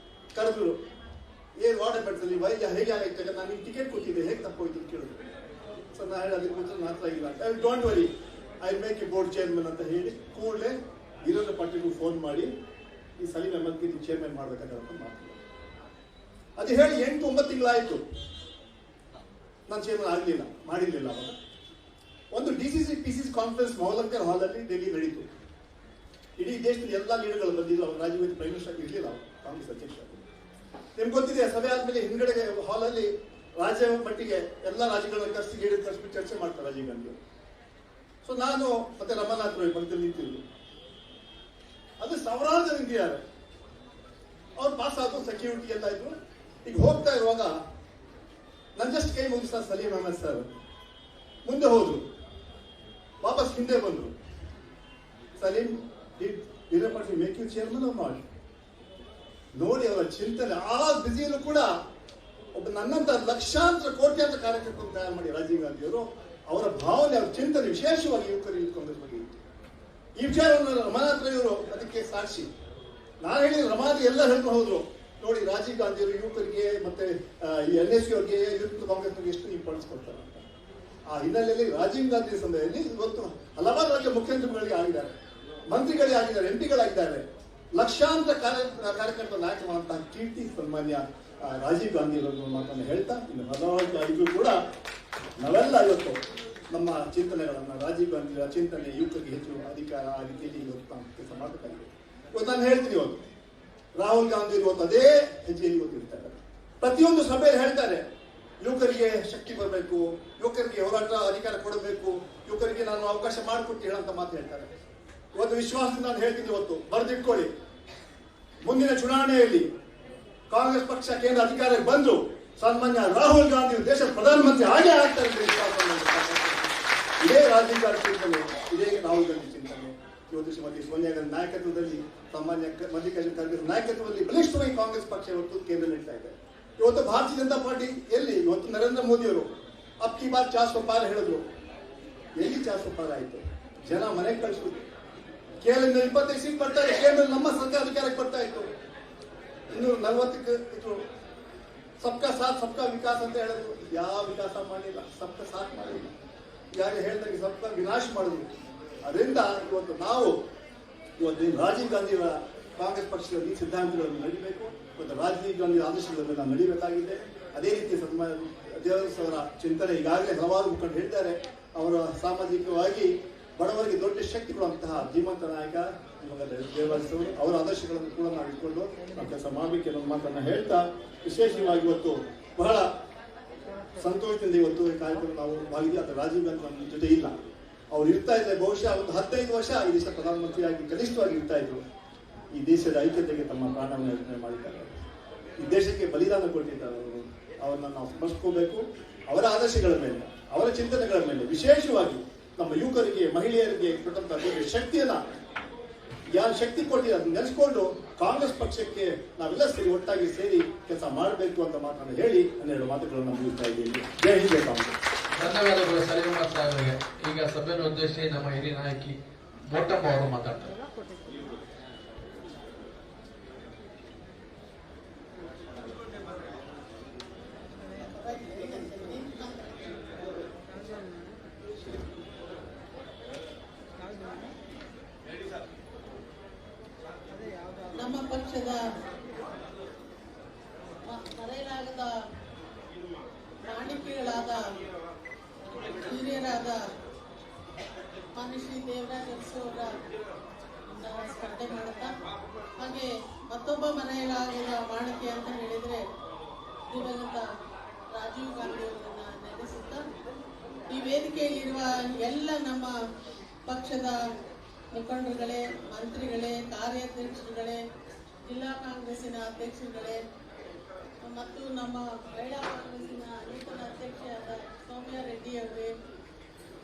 ಕರೆದ್ರು, ವಾರ್ಡ್ ಮೆಟ್ರಲ್ಲಿ ಹೇಗೆ ಆಗೈತೆ, ನಾನು ನಿಮ್ಗೆ ಟಿಕೆಟ್ ಕೊಟ್ಟಿದ್ದೆ, ಹೇಗೆ ತಪ್ಪೋಯ್ತು ಅಂತ ಕೇಳಿದ್ರು. ಸೊ ನಾನು ಹೇಳಿ ಅದಕ್ಕೆ ಮುಂಚೆ ನನ್ನ ಹತ್ರ ಇಲ್ಲ, don't worry I make A board chairman ಅಂತ ಹೇಳಿ ಕೂಡಲೇ ವೀರೇಂದ್ರ ಪಾಟೀಲ್ಗೂ ಫೋನ್ ಮಾಡಿ ಈ ಸಲೀಂ ಅಹಮದ್ಗೆ ನೀವು ಚೇರ್ಮನ್ ಮಾಡ್ಬೇಕಾದಂತ ಮಾತು. ಅದು ಹೇಳಿ 8-9 ತಿಂಗಳಾಯ್ತು, ನಾನು ಚೇರ್ಮನ್ ಮಾಡಿರ್ಲಿಲ್ಲ ಅವಾಗ. ಒಂದು DCC-PCC ಕಾನ್ಫರೆನ್ಸ್ ಮೌಲಂಕರ್ ಹಾಲಲ್ಲಿ ಡೆಲ್ಲಿ ನಡೀತು. ಇಡೀ ದೇಶದಲ್ಲಿ ಎಲ್ಲ ಲೀಡರ್ಗಳು ಬಂದಿದ್ರು. ಅವರು ರಾಜೀವ್ ಗಾಂಧಿ ಪ್ರೈಮ್ ಮಿನಿಸ್ಟರ್ ಇರಲಿಲ್ಲ, ಕಾಂಗ್ರೆಸ್ ಅಧ್ಯಕ್ಷ. ನಿಮ್ಗೆ ಗೊತ್ತಿದೆ, ಸಭೆ ಆದ್ಮೇಲೆ ಹಿಂದ್ಗಡೆ ಹಾಲಲ್ಲಿ ರಾಜ್ಯ ಮಟ್ಟಿಗೆ ಎಲ್ಲ ರಾಜ್ಯಗಳ ಕರೆಸಿ ಚರ್ಚೆ ಮಾಡ್ತಾರೆ ರಾಜೀವ್ ಗಾಂಧಿ ಅವರು. ಸೊ ನಾನು ಮತ್ತೆ ರಮನಾಥ್ ರೈ ಪಕ್ಕದಲ್ಲಿ ನಿಂತಿದ್ರು. ಅದು ಸಾವಿರಾರು ಜನ ನಿಂತಿದ್ದಾರೆ. ಅವ್ರು ಪಾಸ್ ಆದ್ರು, ಸೆಕ್ಯೂರಿಟಿ ಎಲ್ಲ ಇದ್ರು. ಈಗ ಹೋಗ್ತಾ ಇರುವಾಗ ನನ್ನ ಜಸ್ಟ್ ಕೈ ಮುಗಿಸ್ತಾ ಸಲೀಂ ಅಹಮದ್ ಸರ್ ಮುಂದೆ ಹೋದ್ರು, ವಾಪಸ್ ಹಿಂದೆ ಬಂದ್ರು. Salim make you chairman or not? ನೋಡಿ ಅವರ ಚಿಂತನೆ. ಆ ಬಿಸಿಯಲ್ಲೂ ಕೂಡ ಒಬ್ಬ ನನ್ನಂತ ಲಕ್ಷಾಂತರ ಕೋಟ್ಯಾಂತರ ಕಾರ್ಯಕರ್ತರು ತಯಾರು ಮಾಡಿ ರಾಜೀವ್ ಗಾಂಧಿ ಅವರು ಅವರ ಭಾವನೆ, ಅವರ ಚಿಂತನೆ ವಿಶೇಷವಾಗಿ ಯುವಕರಿಗೆ ಕಾಂಗ್ರೆಸ್ ಬಗ್ಗೆ ಇತ್ತು. ಈ ವಿಚಾರವನ್ನು ರಮಾನಾಥ್ ರೈ ಅವರು ಅದಕ್ಕೆ ಸಾಕ್ಷಿ. ನಾನು ಹೇಳಿದ್ರೆ ರಮಾನಾಥ್ ಎಲ್ಲ ಹೇಳ್ಕೊಂಡು ಹೋದ್ರು, ನೋಡಿ ರಾಜೀವ್ ಗಾಂಧಿ ಅವರು ಯುವಕರಿಗೆ ಮತ್ತೆ NSU ಅವರಿಗೆ ಯೂತ್ ಕಾಂಗ್ರೆಸ್ ಎಷ್ಟು ಇಂಪಾರ್ಟೆನ್ಸ್ ಕೊಡ್ತಾರೆ ಅಂತ. ಆ ಹಿನ್ನೆಲೆಯಲ್ಲಿ ರಾಜೀವ್ ಗಾಂಧಿ ಸಮಯದಲ್ಲಿ ಇವತ್ತು ಹಲವಾರು ರಾಜ್ಯ ಮುಖ್ಯಮಂತ್ರಿಗಳಿಗೆ ಆಗಿದ್ದಾರೆ, ಮಂತ್ರಿಗಳೇ ಆಗಿದ್ದಾರೆ, MP ಗಳಾಗಿದ್ದಾರೆ, ಲಕ್ಷಾಂತರ ಕಾರ್ಯಕರ್ತರ ನಾಯಕರುವಂತಹ ಕೀರ್ತಿ ಸನ್ಮಾನ್ಯ ರಾಜೀವ್ ಗಾಂಧಿ ಅವರ ಮಾತನ್ನು ಹೇಳ್ತಾ, ಇನ್ನು ಹಲವಾರು ಕೂಡ ನಾವೆಲ್ಲ ಇವತ್ತು ನಮ್ಮ ಚಿಂತನೆಗಳನ್ನ, ರಾಜೀವ್ ಗಾಂಧಿ ಚಿಂತನೆ ಯುವಕರಿಗೆ ಹೆಚ್ಚು ಅಧಿಕಾರ, ಆ ರೀತಿಯಲ್ಲಿ ಇವತ್ತು ನಾವು ಕೆಲಸ ಮಾಡಬೇಕಾಗಿದೆ. ಇವತ್ತು ನಾನು ಹೇಳ್ತೀನಿ, ಇವತ್ತು ರಾಹುಲ್ ಗಾಂಧಿ ಇವತ್ತು ಅದೇ ಹೆಜ್ಜೆಯಲ್ಲಿ ಇವತ್ತು ಇರ್ತಾರೆ. ಪ್ರತಿಯೊಂದು ಸಭೆಯಲ್ಲಿ ಹೇಳ್ತಾರೆ, ಯುವಕರಿಗೆ ಶಕ್ತಿ ಬರಬೇಕು, ಯುವಕರಿಗೆ ಹೋರಾಟ ಅಧಿಕಾರ ಕೊಡಬೇಕು, ಯುವಕರಿಗೆ ನಾನು ಅವಕಾಶ ಮಾಡಿಕೊಟ್ಟು ಹೇಳಂತ ಮಾತು ಹೇಳ್ತಾರೆ. ಇವತ್ತು ವಿಶ್ವಾಸದಿಂದ ನಾನು ಹೇಳ್ತೀನಿ, ಇವತ್ತು ಬರೆದಿಟ್ಕೊಳ್ಳಿ, ಮುಂದಿನ ಚುನಾವಣೆಯಲ್ಲಿ ಕಾಂಗ್ರೆಸ್ ಪಕ್ಷ ಕೇಂದ್ರ ಅಧಿಕಾರಕ್ಕೆ ಬಂದು ಸನ್ಮಾನ್ಯ ರಾಹುಲ್ ಗಾಂಧಿ ದೇಶದ ಪ್ರಧಾನಮಂತ್ರಿ ಹಾಗೆ ಆಗ್ತಾರೆ. ಇದೇ ರಾಜೀವ್ ಗಾಂಧಿ ಚಿಂತನೆ, ಇದೇ ರಾಹುಲ್ ಗಾಂಧಿ ಚಿಂತನೆ. ಇವತ್ತು ಶ್ರೀಮತಿ ಸೋನಿಯಾ ಗಾಂಧಿ ನಾಯಕತ್ವದಲ್ಲಿ, ಸಾಮಾನ್ಯ ಮಲ್ಲಿಕಾರ್ಜುನ ಖರ್ಗೆ ನಾಯಕತ್ವದಲ್ಲಿ ಬಲಿಷ್ಠವಾಗಿ ಕಾಂಗ್ರೆಸ್ ಪಕ್ಷ ಇವತ್ತು ಕೇಂದ್ರ ನೀಡ್ತಾ ಇದೆ. ಇವತ್ತು ಭಾರತೀಯ ಜನತಾ ಪಾರ್ಟಿ ಎಲ್ಲಿ, ಇವತ್ತು ನರೇಂದ್ರ ಮೋದಿ ಅವರು ಅಬ್ ಕಿ ಬಾರ್ 400 ಪಾರ್ ಹೇಳಿದ್ರು. ಎಲ್ಲಿ 400 ಪಾರ್ ಆಯ್ತು? ಜನ ಮನೆಗೆ ಕಳಿಸ್ಬಿಟ್ಟು ಕೇರಳದಿಂದ 25 ಸೀಟ್ ಬರ್ತಾ ಇದೆ. ಕೇಂದ್ರ ನಮ್ಮ ಸರ್ಕಾರ ಅಧಿಕಾರಕ್ಕೆ ಬರ್ತಾ ಇತ್ತು, 240 ಇದ್ರು. ಸಬ್ಕಾ ಸಾಥ್ ಸಬ್ಕಾ ವಿಕಾಸ್ ಅಂತ ಹೇಳಿದ್ರು. ಯಾವ ವಿಕಾಸ ಮಾಡಲಿಲ್ಲ, ಸಬ್ಕಾ ಸಾಥ್ ಮಾಡಲಿಲ್ಲ. ಯಾರು ಹೇಳಿದಾಗ ಸಬ್ಕಾ ವಿನಾಶ ಮಾಡಿದ್ರು. ಅದರಿಂದ ಇವತ್ತು ನಾವು ರಾಜೀವ್ ಗಾಂಧಿಯವರ ಕಾಂಗ್ರೆಸ್ ಪಕ್ಷದ ಈ ಸಿದ್ಧಾಂತಗಳನ್ನು ನಡಿಬೇಕು. ಇವತ್ತು ರಾಜೀವ್ ಗಾಂಧಿ ಆದರ್ಶಗಳ ಮೇಲೆ ನಾವು ನಡಿಬೇಕಾಗಿದೆ. ಅದೇ ರೀತಿ ದೇವರಸ್ ಅವರ ಚಿಂತನೆ ಈಗಾಗಲೇ ಹಲವಾರು ಮುಖಂಡರು ಹೇಳ್ತಾರೆ. ಅವರ ಸಾಮಾಜಿಕವಾಗಿ ಬಡವರಿಗೆ ದೊಡ್ಡ ಶಕ್ತಿ ಕೊಡುವಂತಹ ಧೀಮಂತ ನಾಯಕ ದೇವರಸ್ ಅವರು. ಅವರ ಆದರ್ಶಗಳನ್ನು ಕೂಡ ನಾವು ಇಟ್ಕೊಂಡು ನಾವು ಕೆಲಸ ಮಾಡಬೇಕು ಅನ್ನೋ ಮಾತನ್ನ ಹೇಳ್ತಾ, ವಿಶೇಷವಾಗಿ ಇವತ್ತು ಬಹಳ ಸಂತೋಷದಿಂದ ಇವತ್ತು ಈ ಕಾರ್ಯಕ್ರಮ ನಾವು ಭಾಗಿದ್ದೀವಿ. ಅದು ರಾಜೀವ್ ಗಾಂಧಿ ನಮ್ಮ ಜೊತೆ ಇಲ್ಲ, ಅವ್ರು ಇರ್ತಾ ಇದ್ದಾರೆ. ಬಹುಶಃ ಒಂದು 15 ವರ್ಷ ಈ ದೇಶದ ಪ್ರಧಾನಮಂತ್ರಿಯಾಗಿ ಕನಿಷ್ಠವಾಗಿ ಇರ್ತಾ ಇದ್ರು. ಈ ದೇಶದ ಐಕ್ಯತೆಗೆ ತಮ್ಮ ಪ್ರಾಣವನ್ನು ಅರ್ಪಣೆ ಮಾಡಿದ್ದಾರೆ, ಈ ದೇಶಕ್ಕೆ ಬಲಿದಾನ ಕೊಟ್ಟಿದ್ದಾರೆ. ಅವ್ರನ್ನ ನಾವು ಸ್ಮರಿಸ್ಕೋಬೇಕು. ಅವರ ಆದರ್ಶಗಳ ಮೇಲೆ, ಅವರ ಚಿಂತನೆಗಳ ಮೇಲೆ, ವಿಶೇಷವಾಗಿ ನಮ್ಮ ಯುವಕರಿಗೆ, ಮಹಿಳೆಯರಿಗೆ ಕೊಟ್ಟಂತಹ ಶಕ್ತಿಯನ್ನ, ಯಾರು ಶಕ್ತಿ ಕೊಟ್ಟಿದ್ದಾರೆ ಅದನ್ನ ನೆನೆಸ್ಕೊಂಡು ಕಾಂಗ್ರೆಸ್ ಪಕ್ಷಕ್ಕೆ ನಾವೆಲ್ಲ ಸೇರಿ ಒಟ್ಟಾಗಿ ಸೇರಿ ಕೆಲಸ ಮಾಡಬೇಕು ಅಂತ ಮಾತನ್ನು ಹೇಳಿ 12 ಮಾತುಗಳನ್ನು ಮುಗಿಸ್ತಾ ಇದ್ದೀವಿ. ಜೈ ಹಿಂದ್, ಜೈ ಕಾಂಗ್ರೆಸ್. ಧನ್ಯವಾದಗಳು ಸಲೀಂ ಅಹಮದ್ ಸಾಹೇಬರಿಗೆ. ಈಗ ಸಭೆಯನ್ನು ಉದ್ದೇಶಿಸಿ ನಮ್ಮ ಹಿರಿಯ ನಾಯಕಿ ಬೋಟಮ್ಮ ಅವರು ಮಾತಾಡ್ತಾರೆ. ನಮ್ಮ ಪಕ್ಷದ ಮರೆಯಲಾಗದ ಮಾಣಿಕ್ಯಗಳಾದ ಹಿರಿಯರಾದ ಮಾನ್ಯ ಶ್ರೀ ದೇವರಾಜ್ ಅರಸು ಅವರ ಸ್ಪರ್ಧೆ ಮಾಡುತ್ತಾ, ಹಾಗೆ ಮತ್ತೊಬ್ಬ ಮರೆಯಲಾಗದ ಮಾಣಿಕ್ಯ ಅಂತ ಹೇಳಿದರೆ ದಿವಂಗತ ರಾಜೀವ್ ಗಾಂಧಿ ಅವರನ್ನ ನೆನೆಸುತ್ತಾ, ಈ ವೇದಿಕೆಯಲ್ಲಿರುವ ಎಲ್ಲ ನಮ್ಮ ಪಕ್ಷದ ಮುಖಂಡರುಗಳೇ, ಮಂತ್ರಿಗಳೇ, ಕಾರ್ಯಾಧ್ಯಕ್ಷರುಗಳೇ, ಜಿಲ್ಲಾ ಕಾಂಗ್ರೆಸ್ಸಿನ ಅಧ್ಯಕ್ಷರುಗಳೇ ಮತ್ತು ನಮ್ಮ ಮಹಿಳಾ ಕಾಂಗ್ರೆಸ್ಸಿನ ನೂತನ ಅಧ್ಯಕ್ಷರಾದ ಸೌಮ್ಯ ರೆಡ್ಡಿ ಅವರೇ,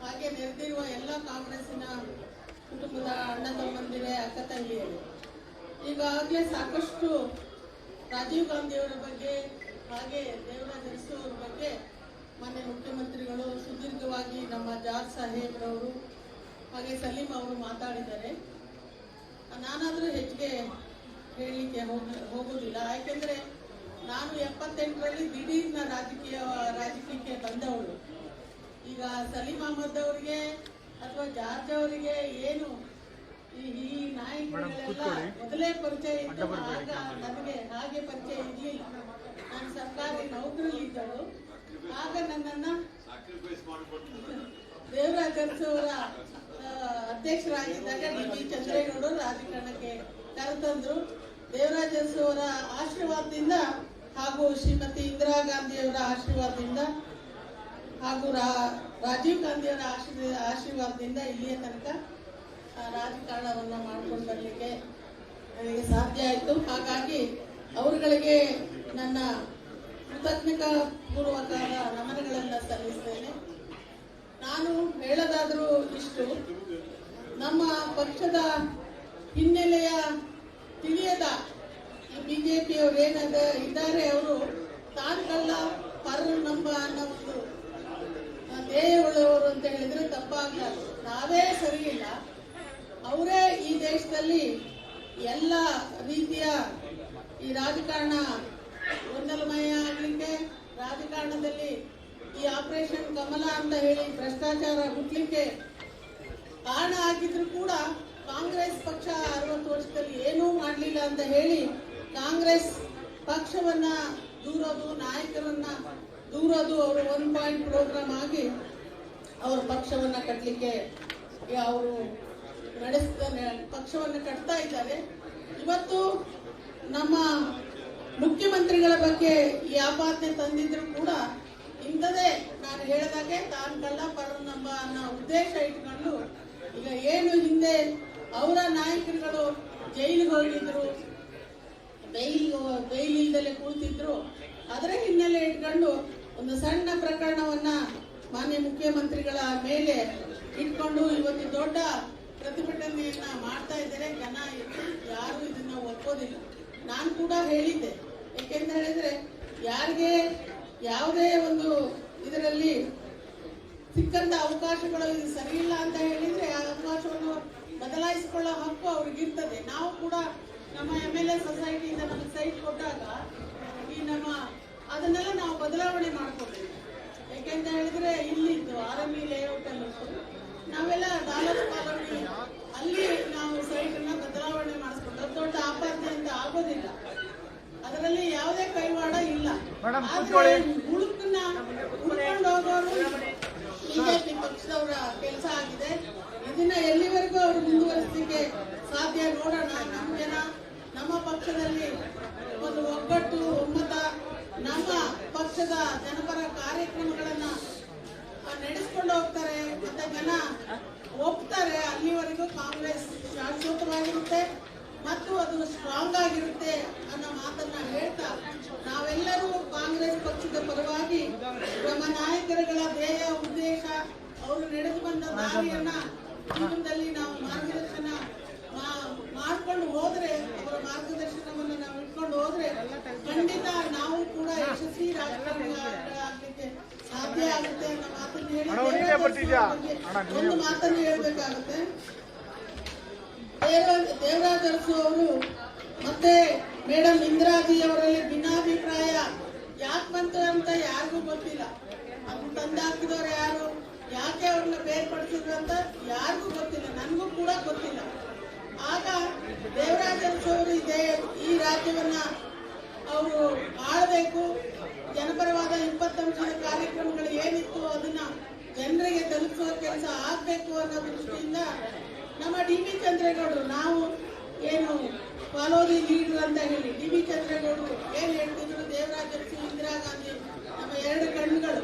ಹಾಗೆ ನೆರೆದಿರುವ ಎಲ್ಲ ಕಾಂಗ್ರೆಸ್ಸಿನ ಕುಟುಂಬದ ಅಣ್ಣ ಜಿಲ್ಲೆಯಲ್ಲಿ. ಈಗಾಗಲೇ ಸಾಕಷ್ಟು ರಾಜೀವ್ ಗಾಂಧಿ ಅವರ ಬಗ್ಗೆ ಹಾಗೆ ದೇವರಾಜ್ ಅರಸು ಅವರ ಬಗ್ಗೆ ಮಾನ್ಯ ಮುಖ್ಯಮಂತ್ರಿಗಳು ಸುದೀರ್ಘವಾಗಿ ನಮ್ಮ ಜಾರ್ಜ್ ಸಾಹೇಬ್ರವರು ಹಾಗೆ ಸಲೀಂ ಅವರು ಮಾತಾಡಿದ್ದಾರೆ. ನಾನಾದರೂ ಹೆಚ್ಚಿಗೆ ಹೇಳಲಿಕ್ಕೆ ಹೋಗೋದಿಲ್ಲ. ಯಾಕೆಂದರೆ ನಾನು 78ರಲ್ಲಿ ದಿಢೀರ್ನ ರಾಜಕೀಯಕ್ಕೆ ಬಂದವಳು. ಈಗ ಸಲೀಂ ಅಹಮದ್ ಅವರಿಗೆ ಅಥವಾ ಜಾರ್ಜ್ ಅವರಿಗೆ ಏನು ಈ ನಾಯಕರುಗಳೆಲ್ಲ ಮೊದಲೇ ಪರಿಚಯ ಇತ್ತು. ಆಗ ನನಗೆ ಹಾಗೆ ಪರಿಚಯ ಇರಲಿಲ್ಲ. ನಾನು ಸರ್ಕಾರಿ ನೌಕರಲ್ಲಿದ್ದಳು. ಆಗ ನನ್ನನ್ನು ದೇವರಾಜ್ ಅರಸು ಅವರ ಅಧ್ಯಕ್ಷರಾಗಿದ್ದಾಗ ಡಿ.ಬಿ. ಚಂದ್ರೇಗೌಡರು ರಾಜಕಾರಣಕ್ಕೆ ಕರೆತಂದ್ರು. ದೇವರಾಜ್ ಅರಸು ಅವರ ಆಶೀರ್ವಾದದಿಂದ ಹಾಗೂ ಶ್ರೀಮತಿ ಇಂದಿರಾ ಗಾಂಧಿ ಅವರ ಆಶೀರ್ವಾದದಿಂದ ಹಾಗೂ ರಾಜೀವ್ ಗಾಂಧಿ ಅವರ ಆಶೀರ್ವಾದದಿಂದ ಇಲ್ಲಿಯ ತನಕ ರಾಜಕಾರಣವನ್ನು ಮಾಡ್ಕೊಂಡು ಬರಲಿಕ್ಕೆ ನನಗೆ ಸಾಧ್ಯ ಆಯಿತು. ಹಾಗಾಗಿ ಅವರುಗಳಿಗೆ ನನ್ನ ಕೃತಜ್ಞತಾ ಪೂರ್ವಕವಾದ ನಮನಗಳನ್ನು ಸಲ್ಲಿಸ್ತೇನೆ. ನಾನು ಹೇಳೋದಾದರೂ ಇಷ್ಟು, ನಮ್ಮ ಪಕ್ಷದ ಹಿನ್ನೆಲೆಯ ತಿಳಿಯದ ಈ ಬಿಜೆಪಿಯವರು ಇದ್ದಾರೆ, ಅವರು ತಾನ್ಕಲ್ಲ ಪರ್ ನಂಬ ಅನ್ನೋ ಒಂದು ಧ್ಯೇಯವುಳ್ಳವರು ಅಂತ ಹೇಳಿದ್ರೆ ತಪ್ಪಾಗಲಾರದು. ನಾವೇ ಸರಿ ಇಲ್ಲ, ಅವರೇ ಈ ದೇಶದಲ್ಲಿ ಎಲ್ಲ ರೀತಿಯ ಈ ರಾಜಕಾರಣ ಗೊಂದಲಮಯ ಆಗಲಿಕ್ಕೆ, ರಾಜಕಾರಣದಲ್ಲಿ ಈ ಆಪರೇಷನ್ ಕಮಲ ಅಂತ ಹೇಳಿ ಭ್ರಷ್ಟಾಚಾರ ಹುಟ್ಟಲಿಕ್ಕೆ ಕಾರಣ ಆಗಿದ್ರು ಕೂಡ ಕಾಂಗ್ರೆಸ್ ಪಕ್ಷ 60 ವರ್ಷದಲ್ಲಿ ಏನೂ ಮಾಡಲಿಲ್ಲ ಅಂತ ಹೇಳಿ ಕಾಂಗ್ರೆಸ್ ಪಕ್ಷವನ್ನ ದೂರೋದು, ನಾಯಕರನ್ನ ದೂರೋದು ಅವರ 1 ಪಾಯಿಂಟ್ ಪ್ರೋಗ್ರಾಮ್ ಆಗಿ ಅವರ ಪಕ್ಷವನ್ನ ಕಟ್ಟಲಿಕ್ಕೆ ಅವರು ಪಕ್ಷವನ್ನು ಕಟ್ತಾ ಇದ್ದಾರೆ. ಇವತ್ತು ನಮ್ಮ ಮುಖ್ಯಮಂತ್ರಿಗಳ ಬಗ್ಗೆ ಈ ಆಪಾದನೆ ತಂದಿದ್ರು ಕೂಡ ಇಂಥದೇ ನಾನು ಹೇಳಿದಾಗೆ ತಾನು ಕಳ್ಳ ಪರನಂಬ ಅನ್ನೋ ಉದ್ದೇಶ ಇಟ್ಕೊಂಡು ಈಗ ಏನು ಹಿಂದೆ ಅವರ ನಾಯಕರುಗಳು ಜೈಲಿಗೆ ಹೋಗಿದ್ರು, ಬೇಲ್ ಇಲ್ದಲೆ ಕೂಳ್ತಿದ್ರು, ಅದರ ಹಿನ್ನೆಲೆ ಇಟ್ಕೊಂಡು ಒಂದು ಸಣ್ಣ ಪ್ರಕರಣವನ್ನ ಮಾನ್ಯ ಮುಖ್ಯಮಂತ್ರಿಗಳ ಮೇಲೆ ಇಟ್ಕೊಂಡು ಇವತ್ತು ದೊಡ್ಡ ಪ್ರತಿಭಟನೆಯನ್ನ ಮಾಡ್ತಾ ಇದ್ದಾರೆ. ಜನ ಯಾರು ಇದನ್ನ ಒಪ್ಪೋದಿಲ್ಲ. ನಾನು ಕೂಡ ಹೇಳಿದ್ದೆ, ಯಾಕೆಂತ ಹೇಳಿದ್ರೆ ಯಾರಿಗೆ ಯಾವುದೇ ಒಂದು ಇದರಲ್ಲಿ ಸಿಕ್ಕಂತ ಅವಕಾಶಗಳು ಇದು ಸರಿ ಇಲ್ಲ ಅಂತ ಹೇಳಿದ್ರೆ ಆ ಅವಕಾಶವನ್ನು ಬದಲಾಯಿಸಿಕೊಳ್ಳೋ ಹಕ್ಕು ಅವ್ರಿಗಿರ್ತದೆ. ನಾವು ಕೂಡ ನಮ್ಮ MLA ಸೊಸೈಟಿಯಿಂದ ನಮಗೆ ಸೈಟ್ ಕೊಟ್ಟಾಗ ಈ ಅದನ್ನೆಲ್ಲ ನಾವು ಬದಲಾವಣೆ ಮಾಡ್ಕೊಳ್ತೀವಿ. ಯಾಕೆಂತ ಹೇಳಿದ್ರೆ ಇಲ್ಲಿತ್ತು RME ಲೇಔಟ್ ಅಲ್ಲಿ ನಾವೆಲ್ಲ ಡಾಲರ್ ಕಾಲೋನಿ ಅಲ್ಲಿ ನಾವು ಸೈಟ್ ಅನ್ನ ಬದಲಾವಣೆ ಮಾಡಿಸ್ಕೊಂಡು ದೊಡ್ಡ ಆಪಾದನೆ ಅಂತ ಆಗೋದಿಲ್ಲ. ಅದರಲ್ಲಿ ಯಾವುದೇ ಕೈವಾಡ ಇಲ್ಲ. ಆದ್ರೆ ಉಳುಕನ್ನ ಉಳ್ಕೊಂಡು ಹೋಗೋರು ಬಿಜೆಪಿ ಪಕ್ಷದವರ ಕೆಲಸ ಆಗಿದೆ. ಇದನ್ನ ಎಲ್ಲಿವರೆಗೂ ಅವರು ಮುಂದುವರಿಸಲಿಕ್ಕೆ ಸಾಧ್ಯ ನೋಡೋಣ. ನಮ್ಮ ಜನ ನಮ್ಮ ಪಕ್ಷದಲ್ಲಿ ಒಂದು ಒಗ್ಗಟ್ಟು ಒಮ್ಮತ, ನಮ್ಮ ಪಕ್ಷದ ಜನಪರ ಕಾರ್ಯಕ್ರಮಗಳನ್ನ ನಡೆಸ್ಕೊಂಡು ಹೋಗ್ತಾರೆ ಅಂತ ಜನ ಒಪ್ತಾರೆ. ಅಲ್ಲಿವರೆಗೂ ಕಾಂಗ್ರೆಸ್ ಶಾಶ್ವತವಾಗಿರುತ್ತೆ ಮತ್ತು ಅದು ಸ್ಟ್ರಾಂಗ್ ಆಗಿರುತ್ತೆ ಅನ್ನೋ ಮಾತನ್ನ ಹೇಳ್ತಾ ನಾವೆಲ್ಲರೂ ಕಾಂಗ್ರೆಸ್ ಪಕ್ಷದ ಪರವಾಗಿ ನಮ್ಮ ನಾಯಕರುಗಳ ಧ್ಯೇಯ ಉದ್ದೇಶ ಅವರು ನಡೆದು ಬಂದ ದಾರಿಯನ್ನ ಜೀವನದಲ್ಲಿ ನಾವು ಮಾರ್ಗದರ್ಶನ ಮಾಡ್ಕೊಂಡು ಹೋದ್ರೆ, ಅವರ ಮಾರ್ಗದರ್ಶನವನ್ನು ನಾವು ಇಟ್ಕೊಂಡು ಹೋದ್ರೆ ಖಂಡಿತ ನಾವು ಕೂಡ ಯಶಸ್ವಿ ರಾಜಕಾರಣಿಗಳಾಗಲಿಕ್ಕೆ ಸಾಧ್ಯ ಆಗುತ್ತೆ ಅನ್ನೋ ಮಾತನ್ನು ಹೇಳಿ ಒಂದು ಮಾತನ್ನು ಹೇಳ್ಬೇಕಾಗುತ್ತೆ. ದೇವರಾಜ್ ಅರಸು ಅವರು ಮತ್ತೆ ಮೇಡಮ್ ಇಂದಿರಾಜಿ ಅವರಲ್ಲಿ ಭಿನ್ನಾಭಿಪ್ರಾಯ ಯಾಕೆ ಬಂತು ಅಂತ ಯಾರಿಗೂ ಗೊತ್ತಿಲ್ಲ. ಅದು ತಂದಾಕಿದವರು ಯಾರು, ಯಾಕೆ ಅವ್ರನ್ನ ಬೇರ್ಪಡಿಸಿದ್ರು ಅಂತ ಯಾರಿಗೂ ಗೊತ್ತಿಲ್ಲ, ನನಗೂ ಕೂಡ ಗೊತ್ತಿಲ್ಲ. ಆಗ ದೇವರಾಜ್ ಅರಸು ಅವರು ಈ ರಾಜ್ಯವನ್ನ ಅವರು ಆಳಬೇಕು, ಜನಪರವಾದ 20 ಅಂಶದ ಕಾರ್ಯಕ್ರಮಗಳು ಏನಿತ್ತು ಅದನ್ನ ಜನರಿಗೆ ತಲುಪಿಸುವ ಕೆಲಸ ಆಗ್ಬೇಕು ಅನ್ನೋ ದೃಷ್ಟಿಯಿಂದ ನಮ್ಮ ಡಿ.ಬಿ. ಚಂದ್ರೇಗೌಡರು, ನಾವು ಏನು ಫಾಲೋ ದಿ ಲೀಡರ್ ಅಂತ ಹೇಳಿ ಡಿ.ಬಿ. ಚಂದ್ರೇಗೌಡರು ಏನ್ ಹೇಳ್ತಿದ್ರು, ದೇವರಾಜ್ ಅರಸು, ಇಂದಿರಾ ಗಾಂಧಿ ನಮ್ಮ 2 ಕಣ್ಣುಗಳು,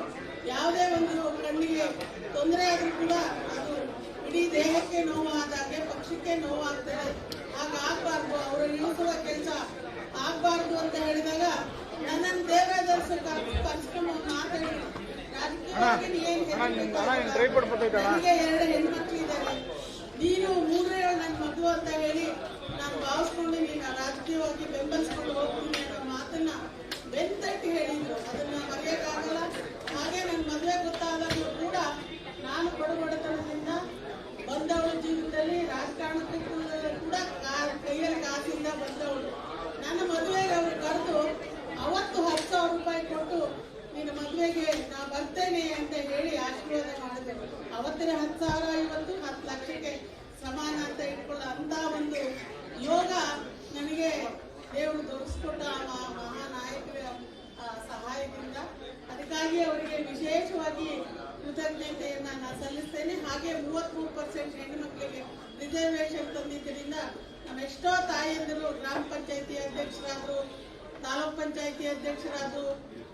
ಯಾವುದೇ ಒಂದು ಕಣ್ಣಿಗೆ ತೊಂದರೆ ಆದ್ರೂ ಕೂಡ ಅದು ಇಡೀ ದೇಹಕ್ಕೆ ನೋವಾದಾಗೆ ಪಕ್ಷಕ್ಕೆ ನೋವಾಗ್ತದೆ, ಹಾಗಾಗಬಾರ್ದು, ಅವರು ಇಳಿಸುವ ಕೆಲಸ ಆಗ್ಬಾರ್ದು ಅಂತ ಹೇಳಿದಾಗ ನನ್ನನ್ನು ದೇವರಾಜ್ ಅರಸು ಕರ್ಸ್ಕೊಂಡು ಮಾತಾಡಿದ್ರು. ರಾಜಕೀಯವಾಗಿ ಏನ್ ನನಗೆ 2 ಹೆಣ್ಮಕ್ಳು ಇದ್ದಾರೆ, ನೀನು 3ನೇ ನನ್ನ ಮಗು ಅಂತ ಹೇಳಿ ಭಾವಿಸ್ಕೊಂಡು ನೀನು ರಾಜಕೀಯವಾಗಿ ಬೆಂಬಲಿಸ್ಕೊಂಡು ಹೋಗ್ತೀನಿ ಅನ್ನೋ ಮಾತನ್ನ ಬೆಂತಟ್ಟಿ ಹೇಳಿದ್ರು. ಅದನ್ನ ಮರೆಯಕ್ಕಾಗಲ್ಲ. ಹಾಗೆ ನನ್ನ ಮದುವೆ ಗೊತ್ತಾದಾಗಲೂ ಕೂಡ ನಾನು ಬಡತನದಿಂದ ಬಂದವಳ ಜೀವನದಲ್ಲಿ ರಾಜಕಾರಣಕ್ಕೂ ಕೂಡ ಕೈಯಲ್ಲಿ ಕಾಸಿಂದ ಬಂದವಳು. ನನ್ನ ಮದುವೆಗೆ ಅವ್ರು ಕರೆದು ಅವತ್ತು 10,000 ರೂಪಾಯಿ ಕೊಟ್ಟು ನಿನ್ನ ಮದುವೆಗೆ ನಾ ಬರ್ತೇನೆ ಅಂತ ಹೇಳಿ ಆಶೀರ್ವಾದ ಮಾಡಿದ್ರು. ಅವತ್ತಿನ 10,000 ಇವತ್ತು 10 ಲಕ್ಷಕ್ಕೆ ಸಮಾನ ಅಂತ ಇಟ್ಕೊಳ್ಳೋ ಅಂತ ಒಂದು ಯೋಗ ನನಗೆ ದೇವರು ತೋರಿಸ್ಕೊಟ್ಟ ಮಹಾನಾಯಕರ ಸಹಾಯದಿಂದ. ಅದಕ್ಕಾಗಿ ಅವರಿಗೆ ವಿಶೇಷವಾಗಿ ಕೃತಜ್ಞತೆಯನ್ನ ನಾನು ಸಲ್ಲಿಸ್ತೇನೆ. ಹಾಗೆ 33% ಹೆಣ್ಣು ಮಕ್ಕಳಿಗೆ ರಿಸರ್ವೇಶನ್ ತಂದಿದ್ದರಿಂದ ನಮ್ಮೆಷ್ಟೋ ತಾಯಿಯಂದರು ಗ್ರಾಮ ಪಂಚಾಯತಿ ಅಧ್ಯಕ್ಷರಾದ್ರು, ತಾಲೂಕ್ ಪಂಚಾಯತಿ ಅಧ್ಯಕ್ಷರಾದ್ರು,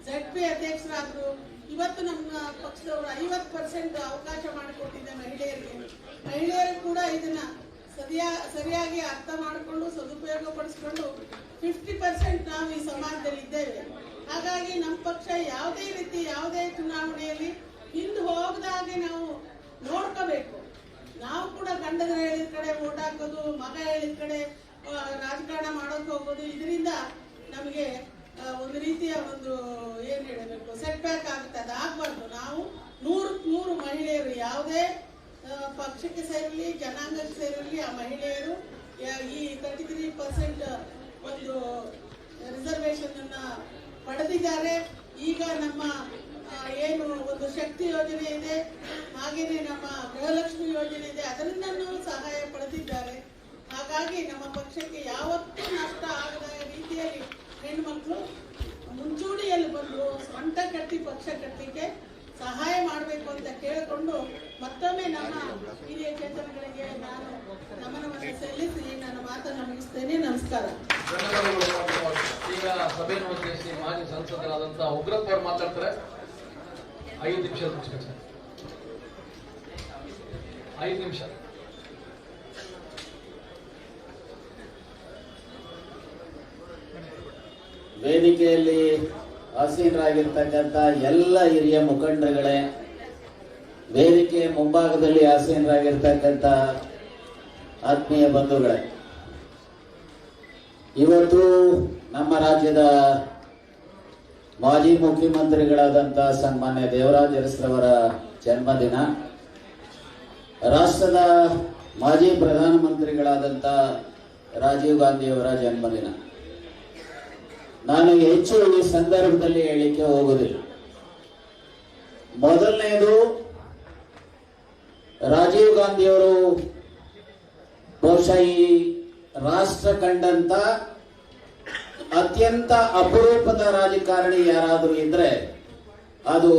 ZP ಅಧ್ಯಕ್ಷರಾದ್ರು. ಇವತ್ತು ನಮ್ಮ ಪಕ್ಷದವರು 50% ಅವಕಾಶ ಮಾಡಿಕೊಟ್ಟಿದ್ದೆ ಮಹಿಳೆಯರಿಗೆ. ಮಹಿಳೆಯರು ಕೂಡ ಇದನ್ನ ಸರಿಯಾಗಿ ಅರ್ಥ ಮಾಡಿಕೊಂಡು ಸದುಪಯೋಗ ಪಡಿಸ್ಕೊಂಡು 50% ನಾವು ಈ ಸಮಾಜದಲ್ಲಿ ಇದ್ದೇವೆ. ಹಾಗಾಗಿ ನಮ್ಮ ಪಕ್ಷ ಯಾವುದೇ ರೀತಿ ಯಾವುದೇ ಚುನಾವಣೆಯಲ್ಲಿ ಹಿಂದೆ ಹೋಗದಾಗೆ ನಾವು ನೋಡ್ಕೋಬೇಕು. ನಾವು ಕೂಡ ಗಂಡದ ಹೇಳಿದ ಕಡೆ ಓಟ್ ಹಾಕೋದು, ಮಗ ಹೇಳಿದ ಕಡೆ ರಾಜಕಾರಣ ಮಾಡೋಕೆ ಹೋಗೋದು, ಇದರಿಂದ ನಮಗೆ ಒಂದು ರೀತಿಯ ಒಂದು ಏನ್ ಹೇಳಬೇಕು ಸೆಟ್ ಬ್ಯಾಕ್ ಆಗುತ್ತೆ. ಅದು ಆಗ್ಬಾರ್ದು. ನಾವು 100 ಮಹಿಳೆಯರು ಯಾವುದೇ ಪಕ್ಷಕ್ಕೆ ಸೇರಲಿ ಜನಾಂಗಕ್ಕೆ ಸೇರಲಿ ಆ ಮಹಿಳೆಯರು ಈ 33% ಒಂದು ರಿಸರ್ವೇಶನ್ ಅನ್ನ ಪಡೆದಿದ್ದಾರೆ. ಈಗ ನಮ್ಮ ಏನು ಒಂದು ಶಕ್ತಿ ಯೋಜನೆ ಇದೆ, ಹಾಗೇನೆ ನಮ್ಮ ಗೃಹಲಕ್ಷ್ಮಿ ಯೋಜನೆ ಇದೆ, ಅದರಿಂದನೂ ಸಹಾಯ ಪಡೆದಿದ್ದಾರೆ. ಹಾಗಾಗಿ ನಮ್ಮ ಪಕ್ಷಕ್ಕೆ ಯಾವತ್ತೂ ನಷ್ಟ ಆಗದ ರೀತಿಯಲ್ಲಿ ಹೆಣ್ಮಕ್ಳು ಮುಂಚೂಣಿಯಲ್ಲಿ ಬಂದು ಸ್ವಂತ ಕಟ್ಟಿ ಪಕ್ಷ ಕಟ್ಟಲಿಕ್ಕೆ ಸಹಾಯ ಮಾಡಬೇಕು ಅಂತ ಕೇಳಿಕೊಂಡು ಮತ್ತೊಮ್ಮೆ ನಮ್ಮ ಹಿರಿಯ ಚೇತನಗಳಿಗೆ ನಾನು ನಮನವನ್ನು ಸಲ್ಲಿಸಿ ನನ್ನ ಮಾತನ್ನು ಮುಗಿಸ್ತೇನೆ. ನಮಸ್ಕಾರ. ಈಗ ಸಭೆಯನ್ನು ಉದ್ದೇಶಿಸಿ ಮಾಜಿ ಸಂಸದರಾದಂತಹ ಉಗ್ರಪ್ಪ ಅವರು ಮಾತಾಡ್ತಾರೆ. 5 ನಿಮಿಷ ಮುಗಿಸ್ಬೇಕು ಸರ್. 5 ನಿಮಿಷ. ವೇದಿಕೆಯಲ್ಲಿ ಆಸೀನರಾಗಿರ್ತಕ್ಕಂಥ ಎಲ್ಲ ಹಿರಿಯ ಮುಖಂಡರುಗಳೇ, ವೇದಿಕೆಯ ಮುಂಭಾಗದಲ್ಲಿ ಆಸೀನರಾಗಿರ್ತಕ್ಕಂಥ ಆತ್ಮೀಯ ಬಂಧುಗಳೇ, ಇವತ್ತು ನಮ್ಮ ರಾಜ್ಯದ ಮಾಜಿ ಮುಖ್ಯಮಂತ್ರಿಗಳಾದಂಥ ಸನ್ಮಾನ್ಯ ದೇವರಾಜ ಅರಸರವರ ಜನ್ಮದಿನ, ರಾಷ್ಟ್ರದ ಮಾಜಿ ಪ್ರಧಾನಮಂತ್ರಿಗಳಾದಂಥ ರಾಜೀವ್ ಗಾಂಧಿಯವರ ಜನ್ಮದಿನ. ನಾನು ಹೆಚ್ಚು ಈ ಸಂದರ್ಭದಲ್ಲಿ ಹೇಳಿಕೆ ಹೋಗುವುದಿಲ್ಲ. ಮೊದಲನೇದು, ರಾಜೀವ್ ಗಾಂಧಿಯವರು ಬಹುಶಃ ಈ ರಾಷ್ಟ್ರ ಕಂಡಂತ ಅತ್ಯಂತ ಅಪರೂಪದ ರಾಜಕಾರಣಿ ಯಾರಾದರೂ ಇದ್ರೆ ಅದು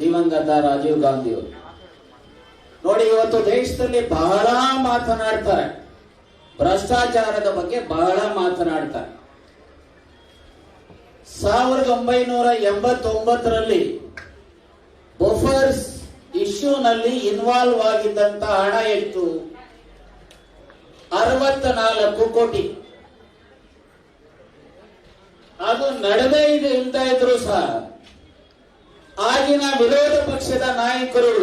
ದಿವಂಗತ ರಾಜೀವ್ ಗಾಂಧಿಯವರು. ನೋಡಿ, ಇವತ್ತು ದೇಶದಲ್ಲಿ ಬಹಳ ಮಾತನಾಡ್ತಾರೆ, ಭ್ರಷ್ಟಾಚಾರದ ಬಗ್ಗೆ ಬಹಳ ಮಾತನಾಡ್ತಾರೆ. 1989ರಲ್ಲಿ ಬೊಫರ್ಸ್ ಇಶ್ಯೂನಲ್ಲಿ ಇನ್ವಾಲ್ವ್ ಆಗಿದ್ದಂತ ಹಣ ಎಷ್ಟು? 64 ಕೋಟಿ. ಅದು ನಡೆದೇ ಇಲ್ತಾ ಇದ್ರು ಸಹ ಆಗಿನ ವಿರೋಧ ಪಕ್ಷದ ನಾಯಕರು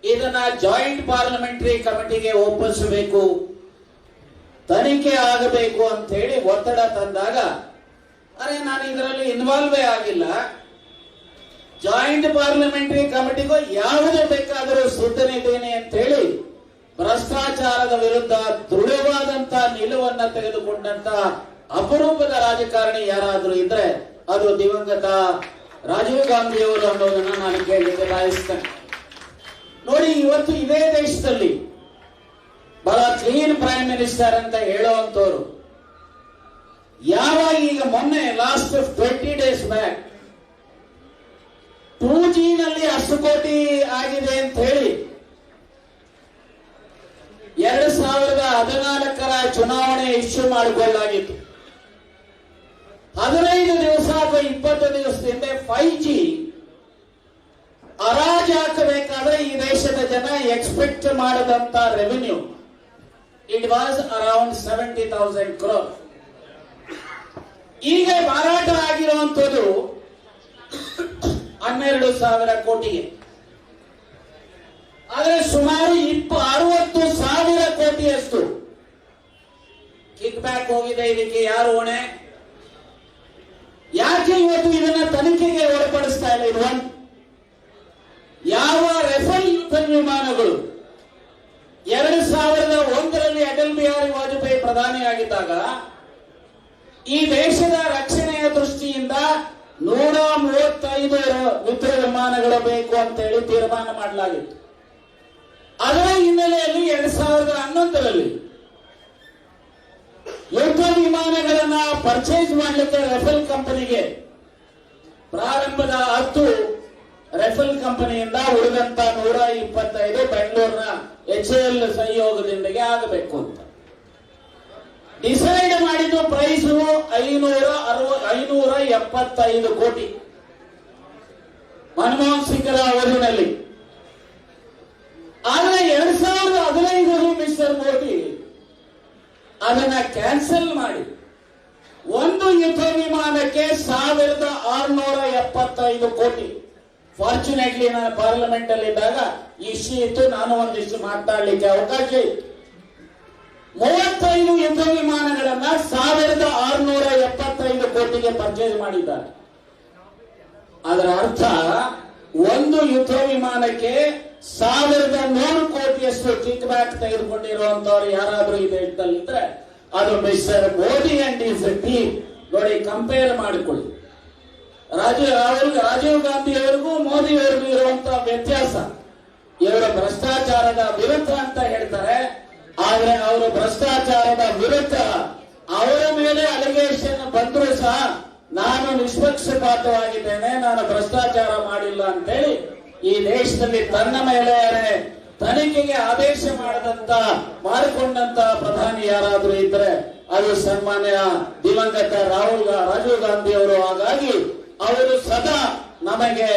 ಇದನ್ನ ಜಾಯಿಂಟ್ ಪಾರ್ಲಿಮೆಂಟರಿ ಕಮಿಟಿಗೆ ಒಪ್ಪಿಸಬೇಕು, ತನಿಖೆ ಆಗಬೇಕು ಅಂತ ಹೇಳಿ ಒತ್ತಡ ತಂದಾಗ, ಅರೆ ನಾನು ಇದರಲ್ಲಿ ಇನ್ವಾಲ್ವೇ ಆಗಿಲ್ಲ, ಜಾಯಿಂಟ್ ಪಾರ್ಲಿಮೆಂಟರಿ ಕಮಿಟಿಗೂ ಯಾವುದು ಬೇಕಾದರೂ ಸಿದ್ಧನಿದ್ದೇನೆ ಅಂತ ಹೇಳಿ ಭ್ರಷ್ಟಾಚಾರದ ವಿರುದ್ಧ ದೃಢವಾದಂತ ನಿಲುವನ್ನ ತೆಗೆದುಕೊಂಡಂತ ಅಪರೂಪದ ರಾಜಕಾರಣಿ ಯಾರಾದರೂ ಇದ್ರೆ ಅದು ದಿವಂಗತ ರಾಜೀವ್ ಗಾಂಧಿಯವರು ಅನ್ನೋದನ್ನ ನಾನು ಕೇಳಲಿಕ್ಕೆ ಬಯಸ್ತೇನೆ. ನೋಡಿ, ಇವತ್ತು ಇದೇ ದೇಶದಲ್ಲಿ ಬಹಳ ಕ್ಲೀನ್ ಪ್ರೈಮ್ ಮಿನಿಸ್ಟರ್ ಅಂತ ಹೇಳುವಂತವ್ರು ಯಾವಾಗ ಈಗ ಮೊನ್ನೆ ಲಾಸ್ಟ್ 20 days ಬ್ಯಾಕ್ 2G ನಲ್ಲಿ 10 ಕೋಟಿ ಆಗಿದೆ ಅಂತ ಹೇಳಿ 2014ರ ಚುನಾವಣೆ ಇಶ್ಯೂ ಮಾಡಿಕೊಳ್ಳಲಾಗಿತ್ತು. 15 ದಿವಸ ಅಥವಾ 20 ದಿವಸದಿಂದ 5G ಹರಾಜು ಹಾಕಬೇಕಾದ್ರೆ ಈ ದೇಶದ ಜನ ಎಕ್ಸ್ಪೆಕ್ಟ್ ಮಾಡದಂತ revenue it was around 70,000 crore. ಈಗ ಮಾರಾಟ ಆಗಿರುವಂತದ್ದು 12,000 ಕೋಟಿಗೆ. ಆದರೆ ಸುಮಾರು 60,000 ಕೋಟಿಯಷ್ಟು ಬ್ಯಾಕ್ ಹೋಗಿದೆ, ಇದಕ್ಕೆ ಯಾರು ಹೊಣೆ? ಯಾಕೆ ಇವತ್ತು ಇದನ್ನ ತನಿಖೆಗೆ ಒಳಪಡಿಸ್ತಾ ಇಲ್ಲ? ಇದು ಒಂದು ಯಾವ ರಫೇಲ್ ಯುದ್ಧ ವಿಮಾನಗಳು 2001ರಲ್ಲಿ ಅಟಲ್ ಬಿಹಾರಿ ವಾಜಪೇಯಿ ಪ್ರಧಾನಿಯಾಗಿದ್ದಾಗ ಈ ದೇಶದ ರಕ್ಷಣೆಯ ದೃಷ್ಟಿಯಿಂದ 135 ಯುದ್ಧ ವಿಮಾನಗಳು ಬೇಕು ಅಂತೇಳಿ ತೀರ್ಮಾನ ಮಾಡಲಾಗಿತ್ತು. ಅದರ ಹಿನ್ನೆಲೆಯಲ್ಲಿ 2011ರಲ್ಲಿ ಯುದ್ಧ ವಿಮಾನಗಳನ್ನ ಪರ್ಚೇಸ್ ಮಾಡಲಿಕ್ಕೆ ರಫೇಲ್ ಕಂಪನಿಗೆ ಪ್ರಾರಂಭದ 10 ರಫೇಲ್ ಕಂಪನಿಯಿಂದ ಉಳಿದಂತ 125 ಬೆಂಗಳೂರಿನ HAL ಸಂಯೋಗದೊಂದಿಗೆ ಆಗಬೇಕು ಅಂತ ಡಿಸೈಡ್ ಮಾಡಿದ್ದು. ಪ್ರೈಸು 575 ಕೋಟಿ ಮನಮೋಹನ್ ಸಿಂಗ್ರ ಅವಧಿನಲ್ಲಿ. ಆದರೆ 2015 ಮಿಸ್ಟರ್ ಮೋದಿ ಅದನ್ನ ಕ್ಯಾನ್ಸಲ್ ಮಾಡಿ ಒಂದು ಯುದ್ಧ ವಿಮಾನಕ್ಕೆ 1675 ಕೋಟಿ. ಫಾರ್ಚುನೇಟ್ಲಿ ನಾನು ಪಾರ್ಲಿಮೆಂಟ್ ಅಲ್ಲಿ ಇದ್ದಾಗ ಇಶ್ಯೂ ಇತ್ತು, ನಾನು ಒಂದಿಷ್ಟು ಮಾತನಾಡಲಿಕ್ಕೆ ಅವಕಾಶ ಇತ್ತು. 35 ಯುದ್ಧ ವಿಮಾನಗಳನ್ನ 1675 ಕೋಟಿಗೆ ಪರ್ಚೇಸ್ ಮಾಡಿದ್ದಾರೆ. ಅದರ ಅರ್ಥ ಒಂದು ಯುದ್ಧ ವಿಮಾನಕ್ಕೆ 1100 ಕೋಟಿಯಷ್ಟು ಕಿಕ್ ಬ್ಯಾಕ್ ತೆಗೆದುಕೊಂಡಿರುವಂತವ್ರು ಯಾರಾದ್ರೂ ಈ ದೇಶದಲ್ಲಿದ್ರೆ ಅದು mister Modi and is team. ನೋಡಿ, ಕಂಪೇರ್ ಮಾಡಿಕೊಳ್ಳಿ. ರಾಜೀವ್ ಗಾಂಧಿ ಅವರಿಗೂ ಮೋದಿ ಅವರಿಗೂ ಇರುವಂತಹ ವ್ಯತ್ಯಾಸ. ಇವರು ಭ್ರಷ್ಟಾಚಾರದ ವಿರುದ್ಧ ಅಂತ ಹೇಳ್ತಾರೆ, ಆದ್ರೆ ಅವರು ಭ್ರಷ್ಟಾಚಾರದ ವಿರುದ್ಧ ಅವರ ಮೇಲೆ ಅಲಿಗೇಷನ್ ಬಂದರೂ ಸಹ ನಾನು ನಿಷ್ಪಕ್ಷಪಾತವಾಗಿದ್ದೇನೆ, ನಾನು ಭ್ರಷ್ಟಾಚಾರ ಮಾಡಿಲ್ಲ ಅಂತೇಳಿ ಈ ದೇಶದಲ್ಲಿ ತನ್ನ ಮೇಲೆ ತನಿಖೆಗೆ ಆದೇಶ ಮಾಡಿಕೊಂಡಂತ ಪ್ರಧಾನಿ ಯಾರಾದ್ರೂ ಇದ್ರೆ ಅದು ಸನ್ಮಾನ್ಯ ದಿವಂಗತ ರಾಜೀವ್ ಗಾಂಧಿ ಅವರು. ಹಾಗಾಗಿ ಅವರು ಸದಾ ನಮಗೆ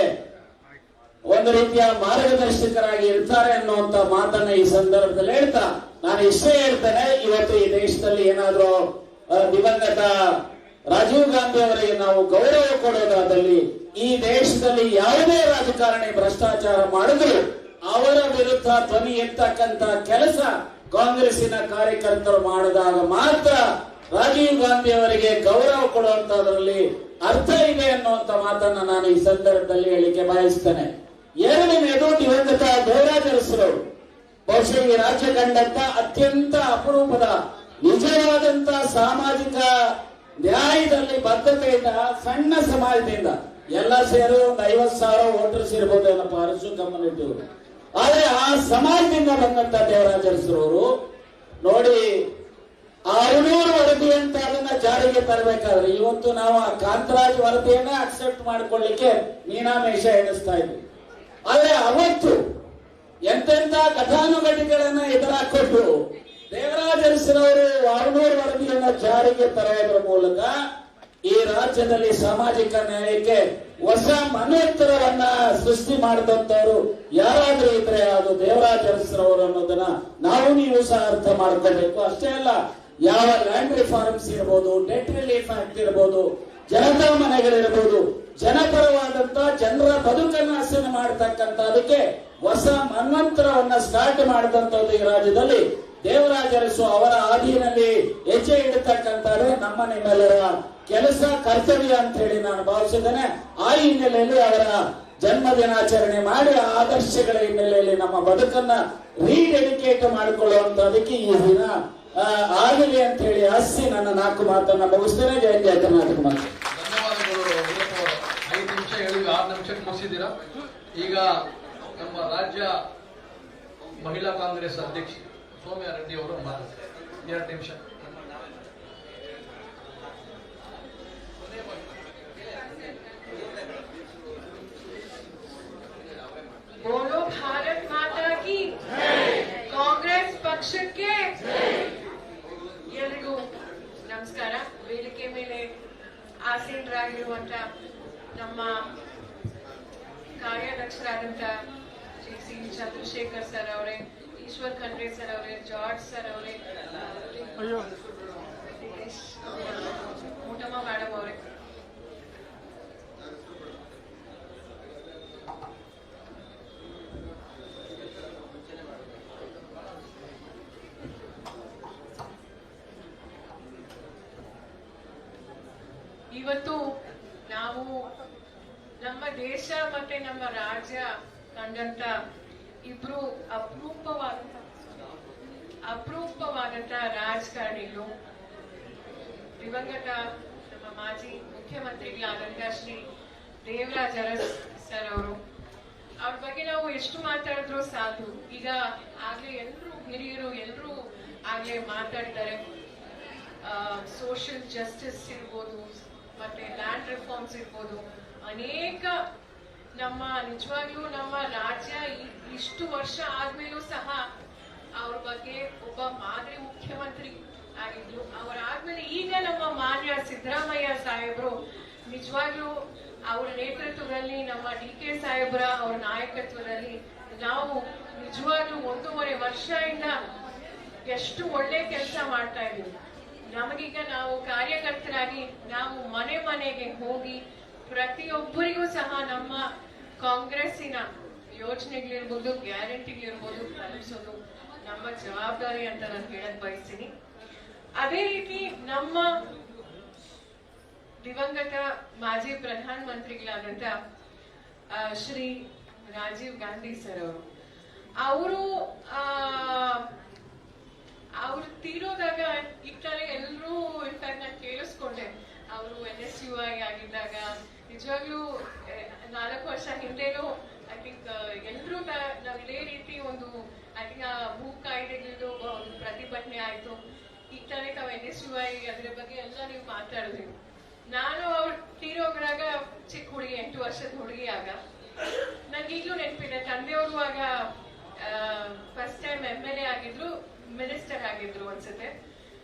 ಒಂದು ರೀತಿಯ ಮಾರ್ಗದರ್ಶಕರಾಗಿ ಇರ್ತಾರೆ ಅನ್ನುವಂತ ಮಾತನ್ನ ಈ ಸಂದರ್ಭದಲ್ಲಿ ಹೇಳ್ತಾ ನಾನು ಇಷ್ಟೇ ಹೇಳ್ತೇನೆ, ಇವತ್ತು ಈ ದೇಶದಲ್ಲಿ ಏನಾದ್ರೂ ದಿವಂಗತ ರಾಜೀವ್ ಗಾಂಧಿ ಅವರಿಗೆ ನಾವು ಗೌರವ ಕೊಡೋದಾದಲ್ಲಿ ಈ ದೇಶದಲ್ಲಿ ಯಾವುದೇ ರಾಜಕಾರಣಿ ಭ್ರಷ್ಟಾಚಾರ ಮಾಡಿದ್ರು ಅವರ ವಿರುದ್ಧ ಧ್ವನಿ ಎತ್ತಕ್ಕಂತ ಕೆಲಸ ಕಾಂಗ್ರೆಸ್ಸಿನ ಕಾರ್ಯಕರ್ತರು ಮಾಡಿದಾಗ ಮಾತ್ರ ರಾಜೀವ್ ಗಾಂಧಿ ಅವರಿಗೆ ಗೌರವ ಕೊಡುವಂತದ್ರಲ್ಲಿ ಅರ್ಥ ಇದೆ ಅನ್ನುವಂತ ಮಾತನ್ನ ನಾನು ಈ ಸಂದರ್ಭದಲ್ಲಿ ಹೇಳಿಕೆ ಬಯಸ್ತೇನೆ. ಎರಡನೇದು ದಿವಂಗತ ದೇವರಾಜ ಅರಸರವರು. ಬಹುಶಃ ಈ ರಾಜ್ಯ ಕಂಡಂತ ಅತ್ಯಂತ ಅಪರೂಪದ ನಿಜವಾದಂತ ಸಾಮಾಜಿಕ ನ್ಯಾಯದಲ್ಲಿ ಬದ್ಧತೆಯಿಂದ ಸಣ್ಣ ಸಮಾಜದಿಂದ ಎಲ್ಲ ಸೇರು ಒಂದು 50,000 ವೋಟರ್ಸ್ ಇರ್ಬೋದು ಏನಪ್ಪ ಅರಸು ಕಮ್ಯುನಿಟಿ ಅವರು. ಆದ್ರೆ ಆ ಸಮಾಜದಿಂದ ಬಂದಂತ ದೇವರಾಜ ಅರಸರವರು ನೋಡಿ 600 ವರದಿ ಅಂತ ಅದನ್ನ ಜಾರಿಗೆ ತರಬೇಕಾದ್ರೆ ಇವತ್ತು ನಾವು ಆ ಕಾಂತರಾಜ್ ವರದಿಯನ್ನ ಅಕ್ಸೆಪ್ಟ್ ಮಾಡ್ಕೊಳ್ಳಿಕ್ಕೆ ಮೀನಾಮೇಷ ಎಣಿಸ್ತಾ ಇದ್ವಿ. ಆದ್ರೆ ಅವತ್ತು ಎಂತೆಂತ ಘಟಾನುಘಟಿಗಳನ್ನ ಎದುರಾಕೊಟ್ಟು ದೇವರಾಜ ಅರಸರವರು 600 ವರದಿಯನ್ನ ಜಾರಿಗೆ ತರುವುದರ ಮೂಲಕ ಈ ರಾಜ್ಯದಲ್ಲಿ ಸಾಮಾಜಿಕ ನ್ಯಾಯಕ್ಕೆ ಹೊಸ ಮನ್ವಂತರವನ್ನ ಸೃಷ್ಟಿ ಮಾಡಿದಂತವರು ಯಾರಾದ್ರೂ ಇದ್ರೆ ಅದು ದೇವರಾಜ ಅರಸರವರು ಅನ್ನೋದನ್ನ ನಾವು ನೀವು ಸಹ ಅರ್ಥ ಮಾಡ್ಕೋಬೇಕು. ಅಷ್ಟೇ ಅಲ್ಲ, ಯಾವ ಲ್ಯಾಂಡ್ ರಿಫಾರ್ಮ್ಸ್ ಇರ್ಬೋದು, ಡೆಟ್ ರಿಲೀಫ್ ಆಕ್ಟ್ ಇರ್ಬೋದು, ಜನತಾ ಮನೆಗಳಿರ್ಬೋದು, ಜನಪರವಾದಂತ ಜನರ ಬದುಕನ್ನು ಹಸನ ಮಾಡತಕ್ಕಂತ ಅದಕ್ಕೆ ಹೊಸ ಮನ್ವಂತರವನ್ನ ಸ್ಟಾರ್ಟ್ ಮಾಡಿದಂತದ್ದು ಈ ರಾಜ್ಯದಲ್ಲಿ ದೇವರಾಜ ಅರಸು ಅವರ ಆಧೀನಲ್ಲಿ ಹೆಜ್ಜೆ ಇಡತಕ್ಕಂಥದ್ದೇ ನಮ್ಮ ನಿಮ್ಮೆಲ್ಲರ ಕೆಲಸ ಕರ್ತವ್ಯ ಅಂತ ಹೇಳಿ ನಾನು ಭಾವಿಸಿದ್ದೇನೆ. ಆ ಹಿನ್ನೆಲೆಯಲ್ಲಿ ಅವರ ಜನ್ಮ ದಿನಾಚರಣೆ ಮಾಡಿ ಆದರ್ಶಗಳ ಹಿನ್ನೆಲೆಯಲ್ಲಿ ನಮ್ಮ ಬದುಕನ್ನ ರೀಡೆಡಿಕೇಟ್ ಮಾಡಿಕೊಳ್ಳುವಂತದಕ್ಕೆ ಈ ದಿನ ಆಗಲಿ ಅಂತ ಹೇಳಿ ಆಸಿ ನನ್ನ 4 ಮಾತನ್ನ ಮುಗಿಸ್ತೇನೆ. ಜಯ ಜಯ ಕರ್ನಾಟಕ ಮಾತು. ಧನ್ಯವಾದಗಳು. 5 ನಿಮಿಷ ಹೇಳಿ 6 ನಿಮಿಷಕ್ಕೆ ಮುಗಿಸಿದ್ದೀರಾ. ಈಗ ನಮ್ಮ ರಾಜ್ಯ ಮಹಿಳಾ ಕಾಂಗ್ರೆಸ್ ಅಧ್ಯಕ್ಷ ಸೌಮ್ಯ ರೆಡ್ಡಿ ಅವರು ಮಾತಾಡ್ತಾರೆ. 2 ನಿಮಿಷ. बोलो भारत माता की ಕಾಂಗ್ರೆಸ್ ಪಕ್ಷಕ್ಕೆ ಎಲ್ಲರಿಗೂ ನಮಸ್ಕಾರ. ವೇದಿಕೆ ಮೇಲೆ ಆಸೀನರಾಗಿರುವಂತ ನಮ್ಮ ಕಾರ್ಯಾಧ್ಯಕ್ಷರಾದಂತ ಶ್ರೀ ಸಿ ಚಂದ್ರಶೇಖರ್ ಸರ್ ಅವರೇ, ಈಶ್ವರ್ ಖಂಡ್ರೆ ಸರ್ ಅವರೇ, ಜಾರ್ಜ್ ಸರ್ ಅವರೇ, ಮೂಟಮ್ಮ ಮೇಡಮ್ ಅವರೇ, ಮತ್ತೆ ನಮ್ಮ ರಾಜ್ಯ ಕಂಡಂತ ಇಬ್ರು ಅಪರೂಪವಾದಂತ ರಾಜಕಾರಣಿಗಳು, ದಿವಂಗತ ನಮ್ಮ ಮಾಜಿ ಮುಖ್ಯಮಂತ್ರಿಗಳಾದಂತ ಶ್ರೀ ದೇವರಾಜ ಅರಸ್ ಸರ್ ಅವರು. ಅವ್ರ ಬಗ್ಗೆ ನಾವು ಎಷ್ಟು ಮಾತಾಡಿದ್ರು ಸಾಕು. ಈಗ ಆಗ್ಲೇ ಎಲ್ರು ಹಿರಿಯರು ಎಲ್ರು ಆಗ್ಲೇ ಮಾತಾಡಿದ್ದಾರೆ. ಸೋಷಿಯಲ್ ಜಸ್ಟಿಸ್ ಇರ್ಬೋದು, ಮತ್ತೆ ಲ್ಯಾಂಡ್ ರಿಫಾರ್ಮ್ಸ್ ಇರ್ಬೋದು, ಅನೇಕ ನಮ್ಮ ನಿಜವಾಗ್ಲೂ ನಮ್ಮ ರಾಜ್ಯ ಇಷ್ಟು ವರ್ಷ ಆದ್ಮೇಲೂ ಸಹ ಅವ್ರ ಬಗ್ಗೆ ಒಬ್ಬ ಮಾದರಿ ಮುಖ್ಯಮಂತ್ರಿ ಆಗಿದ್ರು. ಅವರಾದ್ಮೇಲೆ ಈಗ ನಮ್ಮ ಮಾನ್ಯ ಸಿದ್ದರಾಮಯ್ಯ ಸಾಹೇಬರು ನಿಜವಾಗ್ಲೂ ಅವರ ನೇತೃತ್ವದಲ್ಲಿ, ನಮ್ಮ DK ಸಾಹೇಬರ ಅವರ ನಾಯಕತ್ವದಲ್ಲಿ ನಾವು ನಿಜವಾಗ್ಲೂ 1.5 ವರ್ಷದಿಂದ ಎಷ್ಟು ಒಳ್ಳೆ ಕೆಲಸ ಮಾಡ್ತಾ ಇದ್ದೀವಿ. ನಮಗೀಗ ನಾವು ಕಾರ್ಯಕರ್ತರಾಗಿ ನಾವು ಮನೆ ಮನೆಗೆ ಹೋಗಿ ಪ್ರತಿಯೊಬ್ಬರಿಗೂ ಸಹ ನಮ್ಮ ಕಾಂಗ್ರೆಸ್ಸಿನ ಯೋಜನೆಗಳಿರ್ಬೋದು, ಗ್ಯಾರಂಟಿಗಳಿರ್ಬೋದು ತಲುಪಿಸೋದು ನಮ್ಮ ಜವಾಬ್ದಾರಿ ಅಂತ ನಾನು ಹೇಳಕ್ ಬಯಸ್ತೀನಿ. ಅದೇ ರೀತಿ ನಮ್ಮ ದಿವಂಗತ ಮಾಜಿ ಪ್ರಧಾನ ಮಂತ್ರಿಗಳಾದಂತ ಶ್ರೀ ರಾಜೀವ್ ಗಾಂಧಿ ಸರ್ ಅವರು ತೀರೋದಾಗ ಈಗ ತಾನೇ ಎಲ್ಲರೂ ಇನ್ಫ್ಯಾಕ್ಟ್ ನಾನು ಕೇಳಿಸ್ಕೊಂಡೆ. ಅವರು NSUI ಆಗಿದ್ದಾಗ ನಿಜವಾಗ್ಲೂ 4 ವರ್ಷ ಹಿಂದೆನೂ ಐ ಥಿಂಕ್ ಎಲ್ಲರೂ ನಾವು ಇದೇ ರೀತಿ ಒಂದು ಐ ಥಿಂಕ್ ಆ ಭೂ ಕಾಯ್ದೆಗಳದ್ದು ಒಂದು ಪ್ರತಿಭಟನೆ ಆಯ್ತು. ಈಗ ತಾನೇ ತಾವು NSUI ಅದ್ರ ಬಗ್ಗೆ ಎಲ್ಲ ನೀವು ಮಾತಾಡಿದ್ರಿ. ನಾನು ಅವ್ರು ತೀರೋಗ್ರಾಗ ಚಿಕ್ಕ ಹುಡುಗಿ, 8 ವರ್ಷದ ಹುಡುಗಿ. ಆಗ ನನ್ಗೆ ಈಗಲೂ ನೆನಪಿದೆ, ತಂದೆಯವರು ಆಗ ಫಸ್ಟ್ ಟೈಮ್ MLA ಆಗಿದ್ರು, ಮಿನಿಸ್ಟರ್ ಆಗಿದ್ರು ಅನ್ಸುತ್ತೆ.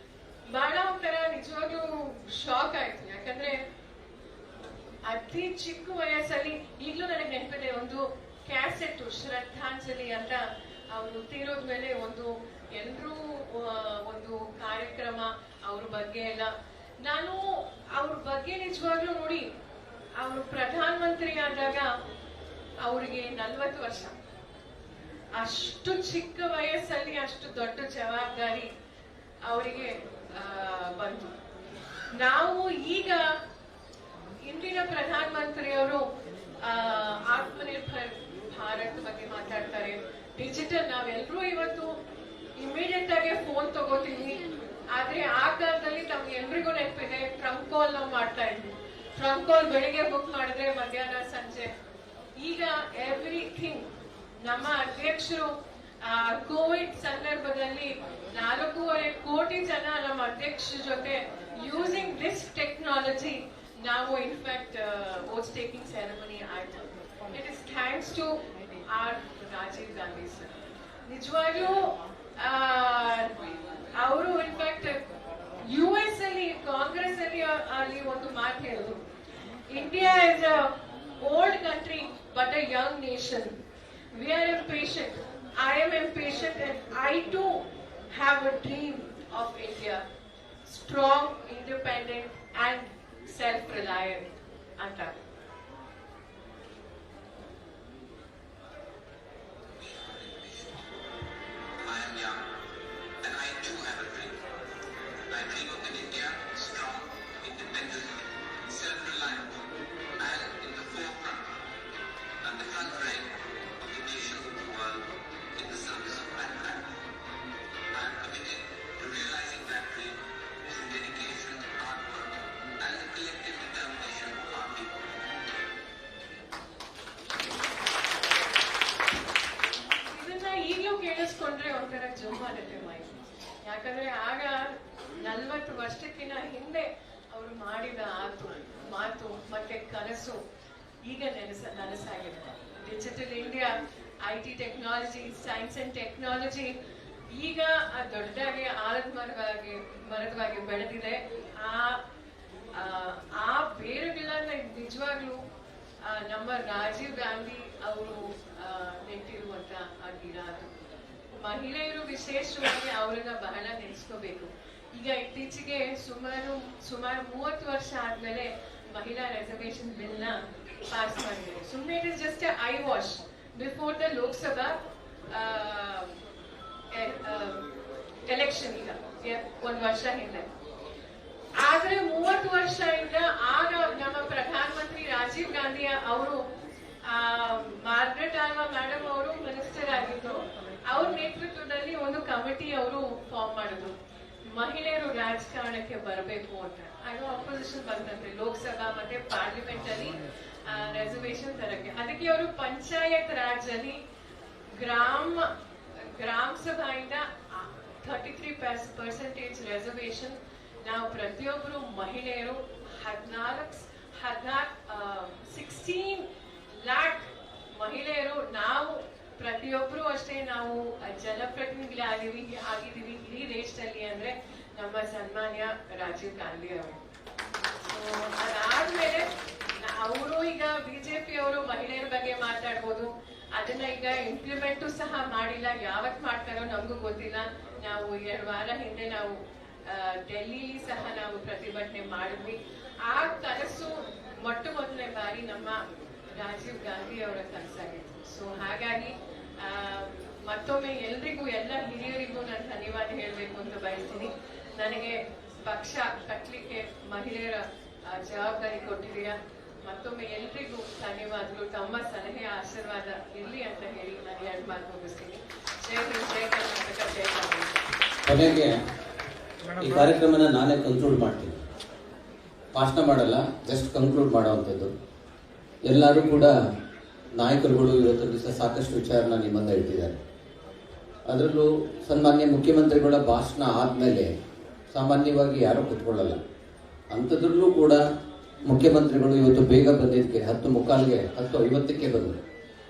ಬಹಳ ಒಂಥರ ನಿಜವಾಗ್ಲೂ ಶಾಕ್ ಆಯ್ತು. ಯಾಕಂದ್ರೆ ಅತಿ ಚಿಕ್ಕ ವಯಸ್ಸಲ್ಲಿ, ಈಗಲೂ ನನಗೆ ನೆನಪಿದೆ, ಒಂದು ಕ್ಯಾಸೆಟ್ ಶ್ರದ್ಧಾಂಜಲಿ ಅಂತ ಅವರು ತೀರೋದ್ಮೇಲೆ ಎಲ್ರೂ ಒಂದು ಕಾರ್ಯಕ್ರಮ ಅವ್ರ ಬಗ್ಗೆ ಎಲ್ಲ. ನಾನು ಅವ್ರ ಬಗ್ಗೆ ನಿಜವಾಗ್ಲೂ ನೋಡಿ, ಅವರು ಪ್ರಧಾನ ಮಂತ್ರಿ ಆದಾಗ ಅವರಿಗೆ 40 ವರ್ಷ. ಅಷ್ಟು ಚಿಕ್ಕ ವಯಸ್ಸಲ್ಲಿ ಅಷ್ಟು ದೊಡ್ಡ ಜವಾಬ್ದಾರಿ ಅವರಿಗೆ ಬಂತು. ನಾವು ಈಗ ಇಂದಿನ ಪ್ರಧಾನ ಮಂತ್ರಿಯವರು ಆತ್ಮನಿರ್ಭರ್ ಭಾರತ್ ಬಗ್ಗೆ ಮಾತಾಡ್ತಾರೆ, ಡಿಜಿಟಲ್. ನಾವೆಲ್ಲರೂ ಇವತ್ತು ಇಮಿಡಿಯೇಟ್ ಆಗಿ ಫೋನ್ ತಗೋತೀವಿ. ಆದ್ರೆ ಆ ಕಾಲದಲ್ಲಿ ತಮ್ಗೆ ಎಲ್ರಿಗೂ ನೆನಪಿದೆ, ಟ್ರಂಕ್ ಕಾಲ್ ನಾವು ಮಾಡ್ತಾ ಇದ್ವಿ. ಟ್ರಂಕ್ ಕಾಲ್ ಬೆಳಿಗ್ಗೆ ಬುಕ್ ಮಾಡಿದ್ರೆ ಮಧ್ಯಾಹ್ನ ಸಂಜೆ. ಈಗ ಎವ್ರಿಥಿಂಗ್. ನಮ್ಮ ಅಧ್ಯಕ್ಷರು ಕೋವಿಡ್ ಸಂದರ್ಭದಲ್ಲಿ 4.5 ಕೋಟಿ ಜನ ನಮ್ಮ ಅಧ್ಯಕ್ಷರ ಜೊತೆ ಯೂಸಿಂಗ್ ದಿಸ್ ಟೆಕ್ನಾಲಜಿ ನಾವು ಇನ್ಫ್ಯಾಕ್ಟ್ ಓಟ್ ಟೇಕಿಂಗ್ ಸೆರೆಮನಿ ಆಯ್ತು. It is thanks to our Rajiv Gandhi sir. ನಿಜವಾಗ್ಲೂ ಅವರು ಇನ್ಫ್ಯಾಕ್ಟ್ US ಅಲ್ಲಿ ಕಾಂಗ್ರೆಸ್ ಅಲ್ಲಿ ಒಂದು ಮಾತು ಹೇಳಿದ್ರು, India is a old country but a young nation. We are impatient. I am impatient and I too have a dream of India. Strong, independent and self-reliant. Anta. I am young and I too have a dream. I dream of an India strong, independent, self-reliant and in the forefront and the front rank of the nations of the world in the service of mankind. I am committed to realizing that dream through dedication, hard work and the collective determination of our people. ಇದನ್ನ ಈಗಲೂ ಕೇಳಿಸ್ಕೊಂಡ್ರೆ ಒಂಥರ ಜುಮ್ಮಾನತೆ ಮಾಹಿತಿ. ಯಾಕಂದ್ರೆ ಆಗ 40 ವರ್ಷಕ್ಕಿಂತ ಹಿಂದೆ ಅವರು ಮಾಡಿದ ಮಾತು ಮತ್ತೆ ಕನಸು ಈಗ ನನಸಾಗಿದೆ. Digital India, IT technology, science and technology ಈಗ ದೊಡ್ಡದಾಗಿ ಆಲದ ಮರವಾಗಿ ಬೆಳೆದಿದೆ. ಆ ಬೇರುಗಳನ್ನ ನಿಜವಾಗ್ಲೂ ನಮ್ಮ ರಾಜೀವ್ ಗಾಂಧಿ ಅವರು ನೆಟ್ಟಿರುವಂತ ಆ ಗಿಡ ಅದು. ಮಹಿಳೆಯರು ವಿಶೇಷವಾಗಿ ಅವರನ್ನ ಬಹಳ ನೆನೆಸ್ಕೋಬೇಕು. ಈಗ ಇತ್ತೀಚೆಗೆ ಸುಮಾರು 30 ವರ್ಷ ಆದ್ಮೇಲೆ ಮಹಿಳಾ ರಿಸರ್ವೇಶನ್ ಬಿಲ್ ನ ಪಾಸ್ ಮಾಡಿದ್ದಾರೆ. ಸುಮ್ಮನೆ it is just I wash before the Lok Sabha election. ಈಗ 1 ವರ್ಷ ಹಿಂದೆ. ಆದ್ರೆ 30 ವರ್ಷದಿಂದ ಆಗ ನಮ್ಮ ಪ್ರಧಾನ ಮಂತ್ರಿ ರಾಜೀವ್ ಗಾಂಧಿ ಅವರು ಕಮಿಟಿ ಅವರು ಫಾರ್ಮ್ ಮಾಡಿದ್ರು, ಮಹಿಳೆಯರು ರಾಜಕಾರಣಕ್ಕೆ ಬರಬೇಕು ಅಂತ. ಆಗ ಅಪೋಸಿಷನ್ ಬಂದಂತೆ ಲೋಕಸಭಾ ಮತ್ತೆ ಪಾರ್ಲಿಮೆಂಟ್ ಅಲ್ಲಿ ರೆಸರ್ವೇಶನ್ ತರಕ್ಕೆ. ಅದಕ್ಕೆ ಅವರು ಪಂಚಾಯತ್ ರಾಜ್ ಅಲ್ಲಿ ಗ್ರಾಮ ಸಭೆಯಿಂದ 33% ರೆಸರ್ವೇಶನ್ ನಾವು ಪ್ರತಿಯೊಬ್ಬರು ಮಹಿಳೆಯರು 16 ಲ್ಯಾಕ್ ಮಹಿಳೆಯರು ನಾವು ಪ್ರತಿಯೊಬ್ಬರು ಅಷ್ಟೇ ನಾವು ಆಗಿದ್ದೀವಿ ಇಡೀ ದೇಶದಲ್ಲಿ ಅಂದ್ರೆ ನಮ್ಮ ಸನ್ಮಾನ್ಯ ರಾಜೀವ್ ಗಾಂಧಿ ಅವರು. ಅದಾದ್ಮೇಲೆ ಅವರು ಈಗ ಬಿಜೆಪಿ ಅವರು ಮಹಿಳೆಯರ ಬಗ್ಗೆ ಮಾತಾಡ್ಬೋದು, ಅದನ್ನ ಈಗ ಇಂಪ್ಲಿಮೆಂಟ್ ಸಹ ಮಾಡಿಲ್ಲ. ಯಾವತ್ ಮಾಡ್ತಾರೋ ನಮಗೂ ಗೊತ್ತಿಲ್ಲ. ನಾವು 2 ವಾರ ಹಿಂದೆ ನಾವು ಡೆಲ್ಲಿಲಿ ಸಹ ನಾವು ಪ್ರತಿಭಟನೆ ಮಾಡಿದ್ವಿ. ಆ ಕನಸು ಮೊದಲನೇ ಬಾರಿ ನಮ್ಮ ರಾಜೀವ್ ಗಾಂಧಿ ಅವರ ಕನಸಾಗಿತ್ತು. ಸೊ ಹಾಗಾಗಿ ಮತ್ತೊಮ್ಮೆ ಎಲ್ರಿಗೂ, ಎಲ್ಲ ಹಿರಿಯರಿಗೂ ನಾನು ಧನ್ಯವಾದ ಹೇಳಬೇಕು ಅಂತ ಬಯಸ್ತೀನಿ. ನನಗೆ ಪಕ್ಷ ಕಟ್ಟಲಿಕ್ಕೆ ಮಹಿಳೆಯರ ಜವಾಬ್ದಾರಿ ಕೊಟ್ಟಿದ್ದೀರಾ. ಮತ್ತೊಮ್ಮೆ ಎಲ್ರಿಗೂ ಧನ್ಯವಾದಗಳು. ತಮ್ಮ ಸಲಹೆ ಆಶೀರ್ವಾದ ಇರಲಿ ಅಂತ ಹೇಳಿ ನಾನು 2 ಮಾತು ಮುಗಿಸ್ತೀನಿ. ಜೈ ಹಿಂದ್, ಜೈ ಕರ್ನಾಟಕ, ಜೈ ಕಾಂಗ್ರೆಸ್. ಕೊನೆಗೆ ಈ ಕಾರ್ಯಕ್ರಮನ ನಾನೇ ಕನ್ಕ್ಲೂಡ್ ಮಾಡ್ತೀನಿ. ಭಾಷಣ ಮಾಡಲ್ಲ, ಜಸ್ಟ್ ಕನ್ಕ್ಲೂಡ್ ಮಾಡೋವಂಥದ್ದು. ಎಲ್ಲರೂ ಕೂಡ ನಾಯಕರುಗಳು ಇವತ್ತು ದಿವಸ ಸಾಕಷ್ಟು ವಿಚಾರನ ನಿಮ್ಮಂದ ಇಟ್ಟಿದ್ದಾರೆ. ಅದರಲ್ಲೂ ಸನ್ಮಾನ್ಯ ಮುಖ್ಯಮಂತ್ರಿಗಳ ಭಾಷಣ ಆದಮೇಲೆ ಸಾಮಾನ್ಯವಾಗಿ ಯಾರೂ ಕುತ್ಕೊಳ್ಳಲ್ಲ. ಅಂಥದ್ರಲ್ಲೂ ಕೂಡ ಮುಖ್ಯಮಂತ್ರಿಗಳು ಇವತ್ತು ಬೇಗ ಬಂದಿದ್ದಕ್ಕೆ 10:45ಗೆ 10:50ಕ್ಕೆ ಬಂದರು.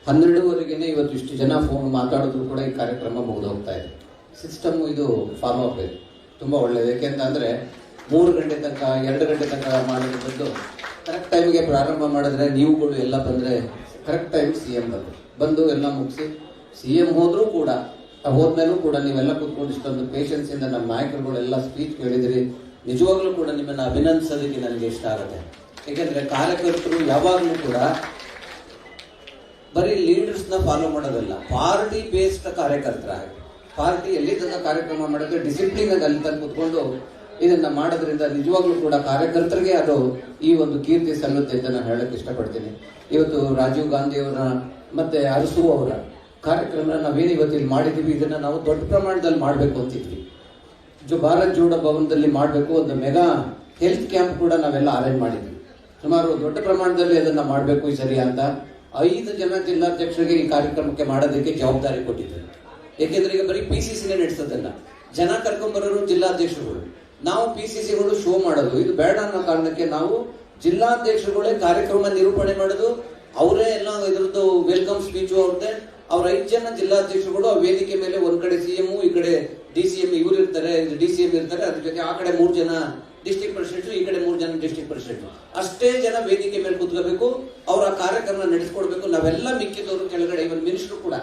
12ವರೆಗೇನೆ ಇವತ್ತು ಇಷ್ಟು ಜನ ಫೋನ್ ಮಾತಾಡಿದ್ರು ಕೂಡ ಈ ಕಾರ್ಯಕ್ರಮ ಮುಗಿದು ಹೋಗ್ತಾ ಇದೆ. ಸಿಸ್ಟಮ್ ಇದು ಫಾಲೋ ಆಗಬೇಕು, ತುಂಬ ಒಳ್ಳೆಯದು. ಯಾಕೆಂತಂದರೆ 3 ಗಂಟೆ ತನಕ 2 ಗಂಟೆ ತನಕ ಮಾಡಿರೋದು ಕರೆಕ್ಟ್ ಟೈಮಿಗೆ ಪ್ರಾರಂಭ ಮಾಡಿದ್ರೆ ನೀವುಗಳು ಎಲ್ಲ ಬಂದರೆ ಕರೆಕ್ಟ್ ಟೈಮ್ CM ಬಂದು ಎಲ್ಲ ಮುಗಿಸಿ CM ಹೋದರೂ ಕೂಡ ಹೋದ್ಮೇಲೂ ಕೂಡ ನೀವೆಲ್ಲ ಕೂತ್ಕೊಂಡು ಇಷ್ಟೊಂದು ಪೇಷನ್ಸಿಂದ ನಮ್ಮ ನಾಯಕರುಗಳೆಲ್ಲ ಸ್ಪೀಚ್ ಕೇಳಿದಿರಿ. ನಿಜವಾಗ್ಲೂ ಕೂಡ ನಿಮ್ಮನ್ನು ಅಭಿನಂದಿಸೋದಕ್ಕೆ ನನಗೆ ಇಷ್ಟ ಆಗುತ್ತೆ. ಏಕೆಂದರೆ ಕಾರ್ಯಕರ್ತರು ಯಾವಾಗಲೂ ಕೂಡ ಬರೀ ಲೀಡರ್ಸ್ನ ಫಾಲೋ ಮಾಡೋದಲ್ಲ, ಪಾರ್ಟಿ ಬೇಸ್ಡ್ ಕಾರ್ಯಕರ್ತರಾಗಿ ಪಾರ್ಟಿ ಎಲ್ಲಿ ತನಕ ಕಾರ್ಯಕ್ರಮ ಮಾಡಿದ್ರೆ ಡಿಸಿಪ್ಲಿನ್ ಆಗಿ ಅಲ್ಲಿ ತನಕ ಕೂತ್ಕೊಂಡು ಇದನ್ನ ಮಾಡೋದ್ರಿಂದ ನಿಜವಾಗ್ಲೂ ಕೂಡ ಕಾರ್ಯಕರ್ತರಿಗೆ ಅದು ಈ ಒಂದು ಕೀರ್ತಿ ಸಲ್ಲುತ್ತೆ ಅಂತ ನಾನು ಹೇಳಕ್ ಇಷ್ಟಪಡ್ತೀನಿ. ಇವತ್ತು ರಾಜೀವ್ ಗಾಂಧಿ ಅವರ ಮತ್ತೆ ಅರಸು ಅವರ ಕಾರ್ಯಕ್ರಮ ನಾವೇನು ಇವತ್ತಿಲ್ಲಿ ಮಾಡಿದ್ದೀವಿ, ಇದನ್ನ ನಾವು ದೊಡ್ಡ ಪ್ರಮಾಣದಲ್ಲಿ ಮಾಡಬೇಕು ಅಂತಿದ್ವಿ. ಭಾರತ್ ಜೋಡೋ ಭವನದಲ್ಲಿ ಮಾಡಬೇಕು, ಒಂದು ಮೆಗಾ ಹೆಲ್ತ್ ಕ್ಯಾಂಪ್ ಕೂಡ ನಾವೆಲ್ಲ ಅರೇಂಜ್ ಮಾಡಿದ್ವಿ. ಸುಮಾರು ದೊಡ್ಡ ಪ್ರಮಾಣದಲ್ಲಿ ಅದನ್ನ ಮಾಡಬೇಕು ಈ ಸರಿ ಅಂತ 5 ಜನ ಜಿಲ್ಲಾಧ್ಯಕ್ಷರಿಗೆ ಈ ಕಾರ್ಯಕ್ರಮಕ್ಕೆ ಮಾಡೋದಕ್ಕೆ ಜವಾಬ್ದಾರಿ ಕೊಟ್ಟಿದ್ದಾರೆ. ಯಾಕೆಂದ್ರೆ ಈಗ ಬರೀ PCCನೇ ನಡೆಸೋದಲ್ಲ, ಜನ ಕರ್ಕೊಂಡ್ಬರೋರು ಜಿಲ್ಲಾಧ್ಯಕ್ಷರುಗಳು, ನಾವು PCCಗಳು ಶೋ ಮಾಡೋದು ಇದು ಬೇಡ ಅನ್ನೋ ಕಾರಣಕ್ಕೆ ನಾವು ಜಿಲ್ಲಾಧ್ಯಕ್ಷರುಗಳೇ ಕಾರ್ಯಕ್ರಮ ನಿರೂಪಣೆ ಮಾಡೋದು, ಅವರೇ ಎಲ್ಲ ಇದ್ರದ್ದು ವೆಲ್ಕಮ್ ಸ್ಪೀಚು ಅವ್ರದ್ದೇ. ಅವ್ರ 5 ಜನ ಜಿಲ್ಲಾಧ್ಯಕ್ಷರುಗಳು ಆ ವೇದಿಕೆ ಮೇಲೆ ಒಂದ್ ಕಡೆ CM, ಈ ಕಡೆ DCM ಇವರು ಇರ್ತಾರೆ, DCM ಇರ್ತಾರೆ, ಅದ್ರ ಜೊತೆ ಆ ಕಡೆ 3 ಜನ ಡಿಸ್ಟ್ರಿಕ್ಟ್ ಪ್ರೆಸಿಡೆಂಟ್, ಈ ಕಡೆ 3 ಜನ ಡಿಸ್ಟ್ರಿಕ್ಟ್ ಪ್ರೆಸಿಡೆಂಟ್, ಅಷ್ಟೇ ಜನ ವೇದಿಕೆ ಮೇಲೆ ಕೂತ್ಕೋಬೇಕು. ಅವ್ರ ಆ ಕಾರ್ಯಕ್ರಮ ನಡೆಸ್ಕೊಡ್ಬೇಕು. ನಾವೆಲ್ಲ ಮಿಕ್ಕಿದವರು ಕೆಳಗಡೆ, ಇವನ್ ಮಿನಿಸ್ಟರ್ ಕೂಡ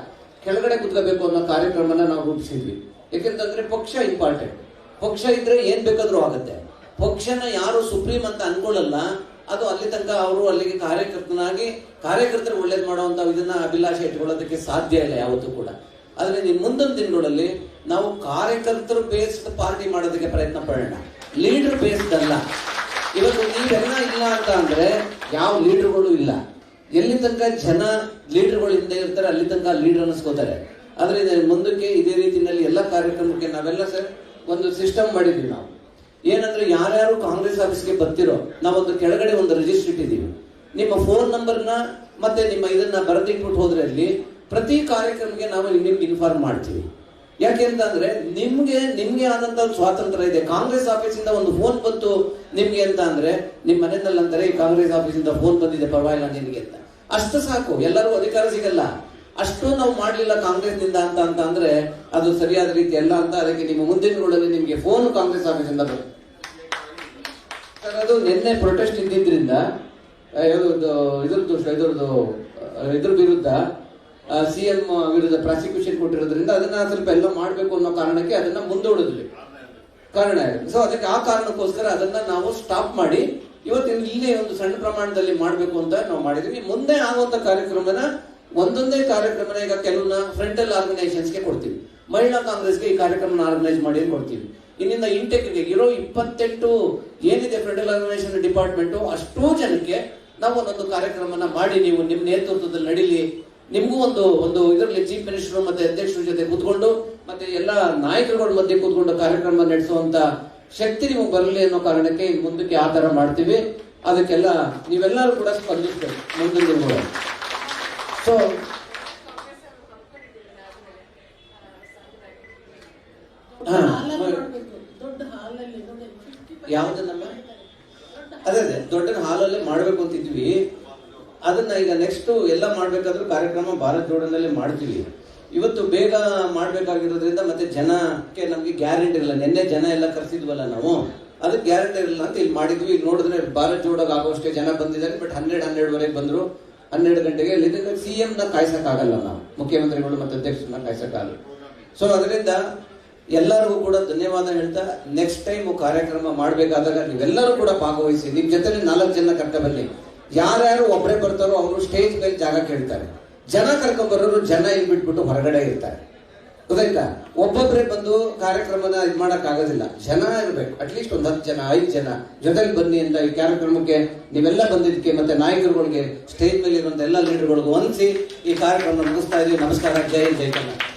ಕೆಳಗಡೆ ಕೂತ್ಕೋಬೇಕು ಅನ್ನೋ ಕಾರ್ಯಕ್ರಮನ ನಾವು ರೂಪಿಸಿದ್ವಿ. ಯಾಕೆಂತಂದ್ರೆ ಪಕ್ಷ ಇಂಪಾರ್ಟೆಂಟ್. ಪಕ್ಷ ಇದ್ರೆ ಏನ್ ಬೇಕಾದ್ರೂ ಆಗುತ್ತೆ. ಪಕ್ಷನ ಯಾರು ಸುಪ್ರೀಂ ಅಂತ ಅನ್ಕೊಳ್ಳಲ್ಲ, ಅದು ಅಲ್ಲಿ ತನಕ ಅವರು ಅಲ್ಲಿಗೆ ಕಾರ್ಯಕರ್ತರು ಒಳ್ಳೇದು ಮಾಡುವಂತ ಇದನ್ನ ಅಭಿಲಾಷೆ ಇಟ್ಕೊಳ್ಳೋದಕ್ಕೆ ಸಾಧ್ಯ ಇಲ್ಲ ಯಾವತ್ತೂ ಕೂಡ. ಆದ್ರೆ ಮುಂದಿನ ದಿನಗಳಲ್ಲಿ ನಾವು ಕಾರ್ಯಕರ್ತರು ಬೇಸ್ಡ್ ಪಾರ್ಟಿ ಮಾಡೋದಕ್ಕೆ ಪ್ರಯತ್ನ ಪಡೋಣ, ಲೀಡರ್ ಬೇಸ್ಡ್ ಅಲ್ಲ. ಇವತ್ತು ನೀವೆಲ್ಲ ಇಲ್ಲ ಅಂತ ಅಂದ್ರೆ ಯಾವ ಲೀಡರ್ಗಳು ಇಲ್ಲ. ಎಲ್ಲಿ ತನಕ ಜನ ಲೀಡರ್ಗಳು ಹಿಂದೆ ಇರ್ತಾರೆ ಅಲ್ಲಿ ತನಕ ಲೀಡರ್ ಅನಿಸ್ಕೋತಾರೆ. ಆದ್ರೆ ಮುಂದಕ್ಕೆ ಇದೇ ರೀತಿಯಲ್ಲಿ ಎಲ್ಲ ಕಾರ್ಯಕ್ರಮಕ್ಕೆ ನಾವೆಲ್ಲ ಸರ್ ಒಂದು ಸಿಸ್ಟಮ್ ಮಾಡಿದ್ವಿ. ನಾವು ಏನಂದ್ರೆ ಯಾರ್ಯಾರು ಕಾಂಗ್ರೆಸ್ ಆಫೀಸ್ಗೆ ಬರ್ತಿರೋ ನಾವೊಂದು ಕೆಳಗಡೆ ಒಂದು ರಿಜಿಸ್ಟರ್ ಇಟ್ಟಿದ್ದೀವಿ. ನಿಮ್ಮ ಫೋನ್ ನಂಬರ್ನ ಮತ್ತೆ ನಿಮ್ಮ ಇದನ್ನ ಬರೆದಿಟ್ಬಿಟ್ಟು ಹೋದ್ರೆ ಅಲ್ಲಿ ಪ್ರತಿ ಕಾರ್ಯಕ್ರಮಕ್ಕೆ ನಾವು ನಿಮ್ಗೆ ಇನ್ಫಾರ್ಮ್ ಮಾಡ್ತೀವಿ. ಯಾಕೆ ಅಂತಂದ್ರೆ ನಿಮ್ಗೆ ಆದಂತ ಒಂದು ಸ್ವಾತಂತ್ರ್ಯ ಇದೆ. ಕಾಂಗ್ರೆಸ್ ಆಫೀಸಿಂದ ಒಂದು ಫೋನ್ ಬಂತು ನಿಮ್ಗೆ ಅಂತ ಅಂದ್ರೆ ನಿಮ್ ಮನೆಯಲ್ಲಿ ಅಂತಾರೆ ಈ ಕಾಂಗ್ರೆಸ್ ಆಫೀಸಿಂದ ಫೋನ್ ಬಂದಿದೆ ಪರವಾಗಿಲ್ಲ ನಿನ್ಗೆ ಅಂತ. ಅಷ್ಟು ಸಾಕು, ಎಲ್ಲರೂ ಅಧಿಕಾರ ಸಿಗಲ್ಲ. ಅಷ್ಟು ನಾವು ಮಾಡ್ಲಿಲ್ಲ ಕಾಂಗ್ರೆಸ್ನಿಂದ ಅಂತ ಅಂದ್ರೆ ಅದು ಸರಿಯಾದ ರೀತಿ ಅಲ್ಲ ಅಂತ. ಅದಕ್ಕೆ ನಿಮ್ಮ ಮುಂದಿನ ದಿನಗಳಲ್ಲಿ ನಿಮ್ಗೆ ಫೋನ್ ಕಾಂಗ್ರೆಸ್ ಆಫೀಸಿಂದ ಬರುತ್ತೆ. ಅದು ನಿನ್ನೆ ಪ್ರೊಟೆಸ್ಟ್ ಇದ್ದಿದ್ರಿಂದ ಇದ್ರ ವಿರುದ್ಧ CM ವಿರುದ್ಧ ಪ್ರಾಸಿಕ್ಯೂಷನ್ ಕೊಟ್ಟಿರೋದ್ರಿಂದ ಅದನ್ನ ಸ್ವಲ್ಪ ಎಲ್ಲ ಮಾಡ್ಬೇಕು ಅನ್ನೋ ಕಾರಣಕ್ಕೆ ಅದನ್ನ ಮುಂದೂಡಿದ್ವಿ. ಕಾರಣ ಸೊ ಅದಕ್ಕೆ ಆ ಕಾರಣಕ್ಕೋಸ್ಕರ ಅದನ್ನ ನಾವು ಸ್ಟಾಪ್ ಮಾಡಿ ಇವತ್ತಿನ ಇಲ್ಲೇ ಒಂದು ಸಣ್ಣ ಪ್ರಮಾಣದಲ್ಲಿ ಮಾಡ್ಬೇಕು ಅಂತ ನಾವು ಮಾಡಿದ್ವಿ. ಮುಂದೆ ಆಗುವಂತ ಕಾರ್ಯಕ್ರಮನ ಒಂದೊಂದೇ ಕಾರ್ಯಕ್ರಮನ ಈಗ ಕೆಲವನ್ನ ಫ್ರಂಟಲ್ ಆರ್ಗನೈಸೇಷನ್ಸ್ಗೆ ಕೊಡ್ತೀವಿ. ಮಹಿಳಾ ಕಾಂಗ್ರೆಸ್ಗೆ ಈ ಕಾರ್ಯಕ್ರಮನ ಆರ್ಗನೈಸ್ ಮಾಡಿ ಕೊಡ್ತೀವಿ. ಇನ್ನಿಂದ ಇಂಟೆಕ್ಗೆ ಇರೋ 28 ಏನಿದೆ ಫ್ರಂಟಲ್ ಆರ್ಗನೈಸೇಷನ್ ಡಿಪಾರ್ಟ್ಮೆಂಟ್ ಅಷ್ಟೂ ಜನಕ್ಕೆ ನಾವು ಒಂದೊಂದು ಕಾರ್ಯಕ್ರಮನ ಮಾಡಿ ನೀವು ನಿಮ್ಮ ನೇತೃತ್ವದಲ್ಲಿ ನಡೀಲಿ ನಿಮ್ಗೂ ಒಂದು ಇದರಲ್ಲಿ ಚೀಫ್ ಮಿನಿಸ್ಟರ್ ಮತ್ತೆ ಅಧ್ಯಕ್ಷರ ಜೊತೆ ಕೂತ್ಕೊಂಡು ಮತ್ತೆ ಎಲ್ಲ ನಾಯಕರುಗಳ ಮಧ್ಯೆ ಕೂತ್ಕೊಂಡು ಕಾರ್ಯಕ್ರಮ ನಡೆಸುವಂತ ಶಕ್ತಿ ನಿಮಗೆ ಬರಲಿ ಅನ್ನೋ ಕಾರಣಕ್ಕೆ ಮುಂದಕ್ಕೆ ಆ ತರ ಮಾಡ್ತೀವಿ. ಅದಕ್ಕೆಲ್ಲ ನೀವೆಲ್ಲರೂ ಕೂಡ ಸ್ಪಂದಿಸ್ಬೇಕು ಮುಂದಿನ ದಿನಗಳು. ಸೊ ದೊಡ್ಡ ಹಾಲಲ್ಲಿ ಯಾವುದನ್ನಲ್ಲ ಅದೇ ದೊಡ್ಡ ಹಾಲಲ್ಲೇ ಮಾಡ್ಬೇಕು ಅಂತಿದ್ವಿ. ಅದನ್ನ ಈಗ ನೆಕ್ಸ್ಟ್ ಎಲ್ಲ ಮಾಡ್ಬೇಕಾದ್ರೂ ಕಾರ್ಯಕ್ರಮ ಭಾರತ್ ಜೋಡೋನಲ್ಲಿ ಮಾಡ್ತೀವಿ. ಇವತ್ತು ಬೇಗ ಮಾಡ್ಬೇಕಾಗಿರೋದ್ರಿಂದ ಮತ್ತೆ ಜನಕ್ಕೆ ನಮ್ಗೆ ಗ್ಯಾರಂಟಿ ಇರಲ್ಲ. ನಿನ್ನೆ ಜನ ಎಲ್ಲ ಕರ್ಸಿದ್ವಲ್ಲ ನಾವು, ಅದಕ್ಕೆ ಗ್ಯಾರಂಟಿ ಇರಲ್ಲ ಅಂತ ಇಲ್ಲಿ ಮಾಡಿದ್ವಿ. ಈಗ ನೋಡಿದ್ರೆ ಭಾರತ್ ಜೋಡೋಗ ಆಗೋಷ್ಟೇ ಜನ ಬಂದಿದ್ದಾರೆ. ಬಟ್ 12:30ವರೆಗೆ ಬಂದ್ರು. 12 ಗಂಟೆಗೆ ಸಿಎಂ ನ ಕಾಯ್ಸಕ್ಕಾಗಲ್ಲ, ನಾವು ಮುಖ್ಯಮಂತ್ರಿಗಳು ಮತ್ತೆ ಅಧ್ಯಕ್ಷರನ್ನ ಕಾಯ್ಸಕ್ಕಾಗಲ್ಲ. ಸೊ ಅದರಿಂದ ಎಲ್ಲರಿಗೂ ಕೂಡ ಧನ್ಯವಾದ ಹೇಳ್ತಾ, ನೆಕ್ಸ್ಟ್ ಟೈಮ್ ಕಾರ್ಯಕ್ರಮ ಮಾಡಬೇಕಾದಾಗ ನೀವೆಲ್ಲರೂ ಕೂಡ ಭಾಗವಹಿಸಿ. ನಿಮ್ ಜೊತೆ 4 ಜನ ಕರ್ಕ ಬನ್ನಿ. ಯಾರ್ಯಾರು ಒಬ್ಬರೇ ಬರ್ತಾರೋ ಅವರು ಸ್ಟೇಜ್ ಮೇಲೆ ಜಾಗ ಕೇಳ್ತಾರೆ. ಜನ ಕರ್ಕೊಂಡ್ ಬರೋರು ಜನ ಇಲ್ಲಿ ಬಿಟ್ಬಿಟ್ಟು ಹೊರಗಡೆ ಇರ್ತಾರೆ. ಗೊತ್ತಾಯ್ತಾ? ಒಬ್ಬೊಬ್ಬರೇ ಬಂದು ಕಾರ್ಯಕ್ರಮನ ಇದು ಮಾಡಕ್ ಆಗೋದಿಲ್ಲ. ಜನ ಇರ್ಬೇಕು, ಅಟ್ಲೀಸ್ಟ್ 10 ಜನ 5 ಜನ ಜೊತೆಲಿ ಬನ್ನಿ ಅಂತ ಈ ಕಾರ್ಯಕ್ರಮಕ್ಕೆ ನೀವೆಲ್ಲ ಬಂದಿದ್ದಕ್ಕೆ ಮತ್ತೆ ನಾಯಕರುಗಳಿಗೆ ಸ್ಟೇಜ್ ಮೇಲೆ ಇರುವಂತ ಎಲ್ಲ ಲೀಡರ್ಗಳಿಗೂ ವಂದಿಸಿ ಈ ಕಾರ್ಯಕ್ರಮ ಮುಗಿಸ್ತಾ ಇದೀವಿ. ನಮಸ್ಕಾರ. ಜೈ ಹಿಂದ್, ಜೈ ಕರ್ನಾಟಕ.